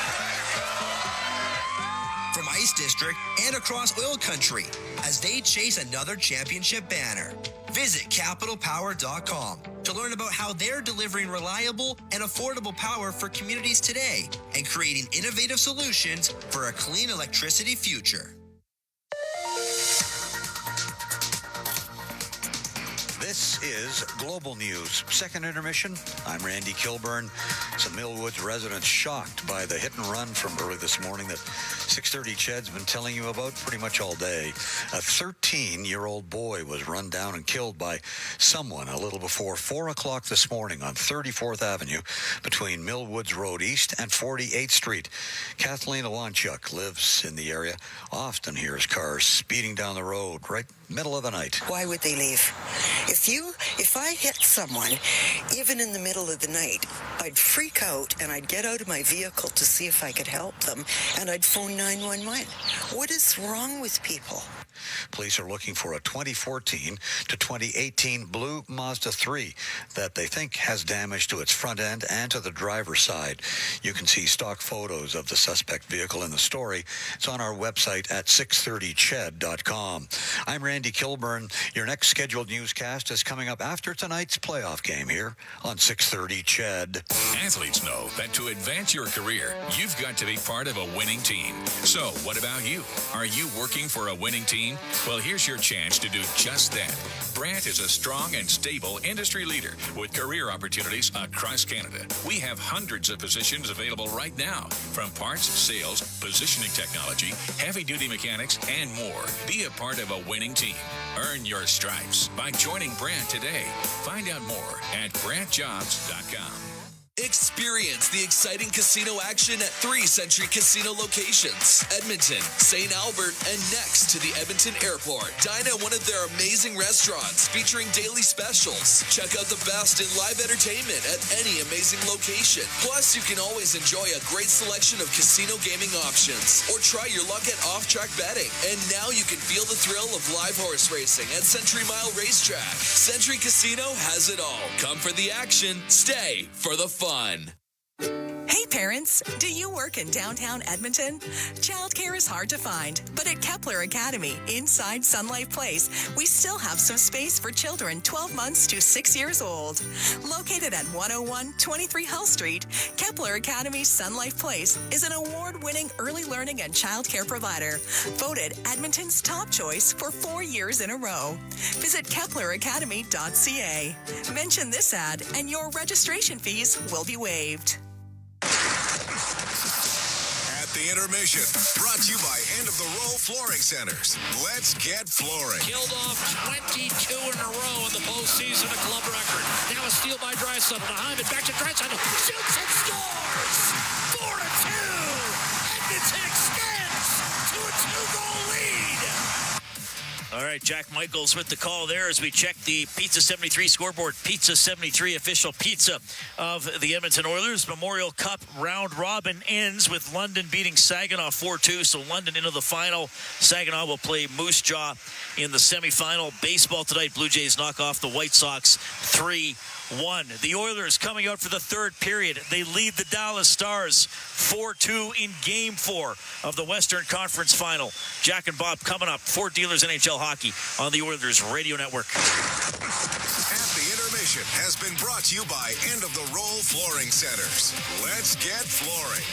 From Ice District and across oil country as they chase another championship banner. Visit capitalpower.com to learn about how they're delivering reliable and affordable power for communities today and creating innovative solutions for a clean electricity future. This is Global News. Second intermission. I'm Randy Kilburn. Some Millwoods residents shocked by the hit and run from early this morning that 630 Ched's been telling you about pretty much all day. A 13-year-old boy was run down and killed by someone a little before 4 o'clock this morning on 34th Avenue between Millwoods Road East and 48th Street. Kathleen Awanchuk lives in the area, often hears cars speeding down the road right middle of the night. Why would they leave? If I hit someone, even in the middle of the night, I'd freak out and I'd get out of my vehicle to see if I could help them, and I'd phone 911. What is wrong with people? Police are looking for a 2014 to 2018 blue Mazda 3 that they think has damage to its front end and to the driver's side. You can see stock photos of the suspect vehicle in the story. It's on our website at 630ched.com. I'm Randy Kilburn. Your next scheduled newscast is coming up after tonight's playoff game here on 630 Ched. Athletes know that to advance your career, you've got to be part of a winning team. So, what about you? Are you working for a winning team? Well, here's your chance to do just that. Brandt is a strong and stable industry leader with career opportunities across Canada. We have hundreds of positions available right now, from parts, sales, positioning technology, heavy-duty mechanics, and more. Be a part of a winning team. Earn your stripes by joining Brandt today. Find out more at BrandtJobs.com. Experience the exciting casino action at 3 Century Casino locations: Edmonton, St. Albert, and next to the Edmonton Airport. Dine at one of their amazing restaurants featuring daily specials. Check out the best in live entertainment at any amazing location. Plus, you can always enjoy a great selection of casino gaming options or try your luck at off-track betting. And now you can feel the thrill of live horse racing at Century Mile Racetrack. Century Casino has it all. Come for the action, stay for the fun. Hey parents, do you work in downtown Edmonton? Childcare is hard to find, but at Kepler Academy, inside Sun Life Place, we still have some space for children 12 months to 6 years old. Located at 101 23 Hull Street, Kepler Academy Sun Life Place is an award-winning early learning and childcare provider, voted Edmonton's top choice for 4 years in a row. Visit kepleracademy.ca. Mention this ad and your registration fees will be waived. At the intermission, brought to you by End of the Row Flooring Centers. Let's get flooring. Killed off 22 in a row in the postseason, a club record. Now a steal by Draisaitl to Hyman, back to Draisaitl, shoots and scores! 4-2! Edmonton extends to a 2-goal lead! All right, right, Jack Michaels with the call there as we check the Pizza 73 scoreboard. Pizza 73, official pizza of the Edmonton Oilers. Memorial Cup round robin ends with London beating Saginaw 4-2. So London into the final. Saginaw will play Moose Jaw in the semifinal. Baseball tonight. Blue Jays knock off the White Sox 3-1. The Oilers coming out for the third period. They lead the Dallas Stars 4-2 in Game 4 of the Western Conference Final. Jack and Bob coming up. Fort Dealers NHL Hockey on the Oilers Radio Network. At the intermission has been brought to you by End of the Roll Flooring Centers. Let's get flooring.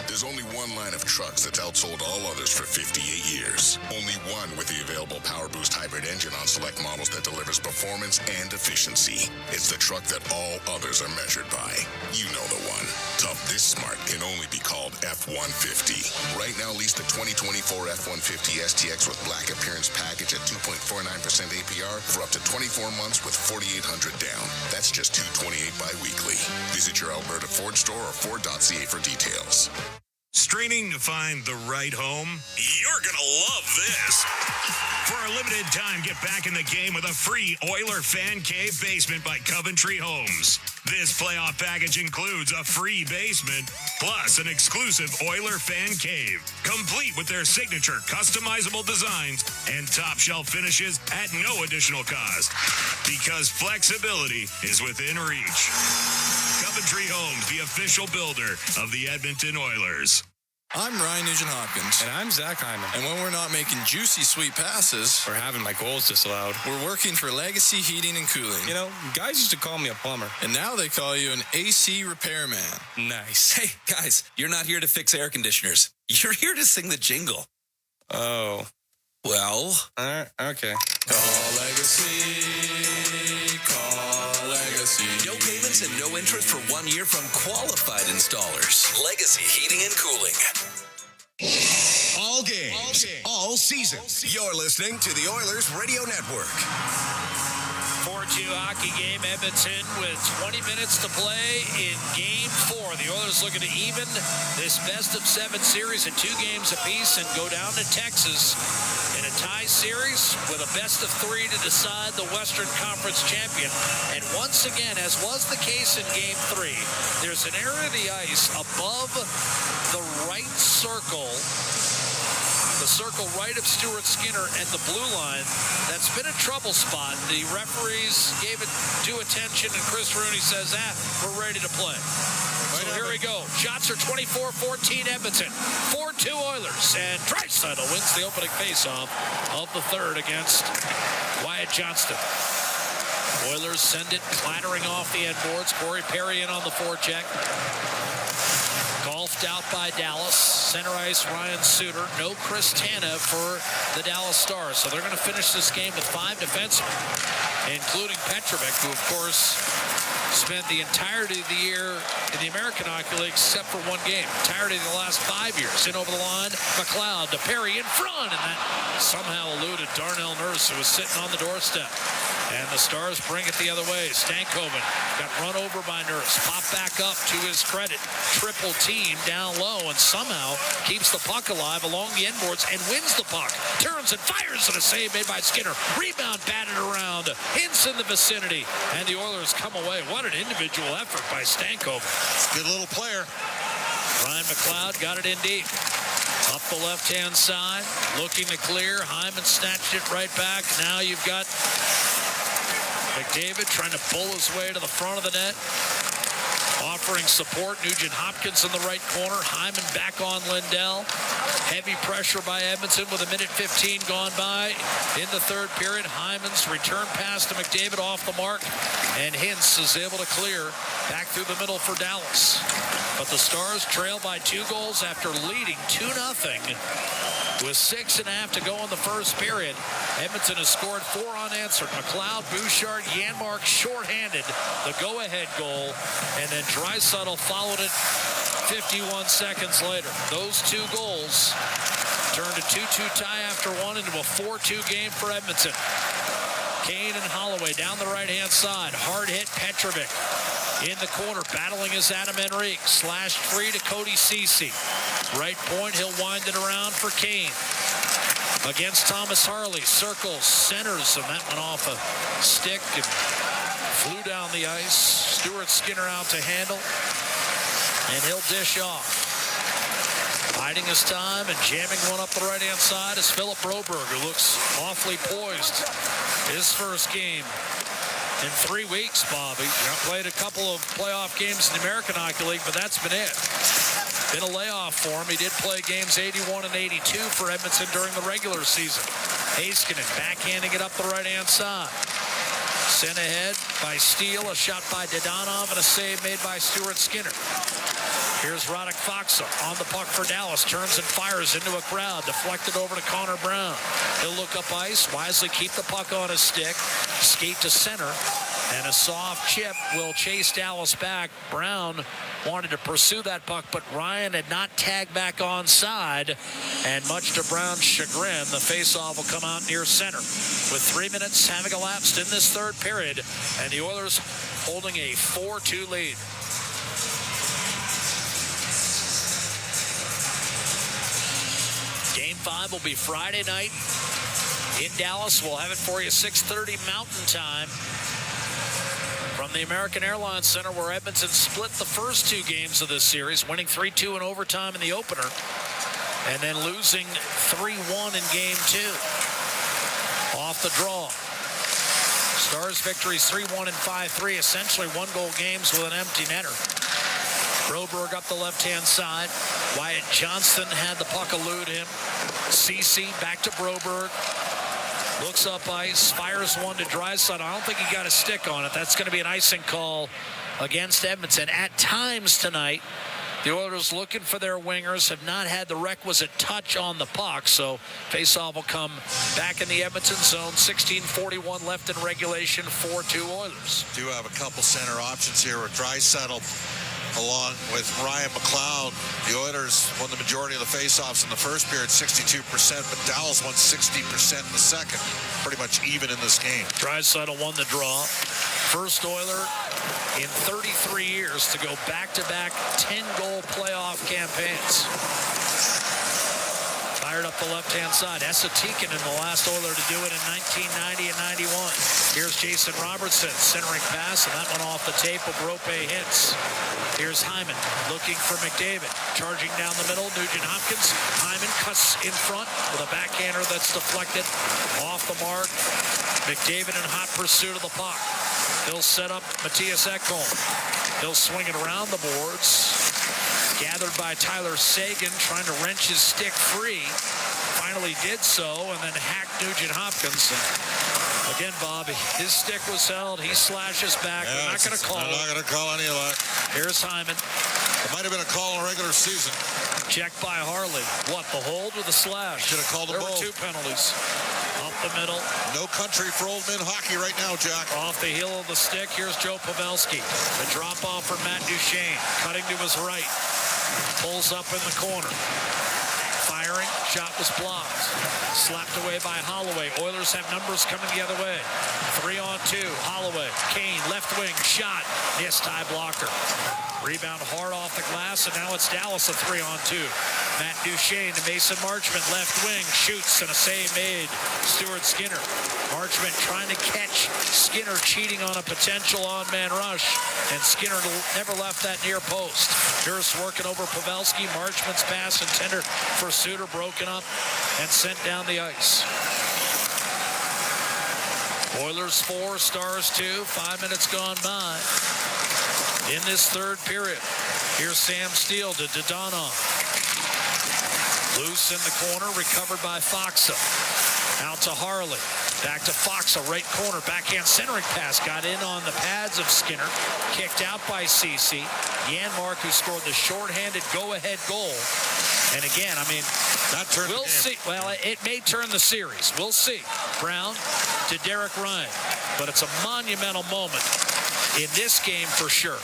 There's only one line of trucks that's outsold all others for 58 years. Only one with the available Power Boost hybrid engine on select models that delivers performance and efficiency. It's the truck that all others are measured by. You know the one. Tough this smart can only be called F-150. Right now, lease the 2024 F-150 STX with black appearance package at 2.49% APR for up to 24 months with $4,800 down. That's just $228 bi-weekly. Visit your Alberta Ford store or Ford.ca for details. Straining to find the right home? You're going to love this. For a limited time, get back in the game with a free Oiler Fan Cave basement by Coventry Homes. This playoff package includes a free basement, plus an exclusive Oiler Fan Cave, complete with their signature customizable designs and top shelf finishes at no additional cost. Because flexibility is within reach. Coventry Homes, the official builder of the Edmonton Oilers. I'm Ryan Nugent-Hopkins. And I'm Zach Hyman. And when we're not making juicy, sweet passes or having my goals disallowed, we're working for Legacy Heating and Cooling. You know, guys used to call me a plumber. And now they call you an AC repairman. Nice. Hey, guys, you're not here to fix air conditioners. You're here to sing the jingle. Oh. Well. Okay. Call Legacy. Call Legacy. No payments and no interest for 1 year from qualified installers. Legacy Heating and Cooling. All games, all season. You're listening to the Oilers Radio Network. 4-2 hockey game, Edmonton with 20 minutes to play in Game 4. The Oilers looking to even this best-of-7 series in 2 games apiece and go down to Texas in a tie series with a best-of-3 to decide the Western Conference champion. And once again, as was the case in Game 3, there's an area of the ice above the right circle, the circle right of Stuart Skinner and the blue line, that's been a trouble spot. The referees gave it due attention, and Chris Rooney says, we're ready to play. So here we go. Shots are 24-14 Edmonton, 4-2 Oilers, and Draisaitl wins the opening faceoff of the third against Wyatt Johnston. Oilers send it clattering off the end boards. Corey Perry in on the forecheck. Golfed out by Dallas. Center ice, Ryan Suter. No Chris Tanev for the Dallas Stars. So they're going to finish this game with 5 defensemen, including Petrovic, who, of course, spent the entirety of the year in the American Hockey League except for 1 game. Entirety of the last 5 years. In over the line, McLeod to Perry in front, and that somehow eluded Darnell Nurse, who was sitting on the doorstep. And the Stars bring it the other way. Stankoven got run over by Nurse. Pop back up to his credit. Triple team down low and somehow keeps the puck alive along the end boards and wins the puck. Turns and fires at a save made by Skinner. Rebound batted around. Hintz in the vicinity. And the Oilers come away. What an individual effort by Stankoven. Good little player. Ryan McLeod got it in deep. Up the left-hand side. Looking to clear. Hyman snatched it right back. Now you've got McDavid trying to pull his way to the front of the net. Offering support. Nugent-Hopkins in the right corner. Hyman back on Lindell. Heavy pressure by Edmonton with 1:15 gone by in the third period. Hyman's return pass to McDavid off the mark. And Hintz is able to clear back through the middle for Dallas. But the Stars trail by 2 goals after leading 2-0. With 6.5 to go in the first period. Edmonton has scored 4 unanswered. McLeod, Bouchard, Janmark shorthanded the go-ahead goal. And then Draisaitl followed it 51 seconds later. Those 2 goals turned a 2-2 tie after 1 into a 4-2 game for Edmonton. Kane and Holloway down the right-hand side. Hard hit Petrovic. In the corner, battling is Adam Henrique. Slashed free to Cody Ceci. Right point, he'll wind it around for Kane. against Thomas Harley. Circles, centers, and that went off a stick and flew down the ice. Stuart Skinner out to handle, and he'll dish off. Biding his time and jamming one up the right-hand side is Philip Broberg, who looks awfully poised. His first game in 3 weeks, Bobby. Played a couple of playoff games in the American Hockey League, but that's been it. Been a layoff for him. He did play games 81 and 82 for Edmonton during the regular season. Heiskanen backhanding it up the right-hand side. Sent ahead by Steele, a shot by Dadonov, and a save made by Stuart Skinner. Here's Radek Faksa on the puck for Dallas. Turns and fires into a crowd. Deflected over to Connor Brown. He'll look up ice. Wisely keep the puck on his stick. Skate to center. And a soft chip will chase Dallas back. Brown wanted to pursue that puck, but Ryan had not tagged back onside. And much to Brown's chagrin, the faceoff will come out near center. With 3 minutes having elapsed in this third period, and the Oilers holding a 4-2 lead. Game 5 will be Friday night in Dallas. We'll have it for you 6:30 Mountain Time from the American Airlines Center, where Edmonton split the first 2 games of this series, winning 3-2 in overtime in the opener, and then losing 3-1 in Game 2. Off the draw. Stars victories 3-1 and 5-3, essentially 1-goal games with an empty netter. Broberg up the left-hand side. Wyatt Johnston had the puck elude him. Ceci back to Broberg. Looks up ice, fires one to Draisaitl. I don't think he got a stick on it. That's going to be an icing call against Edmonton. At times tonight, the Oilers looking for their wingers have not had the requisite touch on the puck, so faceoff will come back in the Edmonton zone. 16:41 left in regulation, 4-2 Oilers. Do have a couple center options here with Draisaitl along with Ryan McLeod. The Oilers won the majority of the faceoffs in the first period, 62%, but Dallas won 60% in the second. Pretty much even in this game. Draisaitl won the draw. First Oiler in 33 years to go back-to-back 10-goal playoff campaigns. Fired up the left-hand side. Esa Tikkanen, the last Oiler to do it in 1990 and 91. Here's Jason Robertson, centering pass, and that one off the tape of Rope Hintz. Here's Hyman looking for McDavid. Charging down the middle, Nugent Hopkins. Hyman cuts in front with a backhander that's deflected off the mark. McDavid in hot pursuit of the puck. He'll set up Matthias Ekholm. He'll swing it around the boards. Gathered by Tyler Seguin, trying to wrench his stick free. Finally did so, and then hacked Nugent Hopkins. And again, Bobby, his stick was held. He slashes back. We're not going to call it. I'm not going to call any of that. Here's Hyman. It might have been a call in regular season. Checked by Harley. What, the hold or the slash? Should have called them both. There were 2 penalties. Up the middle. No country for old men hockey right now, Jack. Off the heel of the stick, here's Joe Pavelski. The drop off for Matt Duchene. Cutting to his right. Pulls up in the corner. Firing. Shot was blocked. Slapped away by Holloway. Oilers have numbers coming the other way. 3-on-2. Holloway. Kane, left wing. Shot. Missed tie blocker. Rebound hard off the glass, and now it's Dallas a 3-on-2. Matt Duchene to Mason Marchment, left wing, shoots, and a save made. Stuart Skinner. Marchment trying to catch Skinner cheating on a potential on-man rush, and Skinner never left that near post. Durst working over Pavelski. Marchment's pass intended for Suter, broken up and sent down the ice. Oilers 4, Stars 2, 5 minutes gone by in this third period. Here's Sam Steele to Dadonov. Loose in the corner, recovered by Faksa. Out to Harley. Back to Faksa, right corner. Backhand centering pass. Got in on the pads of Skinner. Kicked out by Ceci. Janmark, who scored the shorthanded go-ahead goal. And again, I mean, that turned we'll see. Well, it may turn the series. We'll see. Brown to Derek Ryan. But it's a monumental moment in this game for sure.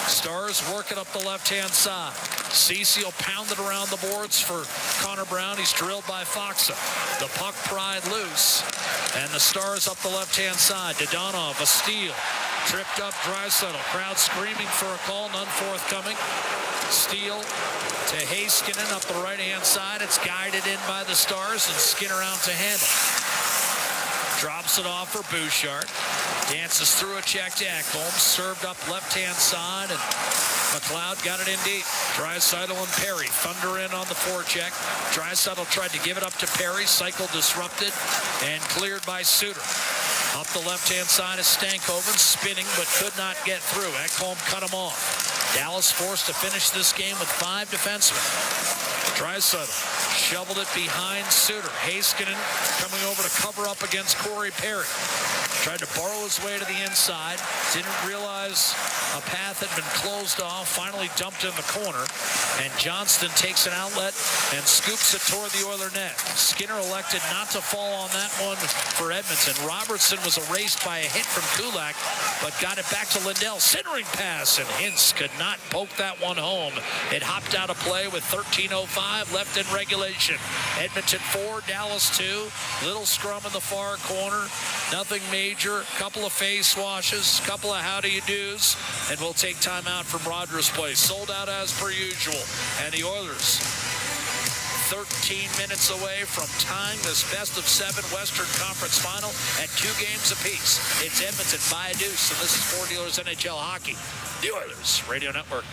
Stars working up the left-hand side. Ceci will pound it around the boards for Connor Brown. He's drilled by Faksa. The puck pried loose. And the Stars up the left-hand side. Dadonov, a steal. Tripped up Draisaitl. Crowd screaming for a call. None forthcoming. Steal to Heiskanen up the right-hand side. It's guided in by the Stars, and Skinner out to handle. Drops it off for Bouchard. Dances through a check to Ekholm. Served up left-hand side, and McLeod got it in deep. Draisaitl and Perry thunder in on the forecheck. Draisaitl tried to give it up to Perry. Cycle disrupted and cleared by Suter. Up the left-hand side is Stankoven, spinning but could not get through. Ekholm cut him off. Dallas forced to finish this game with 5 defensemen. Draisaitl shoveled it behind Suter. Heiskanen coming over to cover up against Corey Perry. Tried to borrow his way to the inside. Didn't realize a path had been closed off. Finally dumped in the corner. And Johnston takes an outlet and scoops it toward the Oiler net. Skinner elected not to fall on that one for Edmonton. Robertson was erased by a hit from Kulak, but got it back to Lindell. Centering pass, and Hintz could not poke that one home. It hopped out of play with 13:05 left in regulation. Edmonton 4, Dallas 2. Little scrum in the far corner. Nothing major. Couple of face washes. Couple of how do you do's. And we'll take time out from Rogers Place. Sold out as per usual. And the Oilers 13 minutes away from tying this best-of-7 Western Conference final at 2 games apiece. It's Edmonton by a deuce, and this is 4 Dealers NHL Hockey, the Oilers Radio Network.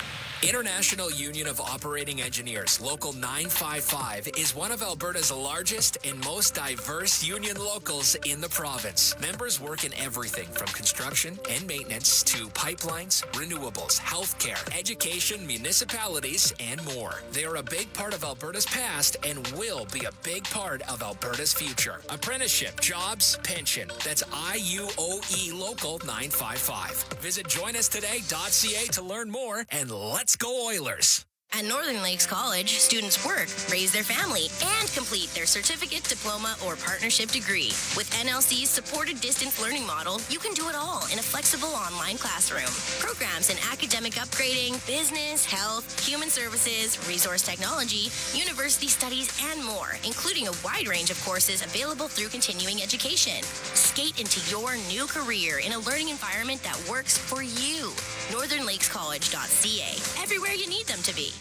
International Union of Operating Engineers, Local 955, is one of Alberta's largest and most diverse union locals in the province. Members work in everything from construction and maintenance to pipelines, renewables, healthcare, education, municipalities, and more. They are a big part of Alberta's past and will be a big part of Alberta's future. Apprenticeship, jobs, pension. That's IUOE Local 955. Visit joinustoday.ca to learn more, and let's go Oilers. At Northern Lakes College, students work, raise their family, and complete their certificate, diploma, or partnership degree. With NLC's supported distance learning model, you can do it all in a flexible online classroom. Programs in academic upgrading, business, health, human services, resource technology, university studies, and more, including a wide range of courses available through continuing education. Skate into your new career in a learning environment that works for you. NorthernLakesCollege.ca. Everywhere you need them to be.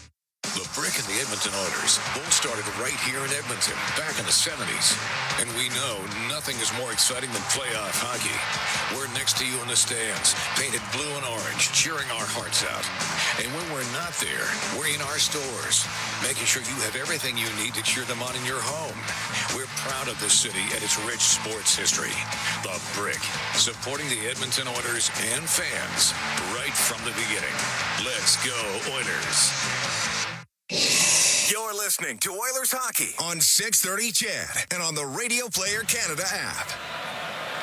The Brick and the Edmonton Oilers both started right here in Edmonton back in the 70s. And we know nothing is more exciting than playoff hockey. We're next to you in the stands, painted blue and orange, cheering our hearts out. And when we're not there, we're in our stores, making sure you have everything you need to cheer them on in your home. We're proud of this city and its rich sports history. The Brick, supporting the Edmonton Oilers and fans right from the beginning. Let's go, Oilers. You're listening to Oilers Hockey on 630 CHED and on the Radio Player Canada app.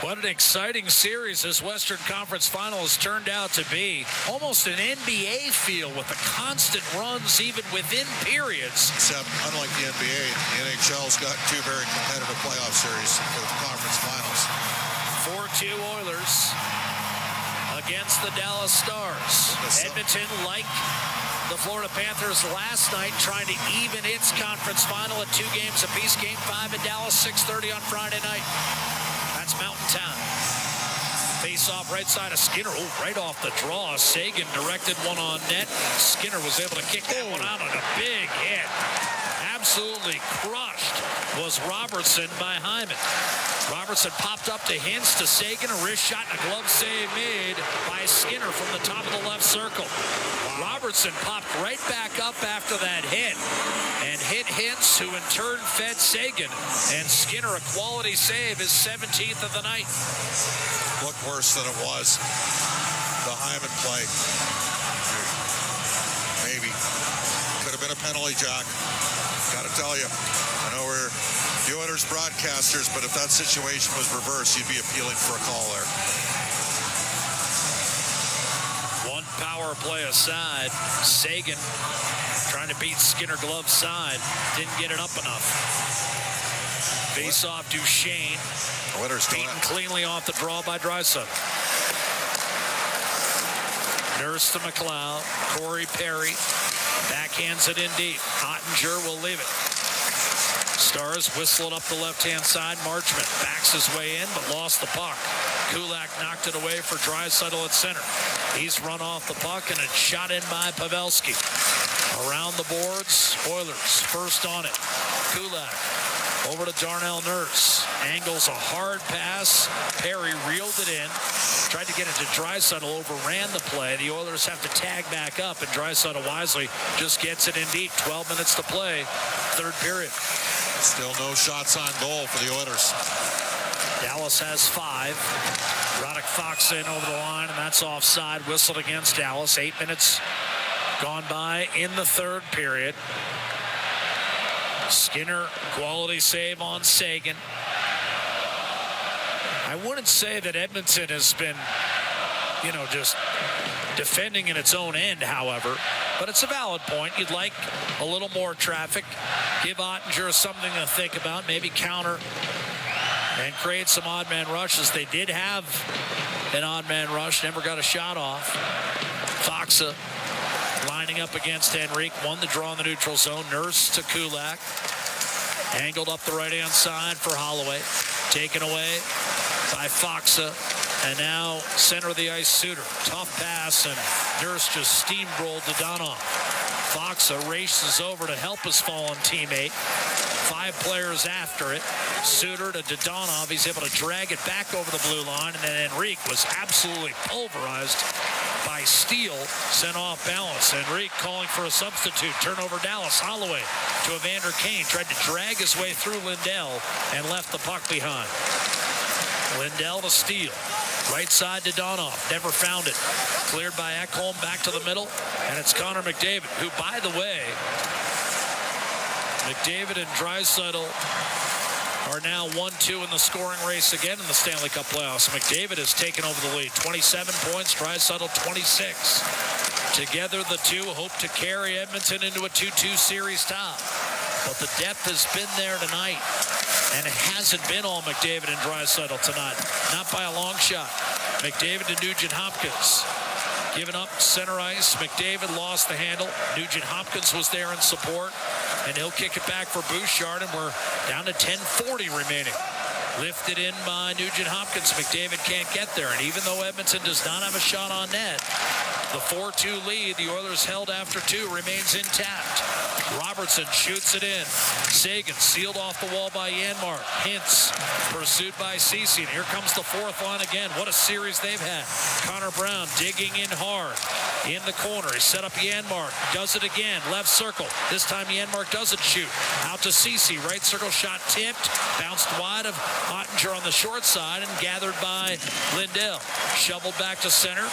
What an exciting series this Western Conference Final has turned out to be. Almost an NBA feel with the constant runs even within periods. Except, unlike the NBA, the NHL's got 2 very competitive playoff series for the conference finals. 4-2 Oilers against the Dallas Stars. Edmonton, like the Florida Panthers last night, trying to even its conference final at 2 games apiece. Game 5 in Dallas, 6:30 on Friday night. That's Mountain Town. Face off right side of Skinner. Oh, right off the draw. Sagan directed one on net. Skinner was able to kick that one out on a big hit. Absolutely crushed was Robertson by Hyman. Robertson popped up to Hintz to Sagan. A wrist shot and a glove save made by Skinner from the top of the left circle. Robertson popped right back up after that hit and hit Hintz, who in turn fed Sagan. And Skinner, a quality save, his 17th of the night. Looked worse than it was. The Hyman play. Maybe. Could have been a penalty, Jack. Got to tell you. I know we're the Oilers broadcasters, but if that situation was reversed, you'd be appealing for a call there. One power play aside. Sagan trying to beat Skinner glove side. Didn't get it up enough. Face off Duchesne. Beaten cleanly off the draw by Draisaitl. Nurse to McLeod. Corey Perry backhands it in deep. Ottinger will leave it. Stars whistling up the left-hand side. Marchment backs his way in, but lost the puck. Kulak knocked it away for Draisaitl at center. He's run off the puck, and it's shot in by Pavelski. Around the boards, Oilers first on it. Kulak over to Darnell Nurse. Angles a hard pass. Perry reeled it in. Tried to get it to Draisaitl, overran the play. The Oilers have to tag back up, and Draisaitl wisely just gets it in deep. 12 minutes to play, third period. Still no shots on goal for the Oilers. Dallas has 5. Radek Fox in over the line, and that's offside. Whistled against Dallas. 8 minutes gone by in the third period. Skinner, quality save on Sagan. I wouldn't say that Edmonton has been, just defending in its own end, however. But it's a valid point. You'd like a little more traffic. Give Ottinger something to think about. Maybe counter and create some odd man rushes. They did have an odd man rush. Never got a shot off. Foxa lining up against Henrique. Won the draw in the neutral zone. Nurse to Kulak. Angled up the right-hand side for Holloway. Taken away by Foxa. And now center of the ice, Suter. Tough pass, and Nurse just steamrolled Dodonov. Foxa races over to help his fallen teammate. 5 players after it. Suter to Dodonov. He's able to drag it back over the blue line, and then Henrique was absolutely pulverized by Steele, sent off balance. Henrique calling for a substitute. Turnover Dallas. Holloway to Evander Kane. Tried to drag his way through Lindell and left the puck behind. Lindell to Steele. Right side to Donoff. Never found it. Cleared by Ekholm back to the middle. And it's Connor McDavid, who, by the way, McDavid and Draisaitl are now 1-2 in the scoring race again in the Stanley Cup playoffs. McDavid has taken over the lead. 27 points, Draisaitl 26. Together, the two hope to carry Edmonton into a 2-2 series tie. But the depth has been there tonight. And it hasn't been all McDavid and Draisaitl tonight. Not by a long shot. McDavid to Nugent-Hopkins. Given up center ice. McDavid lost the handle. Nugent-Hopkins was there in support. And he'll kick it back for Bouchard. And we're down to 10:40 remaining. Lifted in by Nugent-Hopkins. McDavid can't get there. And even though Edmonton does not have a shot on net, the 4-2 lead the Oilers held after 2 remains intact. Robertson shoots it in. Sagan sealed off the wall by Janmark. Hintz pursued by Ceci. And here comes the fourth line again. What a series they've had. Connor Brown digging in hard. In the corner. He set up Janmark. Does it again. Left circle. This time Janmark doesn't shoot. Out to Ceci. Right circle shot tipped. Bounced wide of Ottinger on the short side and gathered by Lindell. Shoveled back to center.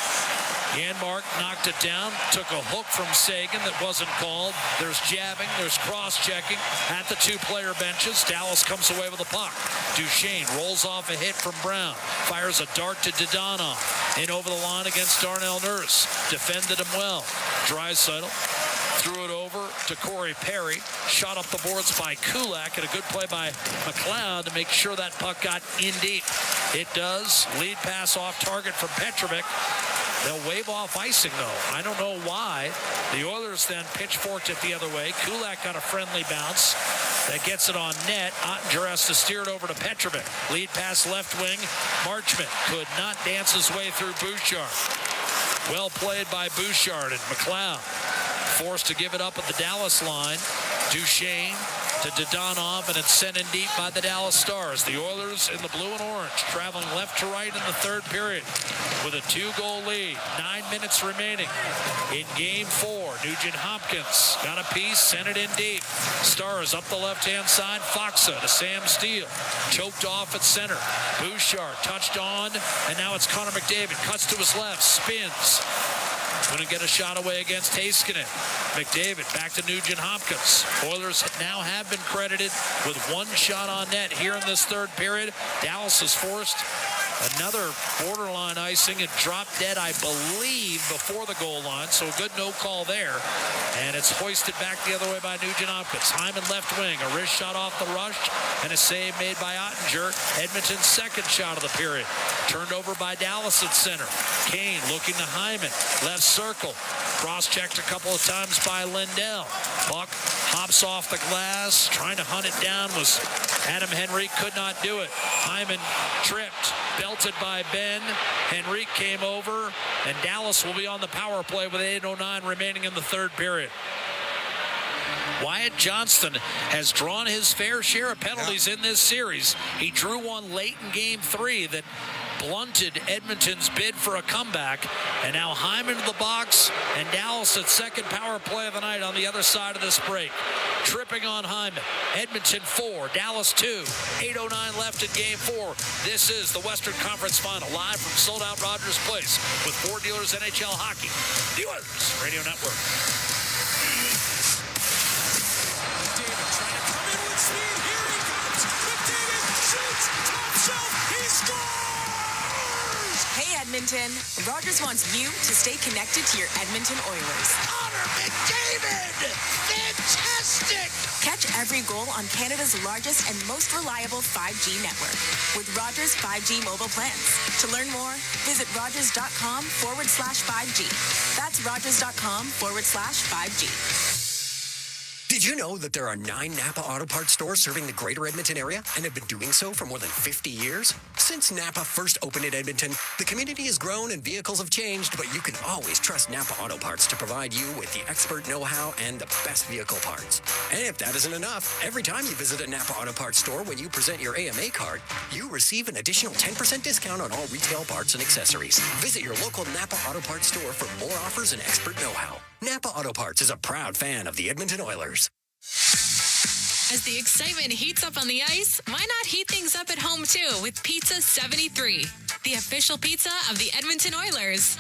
Janmark knocked it down, took a hook from Sagan that wasn't called. There's jabbing, there's cross-checking at the 2-player benches. Dallas comes away with the puck. Duchesne rolls off a hit from Brown, fires a dart to Dodonov. In over the line against Darnell Nurse. Defended him well. Draisaitl threw it over to Corey Perry. Shot up the boards by Kulak, and a good play by McLeod to make sure that puck got in deep. It does. Lead pass off target from Petrovic. They'll wave off icing, though. I don't know why. The Oilers then pitchforked it the other way. Kulak got a friendly bounce. That gets it on net. Ottinger has to steer it over to Petrovic. Lead pass left wing. Marchment could not dance his way through Bouchard. Well played by Bouchard, and McLeod forced to give it up at the Dallas line. Duchesne to Dodonov, and it's sent in deep by the Dallas Stars. The Oilers in the blue and orange, traveling left to right in the third period with a 2-goal lead. 9 minutes remaining in Game 4. Nugent-Hopkins got a piece, sent it in deep. Stars up the left-hand side. Foxa to Sam Steele. Choked off at center. Bouchard touched on, and now it's Connor McDavid. Cuts to his left, spins. Couldn't get a shot away against Heiskanen. McDavid back to Nugent-Hopkins. Oilers now have been credited with 1 shot on net here in this third period. Dallas is forced Another borderline icing and drop dead, I believe, before the goal line. So a good no call there. And it's hoisted back the other way by Nugent-Hopkins. Hyman left wing. A wrist shot off the rush and a save made by Ottinger. Edmonton's second shot of the period. Turned over by Dallas at center. Kane looking to Hyman. Left circle. Cross-checked a couple of times by Lindell. Puck hops off the glass. Trying to hunt it down was Adam Henrique. Could not do it. Hyman tripped. Belted by Ben. Henrique came over. And Dallas will be on the power play with 8:09 remaining in the third period. Wyatt Johnston has drawn his fair share of penalties in this series. He drew one late in Game 3 that blunted Edmonton's bid for a comeback. And now Hyman to the box, and Dallas at second power play of the night on the other side of this break. Tripping on Hyman. Edmonton 4, Dallas 2. 8:09 left in Game 4. This is the Western Conference Final, live from sold-out Rogers Place with Ford Dealers NHL Hockey, the Oilers Radio Network. Hey Edmonton, Rogers wants you to stay connected to your Edmonton Oilers. Connor McDavid! Fantastic! Catch every goal on Canada's largest and most reliable 5G network with Rogers 5G mobile plans. To learn more, visit rogers.com/5G. That's rogers.com/5G. Did you know that there are 9 Napa Auto Parts stores serving the greater Edmonton area and have been doing so for more than 50 years? Since Napa first opened in Edmonton, the community has grown and vehicles have changed, but you can always trust Napa Auto Parts to provide you with the expert know-how and the best vehicle parts. And if that isn't enough, every time you visit a Napa Auto Parts store when you present your AMA card, you receive an additional 10% discount on all retail parts and accessories. Visit your local Napa Auto Parts store for more offers and expert know-how. Napa Auto Parts is a proud fan of the Edmonton Oilers. As the excitement heats up on the ice, why not heat things up at home too with Pizza 73, the official pizza of the Edmonton Oilers.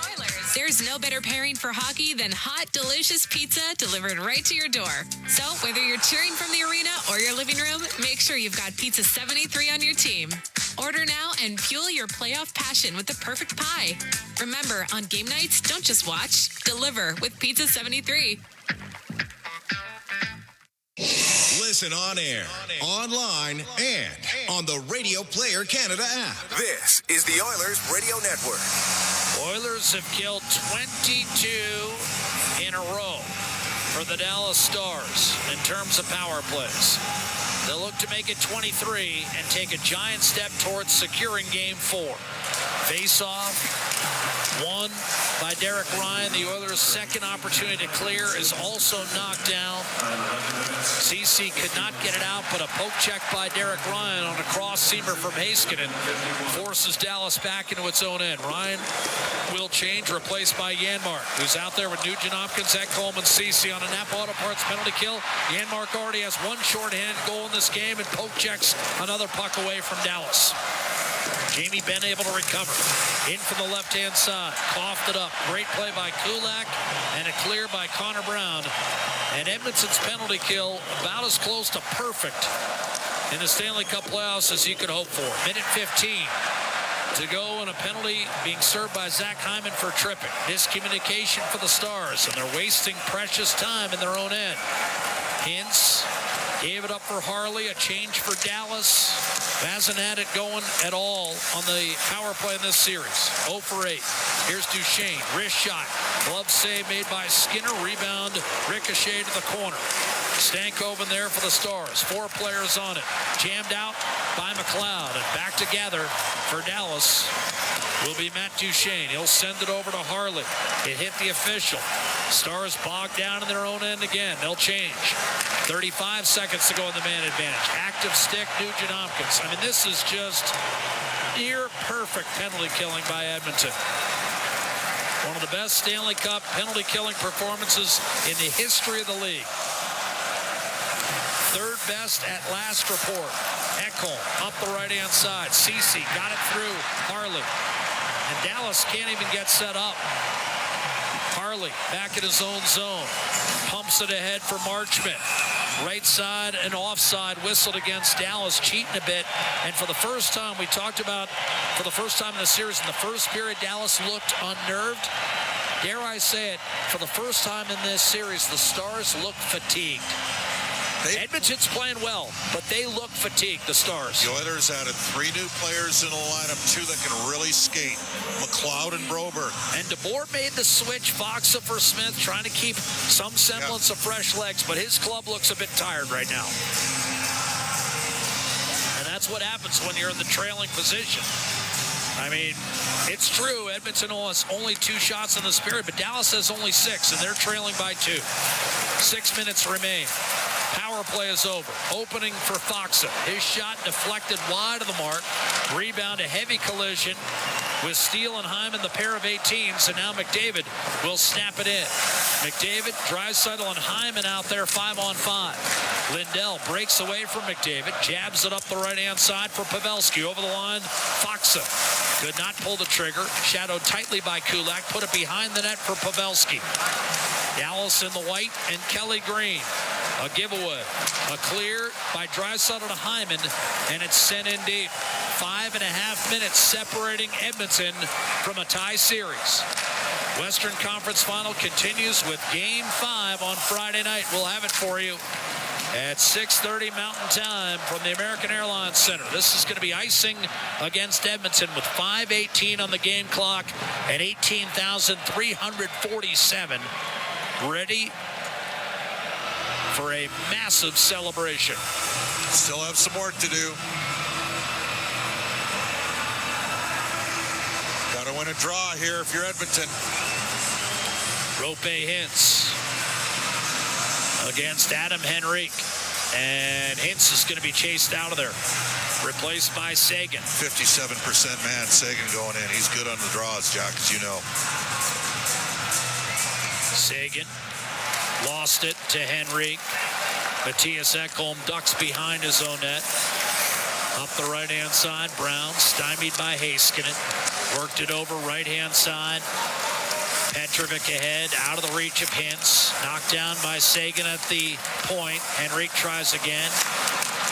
There's no better pairing for hockey than hot, delicious pizza delivered right to your door. So whether you're cheering from the arena or your living room, make sure you've got Pizza 73 on your team. Order now and fuel your playoff passion with the perfect pie. Remember, on game nights, don't just watch, deliver with Pizza 73. Listen on air, online, and on the Radio Player Canada app. This is the Oilers Radio Network. Oilers have killed 22 in a row for the Dallas Stars in terms of power plays. They'll look to make it 23 and take a giant step towards securing Game 4. Face-off, won by Derek Ryan. The Oilers' second opportunity to clear is also knocked down. CC could not get it out, but a poke check by Derek Ryan on a cross-seamer from Heiskanen forces Dallas back into its own end. Ryan will change, replaced by Janmark, who's out there with Nugent-Hopkins, Ekholm, and CC on a Napa Auto Parts penalty kill. Janmark already has one shorthanded goal in this game and poke checks another puck away from Dallas. Jamie Benn able to recover. In from the left-hand side. Coughed it up. Great play by Kulak and a clear by Connor Brown. And Edmonton's penalty kill about as close to perfect in the Stanley Cup playoffs as you could hope for. Minute 15 to go, and a penalty being served by Zach Hyman for tripping. Miscommunication for the Stars, and they're wasting precious time in their own end. Hintz gave it up for Harley, a change for Dallas. Hasn't had it going at all on the power play in this series. 0 for 8. Here's Duchesne, wrist shot. Glove save made by Skinner. Rebound, ricochet to the corner. Stankoven there for the Stars. 4 players on it. Jammed out by McLeod. And back together for Dallas will be Matt Duchesne. He'll send it over to Harley. It hit the official. Stars bogged down in their own end again. They'll change. 35 seconds to go in the man advantage. Active stick, Nugent-Hopkins. I mean, this is just near perfect penalty killing by Edmonton. One of the best Stanley Cup penalty killing performances in the history of the league. Third best at last report. Ekholm up the right-hand side. Ceci got it through Harley. And Dallas can't even get set up. Harley back in his own zone. Pumps it ahead for Marchment. Right side and offside whistled against Dallas, cheating a bit. And for the first time, we talked about for the first time in the series, in the first period, Dallas looked unnerved. Dare I say it, for the first time in this series, the Stars look fatigued. Edmonton's playing well, but they look fatigued, the Stars. The Oilers added 3 new players in the lineup, 2 that can really skate, McLeod and Broberg. And DeBoer made the switch, Foxa for Smith, trying to keep some semblance of fresh legs, but his club looks a bit tired right now. And that's what happens when you're in the trailing position. I mean, it's true, Edmonton has only 2 shots in this period, but Dallas has only 6, and they're trailing by 2. 6 minutes remain. Power play is over. Opening for Foxa. His shot deflected wide of the mark. Rebound, a heavy collision with Steele and Hyman, the pair of 18s, and now McDavid will snap it in. McDavid, Draisaitl, and Hyman out there 5-on-5. Lindell breaks away from McDavid, jabs it up the right-hand side for Pavelski. Over the line, Foxa could not pull the trigger. Shadowed tightly by Kulak. Put it behind the net for Pavelski. Dallas in the white and Kelly green. A giveaway. A clear by Draisaitl to Hyman, and it's sent in deep. 5.5 minutes separating Edmonton from a tie series. Western Conference Final continues with Game 5 on Friday night. We'll have it for you at 6:30 Mountain Time from the American Airlines Center. This is going to be icing against Edmonton with 5:18 on the game clock and 18,347 ready for a massive celebration. Still have some work to do. Got to win a draw here if you're Edmonton. Rope Hintz against Adam Henrique. And Hintz is going to be chased out of there. Replaced by Sagan. 57% man, Sagan going in. He's good on the draws, Jack, as you know. Sagan lost it to Henrique. Matthias Ekholm ducks behind his own net. Up the right-hand side, Brown stymied by Heiskanen. Worked it over right-hand side. Petrovic ahead, out of the reach of Hintz. Knocked down by Sagan at the point. Henrique tries again.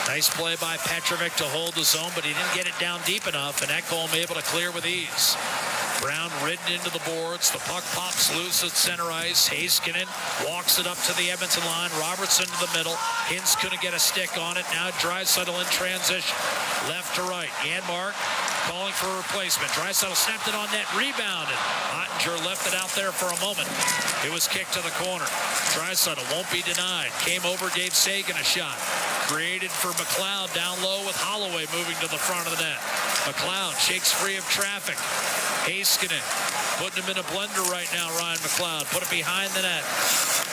Nice play by Petrovic to hold the zone, but he didn't get it down deep enough, and Ekholm able to clear with ease. Brown ridden into the boards. The puck pops loose at center ice. Heiskanen walks it up to the Edmonton line. Robertson to the middle. Hintz couldn't get a stick on it. Now Draisaitl in transition. Left to right. Janmark calling for a replacement. Draisaitl snapped it on net. Rebounded. Ottinger left it out there for a moment. It was kicked to the corner. Draisaitl won't be denied. Came over, gave Sagan a shot. Created for McLeod down low with Holloway moving to the front of the net. McLeod shakes free of traffic. Heiskanen putting him in a blender right now, Ryan McLeod. Put it behind the net.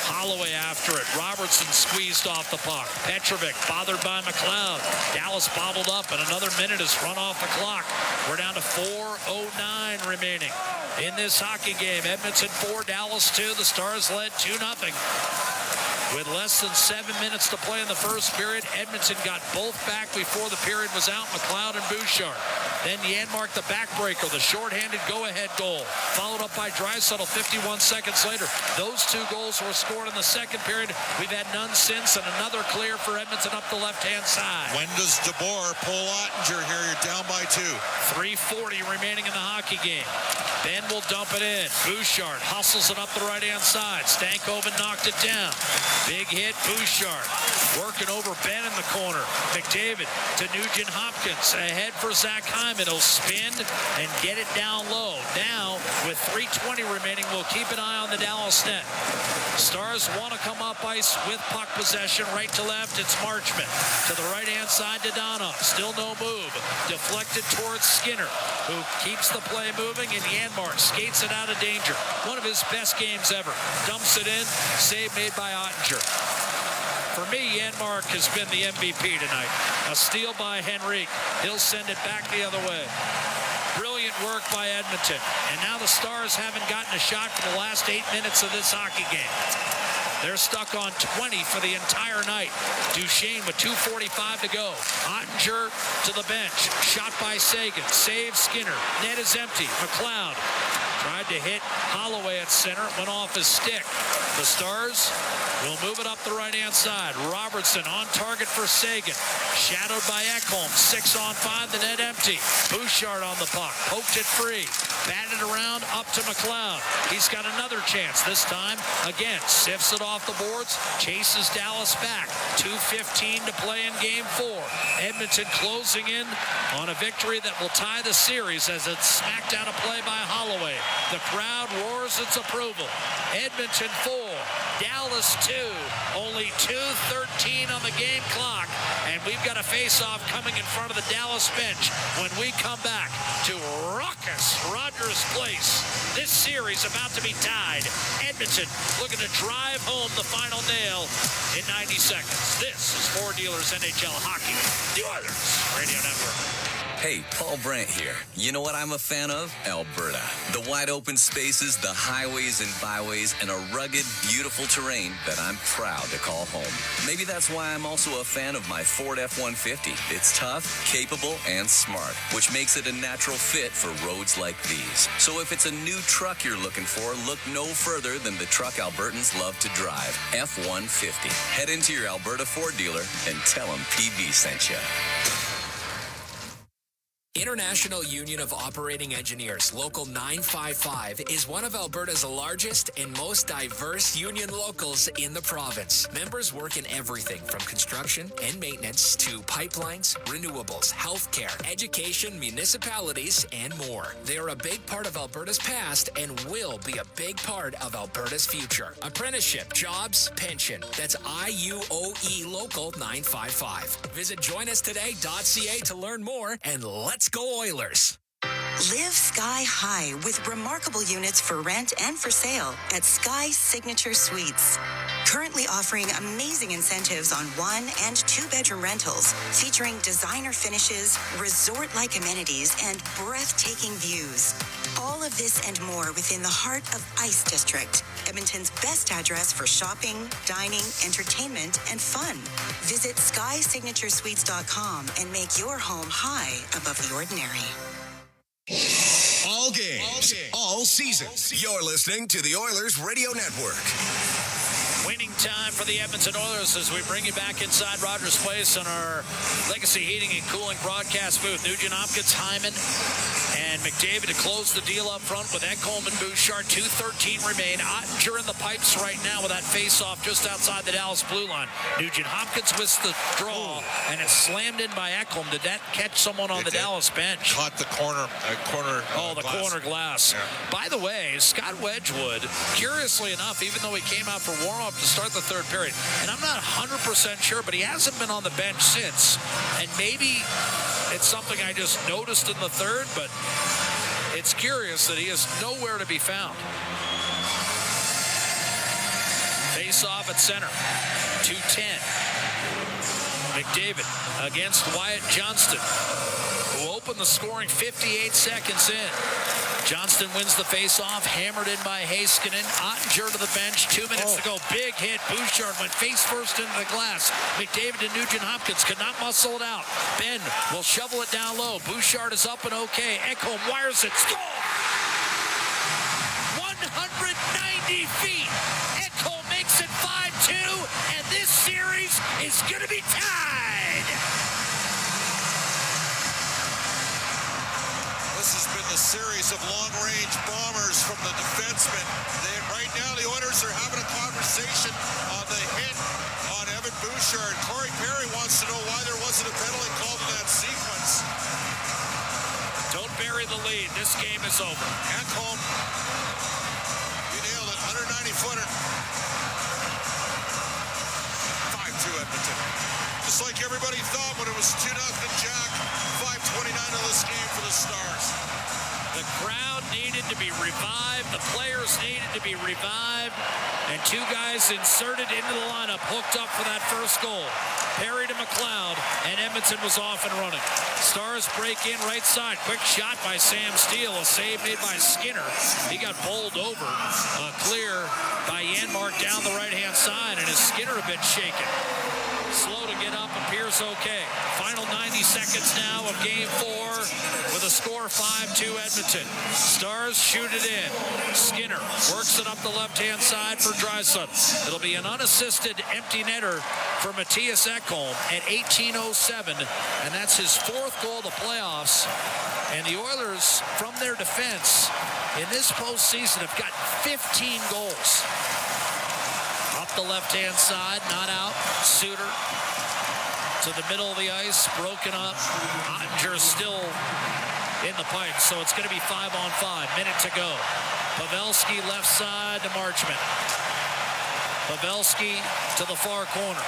Holloway after it. Robertson squeezed off the puck. Petrovic bothered by McLeod. Dallas bottled up, and another minute is run off the clock. We're down to 4:09 remaining in this hockey game. Edmonton 4, Dallas 2. The Stars led 2-0. With less than 7 minutes to play in the first period, Edmonton got both back before the period was out, McLeod and Bouchard. Then Janmark, the backbreaker, the shorthanded go-ahead goal. Followed up by Draisaitl 51 seconds later. Those 2 goals were scored in the second period. We've had none since, and another clear for Edmonton up the left-hand side. When does DeBoer pull Ottinger here? You're down by 2. 3:40 remaining in the hockey game. Ben will dump it in. Bouchard hustles it up the right-hand side. Stankoven knocked it down. Big hit, Bouchard. Working over Ben in the corner. McDavid to Nugent Hopkins. Ahead for Zach Hyman. He'll spin and get it down low. Now, with 3:20 remaining, we'll keep an eye on the Dallas net. Stars want to come up ice with puck possession. Right to left, it's Marchment. To the right-hand side to Donov. Still no move. Deflected towards Skinner, who keeps the play moving, and Janmark skates it out of danger. One of his best games ever. Dumps it in. Save made by Ottinger. For me, Janmark has been the MVP tonight. A steal by Henrique. He'll send it back the other way. Brilliant work by Edmonton. And now the Stars haven't gotten a shot for the last 8 minutes of this hockey game. They're stuck on 20 for the entire night. Duchesne with 2:45 to go. Ottinger to the bench. Shot by Sagan. Saves Skinner. Net is empty. McLeod Tried to hit Holloway at center. It went off his stick. The Stars will move it up the right-hand side. Robertson on target for Sagan. Shadowed by Ekholm. 6 on 5. The net empty. Bouchard on the puck. Poked it free. Batted around up to McLeod. He's got another chance. This time, again, sifts it off the boards. Chases Dallas back. 2:15 to play in Game 4. Edmonton closing in on a victory that will tie the series as it's smacked out of play by Holloway. The crowd roars its approval. Edmonton 4, Dallas 2. Only 2:13 on the game clock. And we've got a face-off coming in front of the Dallas bench when we come back to raucous Rogers Place. This series about to be tied. Edmonton looking to drive home the final nail in 90 seconds. This is Four Dealers NHL Hockey, the Oilers Radio Network. Hey, Paul Brandt here. You know what I'm a fan of? Alberta. The wide open spaces, the highways and byways, and a rugged, beautiful terrain that I'm proud to call home. Maybe that's why I'm also a fan of my Ford F-150. It's tough, capable, and smart, which makes it a natural fit for roads like these. So if it's a new truck you're looking for, look no further than the truck Albertans love to drive, F-150. Head into your Alberta Ford dealer and tell them PB sent you. International Union of Operating Engineers, Local 955, is one of Alberta's largest and most diverse union locals in the province. Members work in everything from construction and maintenance to pipelines, renewables, healthcare, education, municipalities, and more. They are a big part of Alberta's past and will be a big part of Alberta's future. Apprenticeship, jobs, pension. That's IUOE Local 955. Visit joinustoday.ca to learn more, and let's go Oilers. Live sky high with remarkable units for rent and for sale at Sky Signature Suites. Currently offering amazing incentives on 1- and 2-bedroom rentals featuring designer finishes, resort-like amenities, and breathtaking views. All of this and more within the heart of Ice District, Edmonton's best address for shopping, dining, entertainment, and fun. Visit skysignaturesuites.com and make your home high above the ordinary. All games, all season. You're listening to the Oilers Radio Network. Winning time for the Edmonton Oilers as we bring you back inside Rogers Place on our Legacy Heating and Cooling broadcast booth. Nugent Hopkins, Hyman, and McDavid to close the deal up front with Ekholm and Bouchard. 2:13 remain. Ottinger in the pipes right now with that face-off just outside the Dallas blue line. Nugent Hopkins with the draw, and it's slammed in by Ekholm. Did that catch someone on the Dallas bench? Caught the corner glass. Corner glass. Yeah. By the way, Scott Wedgwood, curiously enough, even though he came out for warm-up to start the third period, and I'm not 100% sure, but he hasn't been on the bench since. And maybe it's something I just noticed in the third, but it's curious that he is nowhere to be found. Face off at center. 2:10. McDavid against Wyatt Johnston, who opened the scoring 58 seconds in. Johnston wins the face-off, hammered in by Heiskanen. Ottinger to the bench, 2 minutes to go. Big hit. Bouchard went face first into the glass. McDavid and Nugent Hopkins could not muscle it out. Ben will shovel it down low. Bouchard is up and okay. Ekholm wires it. Score! 190 feet. Ekholm makes it 5-2, and this series is going to be tied. This has been the series of long-range bombers from the defensemen. Right now, the Oilers are having a conversation on the hit on Evan Bouchard. Corey Perry wants to know why there wasn't a penalty called in that sequence. Don't bury the lead. This game is over. Ekholm, you nailed it. 190-footer. 5-2 Edmonton. Just like everybody thought when it was 2-0 Jack. 5:29 of this game for the Stars. The crowd needed to be revived. The players needed to be revived. And two guys inserted into the lineup, hooked up for that first goal. Perry to McLeod, and Edmonton was off and running. Stars break in right side. Quick shot by Sam Steele. A save made by Skinner. He got bowled over. Clear by Janmark down the right-hand side, and his Skinner a bit shaken. Slow to get up, appears okay. Final 90 seconds now of Game 4 with a score 5-2 Edmonton. Stars shoot it in. Skinner works it up the left-hand side for Draisaitl. It'll be an unassisted empty netter for Matthias Ekholm at 18:07, and that's his 4th goal of the playoffs. And the Oilers, from their defense, in this postseason have got 15 goals. Up the left-hand side, not out. Suter to the middle of the ice, broken up. Ottinger still in the pipe, so it's going to be 5-on-5. Minute to go. Pavelski left side to Marchment. Pavelski to the far corner.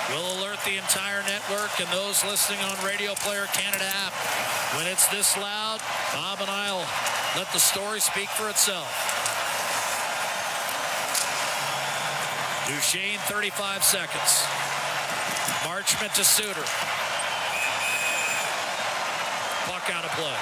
We'll alert the entire network and those listening on Radio Player Canada app. When it's this loud, Bob and I will let the story speak for itself. Duchesne, 35 seconds. Marchment to Suter. Puck out of play.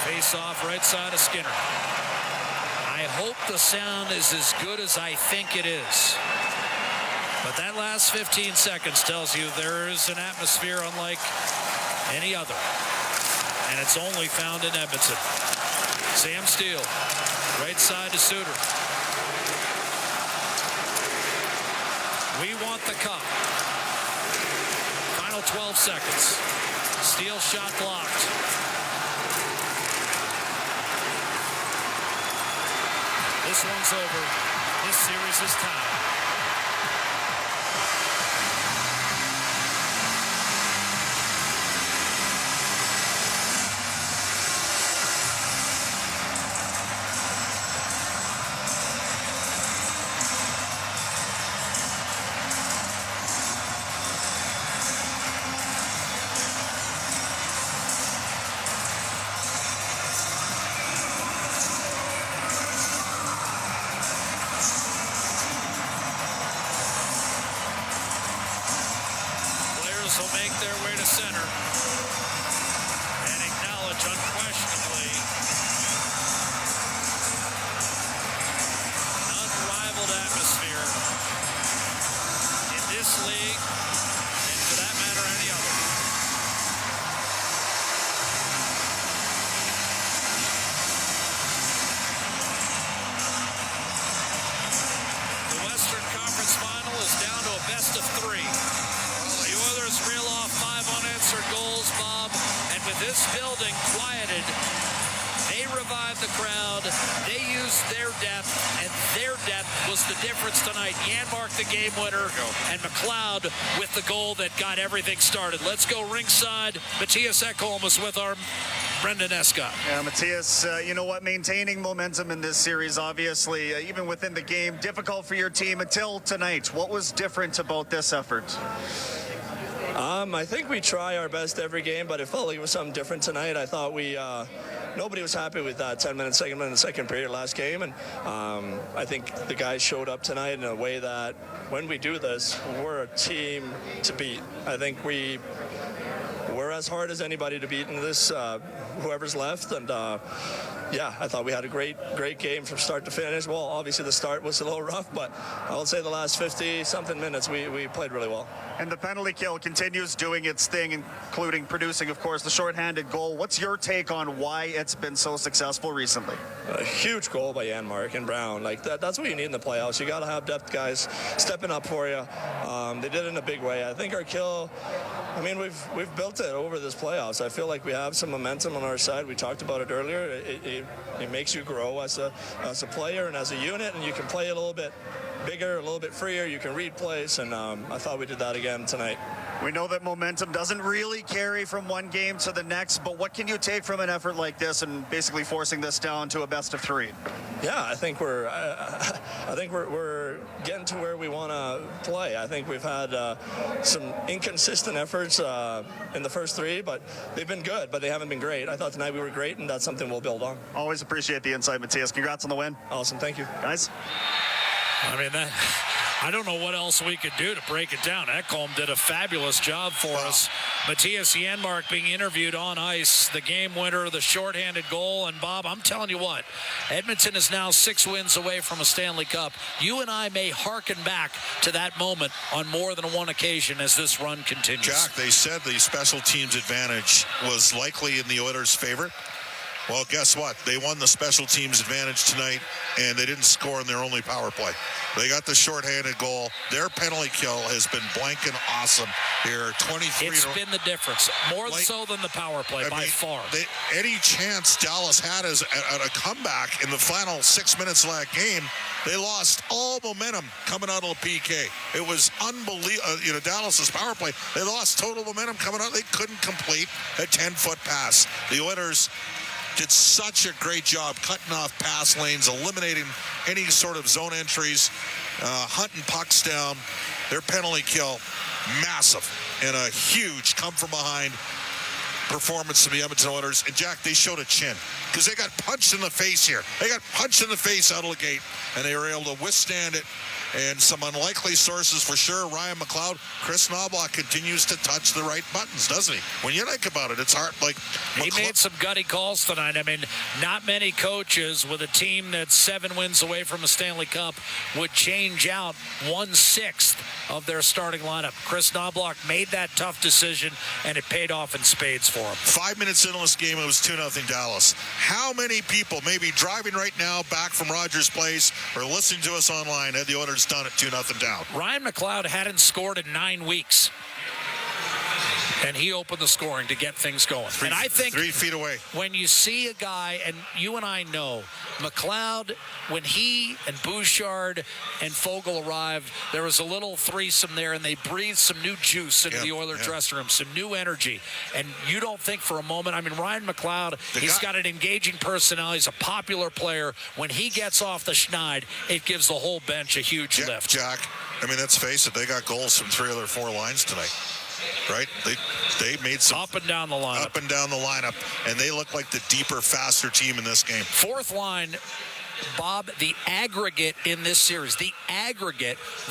Face-off right side of Skinner. I hope the sound is as good as I think it is. But that last 15 seconds tells you there is an atmosphere unlike any other. And it's only found in Edmonton. Sam Steele, right side to Suter. We want the cup. Final 12 seconds. Steele shot blocked. This one's over. This series is tied. Will make their way to center and acknowledge unquestionably an unrivaled atmosphere in this league and for that matter any other. The Western Conference Final is down to a best of 3. Reel off 5 unanswered goals, Bob, and with this building quieted, they revived the crowd, they used their depth, and their depth was the difference tonight. Janmark the game winner, and McLeod with the goal that got everything started. Let's go ringside. Matthias Ekholm is with our Brendan Escott. Yeah, Matthias, you know what? Maintaining momentum in this series, obviously, even within the game, difficult for your team until tonight. What was different about this effort? I think we try our best every game, but it felt like it was something different tonight. I thought nobody was happy with that 10-minute, second period last game, and I think the guys showed up tonight in a way that when we do this, we're a team to beat. I think we're as hard as anybody to beat in this, whoever's left, and yeah, I thought we had a great game from start to finish. Well, obviously the start was a little rough, but I would say the last 50-something minutes we played really well. And the penalty kill continues doing its thing, including producing, of course, the shorthanded goal. What's your take on why it's been so successful recently? A huge goal by Janmark and Brown. Like that's what you need in the playoffs. You got to have depth guys stepping up for you. They did it in a big way. I think our kill, I mean, we've built it over this playoffs. I feel like we have some momentum on our side. We talked about it earlier. It makes you grow as a player and as a unit, and you can play a little bit bigger, a little bit freer. You can read plays, and I thought we did that again tonight. We know that momentum doesn't really carry from one game to the next, but what can you take from an effort like this and basically forcing this down to a best of 3? Yeah, I think we're getting to where we want to play. I think we've had some inconsistent efforts in the first 3, but they've been good, but they haven't been great. I thought tonight we were great, and that's something we'll build on. Always appreciate the insight, Matthias. Congrats on the win. Awesome, thank you. Guys? I mean, I don't know what else we could do to break it down. Ekholm did a fabulous job for us. Matthias Janmark being interviewed on ice, the game winner, the shorthanded goal. And, Bob, I'm telling you what, Edmonton is now 6 wins away from a Stanley Cup. You and I may hearken back to that moment on more than one occasion as this run continues. Jack, they said the special teams advantage was likely in the Oilers' favor. Well, guess what? They won the special teams advantage tonight, and they didn't score in their only power play. They got the shorthanded goal. Their penalty kill has been blanking awesome here. 23. It's been the difference, more so than the power play by far. Any chance Dallas had at a comeback in the final 6 minutes of that game, they lost all momentum coming out of the PK. It was unbelievable. Dallas's power play, they lost total momentum coming out. They couldn't complete a 10-foot pass. The Oilers did such a great job cutting off pass lanes, eliminating any sort of zone entries, hunting pucks down. Their penalty kill, massive, and a huge come-from-behind performance from the Edmonton Oilers. And, Jack, they showed a chin because they got punched in the face here. They got punched in the face out of the gate, and they were able to withstand it. And some unlikely sources for sure. Ryan McLeod, Chris Knobloch continues to touch the right buttons, doesn't he? When you think about it, it's hard. He made some gutty calls tonight. I mean, not many coaches with a team that's 7 wins away from a Stanley Cup would change out 1/6 of their starting lineup. Chris Knobloch made that tough decision, and it paid off in spades for him. 5 minutes into this game, it was 2-0 Dallas. How many people may be driving right now back from Rogers Place or listening to us online had the Oilers done it 2-0 down? Ryan McLeod hadn't scored in 9 weeks. And he opened the scoring to get things going. And I think 3 feet away. When you see a guy, and you and I know, McLeod, when he and Bouchard and Fogle arrived, there was a little threesome there, and they breathed some new juice into the Oilers dressing room, some new energy. And you don't think for a moment, I mean, Ryan McLeod, he's got an engaging personality. He's a popular player. When he gets off the schneid, it gives the whole bench a huge lift. Jack, I mean, let's face it, they got goals from 3 of their 4 lines tonight. Right? They made some up and down the lineup. And they look like the deeper, faster team in this game. Fourth line, Bob, the aggregate in this series, the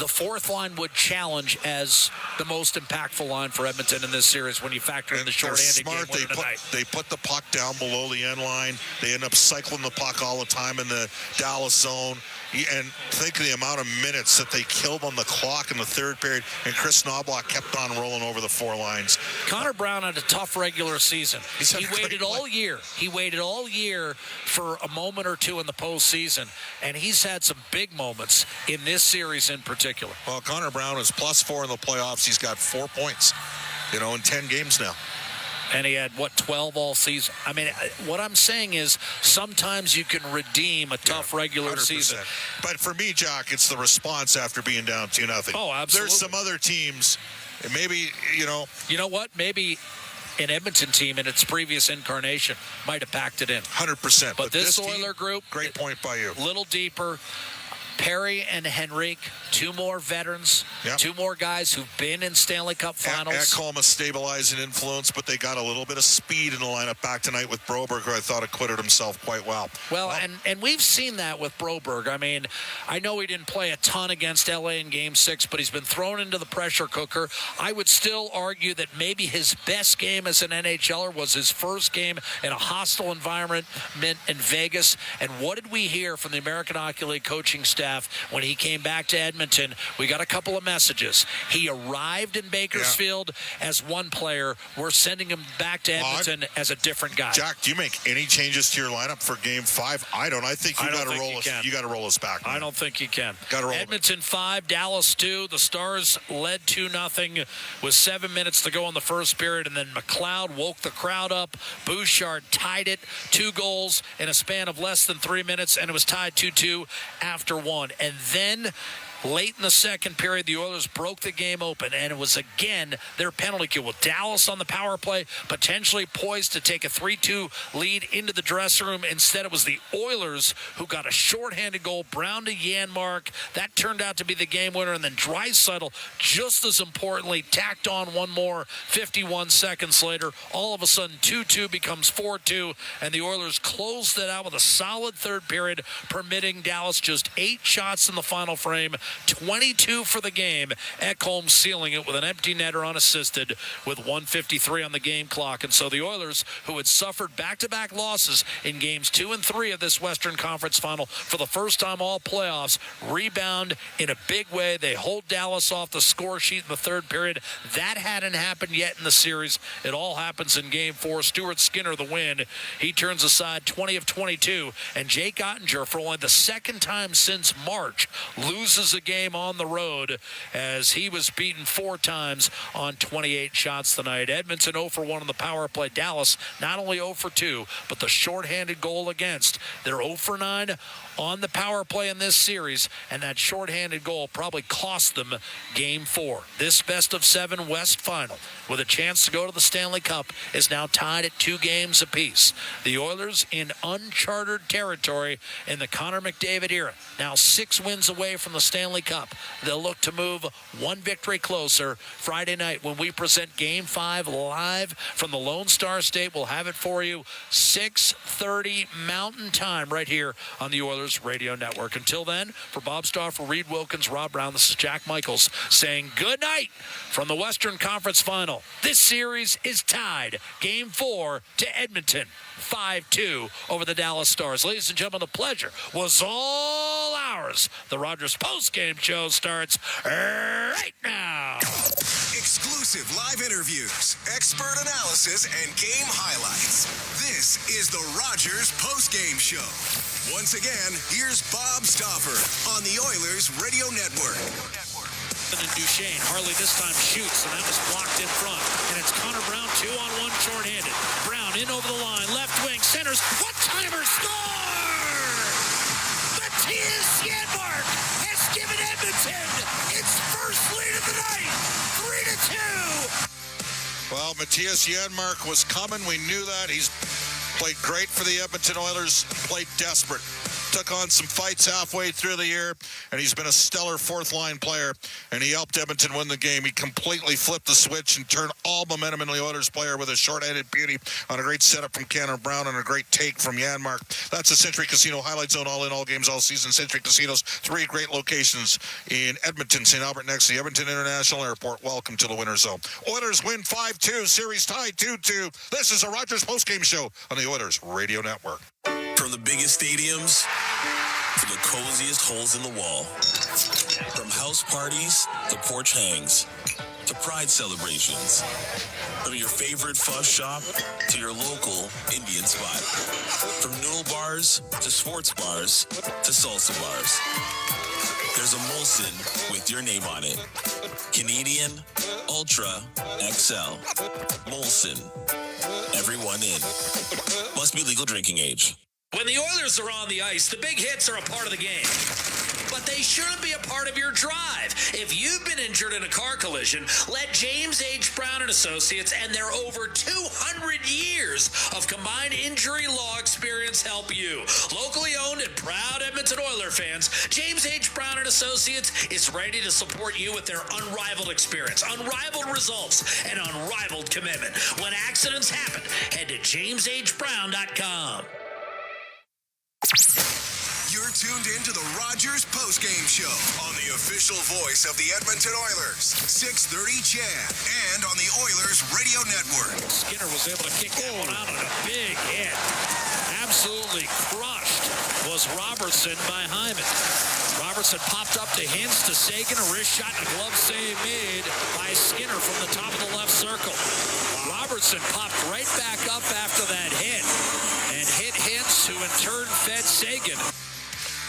fourth line would challenge as the most impactful line for Edmonton in this series when you factor in the short-handed game winner tonight. They put the puck down below the end line. They end up cycling the puck all the time in the Dallas zone. And think of the amount of minutes that they killed on the clock in the third period, and Chris Knobloch kept on rolling over the 4 lines. Connor Brown had a tough regular season. He waited all year. He waited all year for a moment or two in the postseason, and he's had some big moments in this series in particular. Well, Connor Brown is +4 in the playoffs. He's got 4 points, in 10 games now. And he had, 12 all season? I mean, what I'm saying is sometimes you can redeem a tough regular 100%. season. But for me, Jack, it's the response after being down 2-0. Oh, absolutely. There's some other teams, and maybe, You know what? Maybe an Edmonton team in its previous incarnation might have packed it in. 100%. But this Oiler group, great point by you. A little deeper. Perry and Henrique, 2 more veterans, 2 more guys who've been in Stanley Cup finals. Ekholm a stabilizing influence, but they got a little bit of speed in the lineup back tonight with Broberg, who I thought acquitted himself quite well. Well, and we've seen that with Broberg. I mean, I know he didn't play a ton against LA in Game 6, but he's been thrown into the pressure cooker. I would still argue that maybe his best game as an NHLer was his first game in a hostile environment in Vegas. And what did we hear from the American Hockey League coaching staff when he came back to Edmonton? We got a couple of messages. He arrived in Bakersfield as one player. We're sending him back to Edmonton as a different guy. Jack, do you make any changes to your lineup for Game 5? I don't. I think you got to roll us. You got to roll us back. Man. I don't think you can. Got to roll. Edmonton 5, Dallas 2. The Stars led 2-0 with 7 minutes to go in the first period, and then McLeod woke the crowd up. Bouchard tied it. 2 goals in a span of less than 3 minutes, and it was tied 2-2 after 1. And then late in the second period, the Oilers broke the game open, and it was again their penalty kill with Dallas on the power play, potentially poised to take a 3-2 lead into the dressing room. Instead, it was the Oilers who got a shorthanded goal, Brown to Janmark. That turned out to be the game winner, and then Draisaitl, just as importantly, tacked on one more 51 seconds later. All of a sudden, 2-2 becomes 4-2, and the Oilers closed it out with a solid third period, permitting Dallas just 8 shots in the final frame 22 for the game. Ekholm sealing it with an empty netter unassisted with 1:53 on the game clock. And so the Oilers, who had suffered back-to-back losses in games 2 and 3 of this Western Conference Final for the first time all playoffs, rebound in a big way. They hold Dallas off the score sheet in the third period. That hadn't happened yet in the series. It all happens in Game 4. Stuart Skinner, the win. He turns aside 20 of 22. And Jake Ottinger, for only the second time since March, loses a game on the road as he was beaten 4 times on 28 shots tonight. Edmonton 0 for 1 on the power play. Dallas not only 0 for 2, but the shorthanded goal against. They're 0 for 9 on the power play in this series, and that shorthanded goal probably cost them Game 4. This best-of-7 West final, with a chance to go to the Stanley Cup, is now tied at 2 games apiece. The Oilers in uncharted territory in the Connor McDavid era, now 6 wins away from the Stanley Cup. They'll look to move 1 victory closer Friday night when we present Game 5 live from the Lone Star State. We'll have it for you 6:30 Mountain Time right here on the Oilers Radio Network. Until then, for Bob Stauffer, Reed Wilkins, Rob Brown, this is Jack Michaels saying good night from the Western Conference Final. This series is tied, Game 4 to Edmonton, 5-2 over the Dallas Stars. Ladies and gentlemen, the pleasure was all ours. The Rogers postgame show starts right now. Exclusive live interviews, expert analysis, and game highlights. This is the Rogers postgame show. Once again, here's Bob Stauffer on the Oilers Radio Network. And Duchesne, Harley this time shoots, and that was blocked in front. And it's Connor Brown, 2-on-1 shorthanded. Brown in over the line, left wing, centers, one-timer, score! Matthias Janmark has given Edmonton its first lead of the night, 3-2. Well, Matthias Janmark was coming. We knew that. He's played great for the Edmonton Oilers, played desperate. Took on some fights halfway through the year, and he's been a stellar fourth-line player, and he helped Edmonton win the game. He completely flipped the switch and turned all momentum into the Oilers player with a short-handed beauty on a great setup from Connor Brown and a great take from Janmark. That's the Century Casino Highlight Zone, all in, all games, all season. Century Casinos, 3 great locations in Edmonton, St. Albert, next to the Edmonton International Airport. Welcome to the Winter Zone. Oilers win 5-2, series tied 2-2. This is a Rogers postgame show on the Oilers Radio Network. From the biggest stadiums to the coziest holes in the wall. From house parties to porch hangs to pride celebrations. From your favorite fuzz shop to your local Indian spot. From noodle bars to sports bars to salsa bars. There's a Molson with your name on it. Canadian Ultra XL. Molson. Everyone in. Must be legal drinking age. When the Oilers are on the ice, the big hits are a part of the game. But they shouldn't be a part of your drive. If you've been injured in a car collision, let James H. Brown & Associates and their over 200 years of combined injury law experience help you. Locally owned and proud Edmonton Oiler fans, James H. Brown & Associates is ready to support you with their unrivaled experience, unrivaled results, and unrivaled commitment. When accidents happen, head to jameshbrown.com. You're tuned in to the Rogers postgame show on the official voice of the Edmonton Oilers, 630 CHED, and on the Oilers Radio Network. Skinner was able to kick that one out on a big hit. Absolutely crushed was Robertson by Hyman. Robertson popped up to Hintz to Sagan, a wrist shot and a glove save made by Skinner from the top of the left circle. Robertson popped right back up after that hit and hit Hintz, who in turn fed Sagan.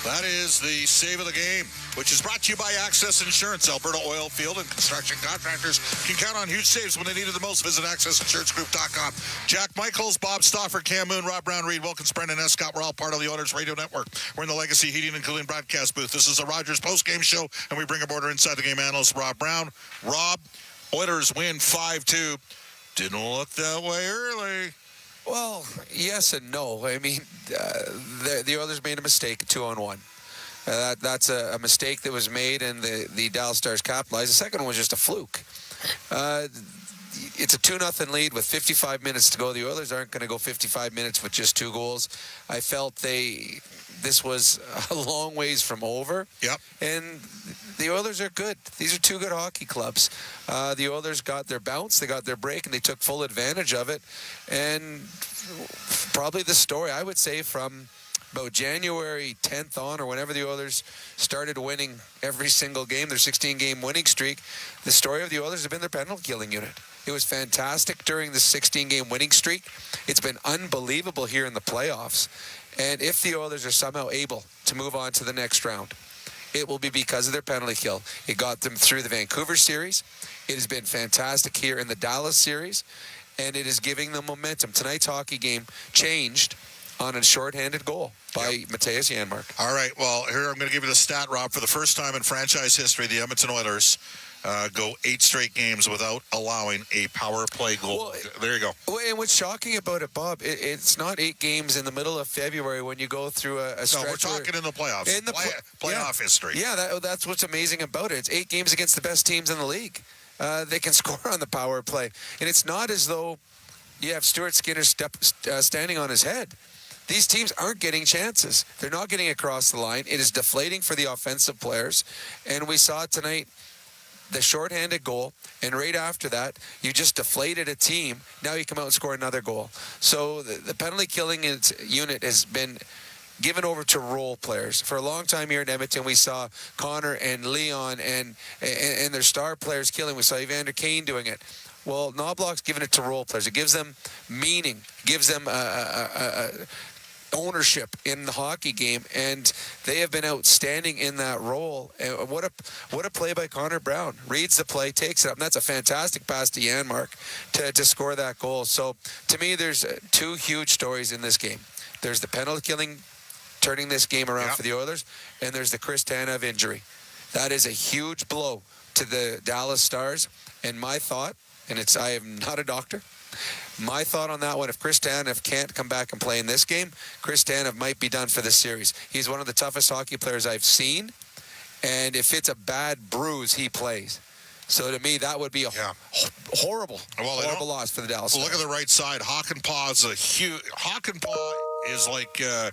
That is the save of the game, which is brought to you by Access Insurance. Alberta oil field and construction contractors can count on huge saves when they need it the most. Visit AccessInsuranceGroup.com. Jack Michaels, Bob Stauffer, Cam Moon, Rob Brown, Reed Wilkins, Brendan Escott. We're all part of the Oilers Radio Network. We're in the Legacy Heating and Cooling broadcast booth. This is the Rogers postgame show, and we bring aboard our inside the game analyst, Rob Brown. Rob, Oilers win 5-2. Didn't look that way early. Well, yes and no. I mean, the Oilers made a mistake, 2-on-1. That's a mistake that was made, and the Dallas Stars capitalized. The second one was just a fluke. it's a 2-0 lead with 55 minutes to go. The Oilers aren't going to go 55 minutes with just 2 goals. I felt this was a long ways from over. Yep. And the Oilers are good. These are 2 good hockey clubs. The Oilers got their bounce, they got their break, and they took full advantage of it. And probably the story, I would say, from about January 10th on, or whenever the Oilers started winning every single game, their 16-game winning streak, the story of the Oilers has been their penalty killing unit. It was fantastic during the 16-game winning streak. It's been unbelievable here in the playoffs. And if the Oilers are somehow able to move on to the next round, it will be because of their penalty kill. It got them through the Vancouver series. It has been fantastic here in the Dallas series, and it is giving them momentum. Tonight's hockey game changed on a shorthanded goal by Matthias Janmark. All right, well, here I'm going to give you the stat, Rob. For the first time in franchise history, the Edmonton Oilers go 8 straight games without allowing a power play goal. Well, there you go. Well, and what's shocking about it, Bob, it's not 8 games in the middle of February when you go through a stretch. No, we're talking in the playoffs. In the playoff history. Yeah, that's what's amazing about it. It's 8 games against the best teams in the league. They can score on the power play. And it's not as though you have Stuart Skinner standing on his head. These teams aren't getting chances. They're not getting across the line. It is deflating for the offensive players. And we saw tonight the shorthanded goal, and right after that, you just deflated a team. Now you come out and score another goal. So the penalty killing unit has been given over to role players. For a long time here in Edmonton, we saw Connor and Leon and their star players killing. We saw Evander Kane doing it. Well, Knobloch's given it to role players. It gives them meaning, gives them ownership in the hockey game, and they have been outstanding in that role. And what a play by Connor Brown. Reads the play, takes it up, and that's a fantastic pass to Janmark to score that goal. So to me, there's 2 huge stories in this game. There's the penalty killing turning this game around for the Oilers, and there's the Chris Tanev injury. That is a huge blow to the Dallas Stars. And my thought, and I am not a doctor, my thought on that one, if Chris Tanev can't come back and play in this game, Chris Tanev might be done for the series. He's one of the toughest hockey players I've seen, and if it's a bad bruise, he plays. So to me, that would be a horrible loss for the Dallas Stars. Look at the right side. Hakanpää is a huge. Hakanpää is like a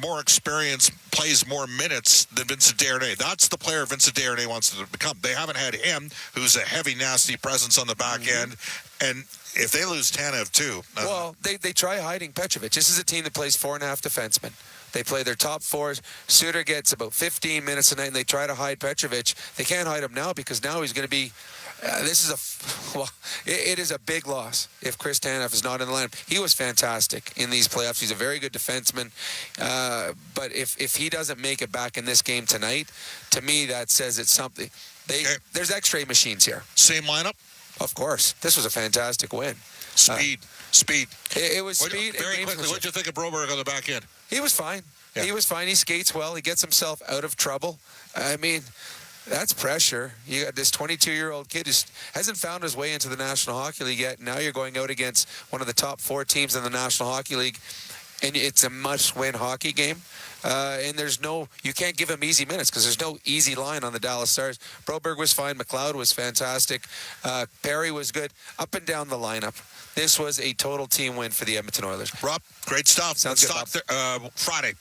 more experienced, plays more minutes than Vincent Desharnais. That's the player Vincent Desharnais wants to become. They haven't had him, who's a heavy, nasty presence on the back end. And if they lose Tanev too. Well, they try hiding Petrovic. This is a team that plays 4.5 defensemen. They play their top 4s. Suter gets about 15 minutes a night, and they try to hide Petrovic. They can't hide him now because now he's going to be. It is a big loss if Chris Tanev is not in the lineup. He was fantastic in these playoffs. He's a very good defenseman. But if he doesn't make it back in this game tonight, to me that says it's something. There's X-ray machines here. Same lineup? Of course. This was a fantastic win. Speed. It was speed. Very quickly, what did you think of Broberg on the back end? He was fine. Yeah. He was fine. He skates well. He gets himself out of trouble. I mean, that's pressure. You got this 22-year-old kid who hasn't found his way into the National Hockey League yet. Now you're going out against one of the top 4 teams in the National Hockey League, and it's a must-win hockey game. And you can't give him easy minutes because there's no easy line on the Dallas Stars. Broberg was fine. McLeod was fantastic. Perry was good. Up and down the lineup. This was a total team win for the Edmonton Oilers. Rob, great stuff. Sounds good. Friday.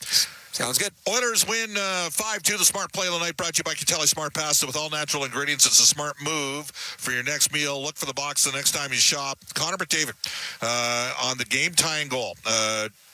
Sounds good. Oilers win 5-2. The Smart Play of the Night brought to you by Catelli Smart Pasta. With all natural ingredients, it's a smart move for your next meal. Look for the box the next time you shop. Connor McDavid on the game-tying goal.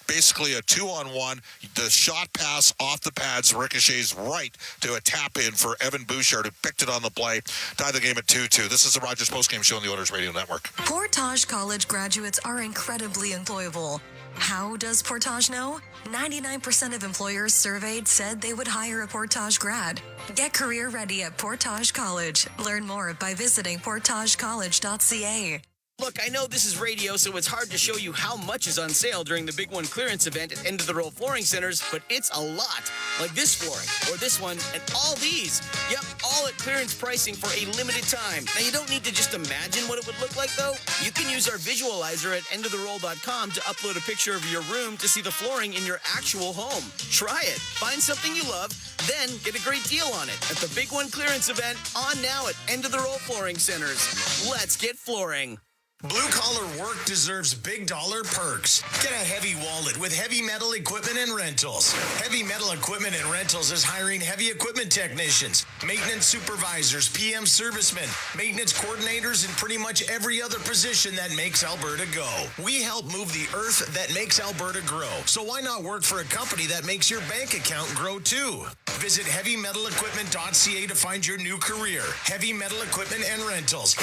Basically a 2-on-1. The shot pass off the pads ricochets right to a tap-in for Evan Bouchard, who picked it on the play. Tied the game at 2-2. This is the Rogers Postgame Show on the Oilers Radio Network. Portage College graduates are incredibly employable. How does Portage know? 99% of employers surveyed said they would hire a Portage grad. Get career ready at Portage College. Learn more by visiting portagecollege.ca. Look, I know this is radio, so it's hard to show you how much is on sale during the Big One clearance event at End of the Row Flooring Centers, but it's a lot. Like this flooring, or this one, and all these. Yep, all at clearance pricing for a limited time. Now, you don't need to just imagine what it would look like, though. You can use our visualizer at endoftheroll.com to upload a picture of your room to see the flooring in your actual home. Try it. Find something you love, then get a great deal on it at the Big One clearance event on now at End of the Row Flooring Centers. Let's get flooring. Blue-collar work deserves big dollar perks. Get a heavy wallet with Heavy Metal Equipment and Rentals. Heavy Metal Equipment and Rentals is hiring heavy equipment technicians, maintenance supervisors, PM servicemen, maintenance coordinators, and pretty much every other position that makes Alberta go. We help move the earth that makes Alberta grow. So why not work for a company that makes your bank account grow too? Visit heavymetalequipment.ca to find your new career. Heavy Metal Equipment and Rentals,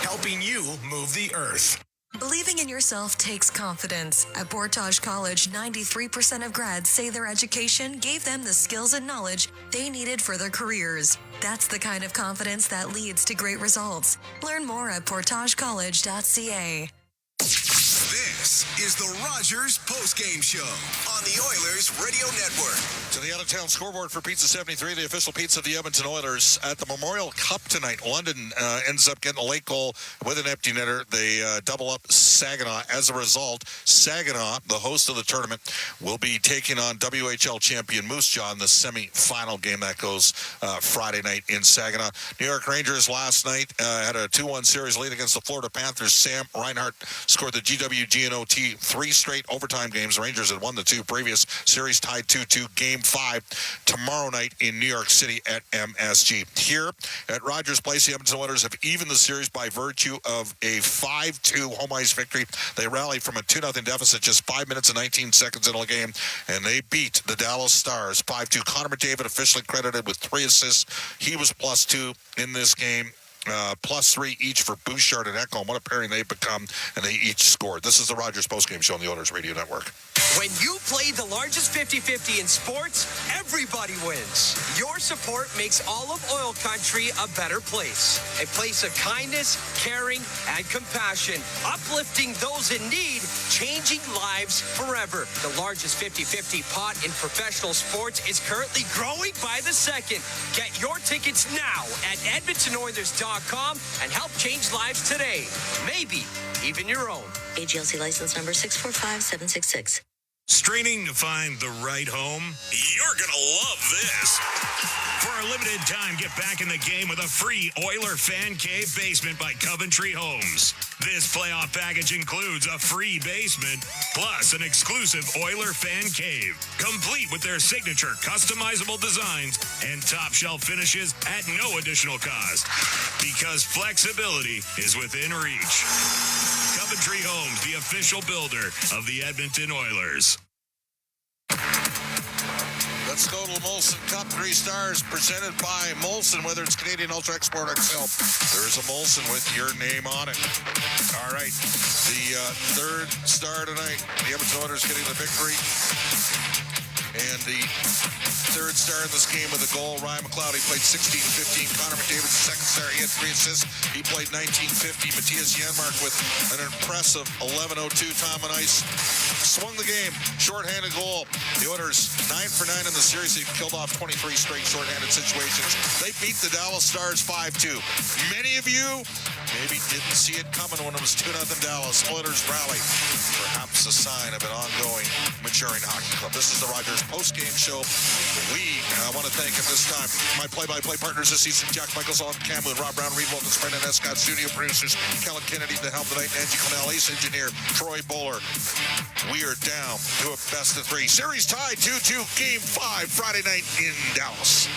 helping you move the earth. Believing in yourself takes confidence. At Portage College, 93% of grads say their education gave them the skills and knowledge they needed for their careers. That's the kind of confidence that leads to great results. Learn more at portagecollege.ca. This is the Rogers postgame show on the Oilers Radio Network. To the out-of-town scoreboard for Pizza 73, the official pizza of the Edmonton Oilers at the Memorial Cup tonight. London ends up getting a late goal with an empty netter. They double up Saginaw. As a result, Saginaw, the host of the tournament, will be taking on WHL champion Moose Jaw in the semi-final game that goes Friday night in Saginaw. New York Rangers last night had a 2-1 series lead against the Florida Panthers. Sam Reinhart scored the GWGNOT 3 straight overtime games. Rangers had won the 2 previous series, tied 2-2. Game 5 tomorrow night in New York City at MSG. Here at Rogers Place, the Edmonton Oilers have evened the series by virtue of a 5-2 home ice victory. They rallied from a 2-0 deficit just 5 minutes and 19 seconds into the game, and they beat the Dallas Stars 5-2. Connor McDavid officially credited with 3 assists. He was +2 in this game. +3 each for Bouchard and Ekholm. What a pairing they've become, and they each scored. This is the Rogers postgame show on the Oilers Radio Network. When you play the largest 50-50 in sports, everybody wins. Your support makes all of Oil Country a better place. A place of kindness, caring, and compassion. Uplifting those in need, changing lives forever. The largest 50-50 pot in professional sports is currently growing by the second. Get your tickets now at EdmontonOilers.com and help change lives today. Maybe even your own. AGLC license number 645766. Straining to find the right home? You're going to love this. For a limited time, get back in the game with a free Oiler Fan Cave basement by Coventry Homes. This playoff package includes a free basement, plus an exclusive Oiler Fan Cave, complete with their signature customizable designs and top shelf finishes at no additional cost. Because flexibility is within reach. Coventry Homes, the official builder of the Edmonton Oilers. Let's go to the Molson Cup 3 stars presented by Molson, whether it's Canadian Ultra Export XL. There's a Molson with your name on it. All right, the third star tonight, the Edmonton Oilers getting the victory. And the third star in this game with a goal, Ryan McLeod. He played 16-15. Connor McDavid's the second star. He had 3 assists. He played 19-50. Matthias Janmark with an impressive 11:02 time on ice. Swung the game. Shorthanded goal. The Oilers 9 for 9 in the series. They killed off 23 straight shorthanded situations. They beat the Dallas Stars 5-2. Many of you maybe didn't see it coming when it was 2-0 Dallas. Oilers rally. Perhaps a sign of an ongoing maturing hockey club. This is the Rogers post-game show. We want to thank at this time my play-by-play partners this season, Jack Michaels, on Cameron, Rob Brown, Reed Wilkins, Brendan Escott, studio producers, Kellen Kennedy, the helm tonight, Nancy Connell, ace engineer, Troy Bowler. We are down to a best of 3. Series tied 2-2, game 5, Friday night in Dallas.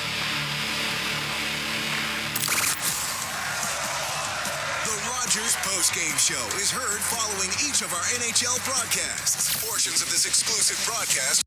The Rogers postgame show is heard following each of our NHL broadcasts. Portions of this exclusive broadcast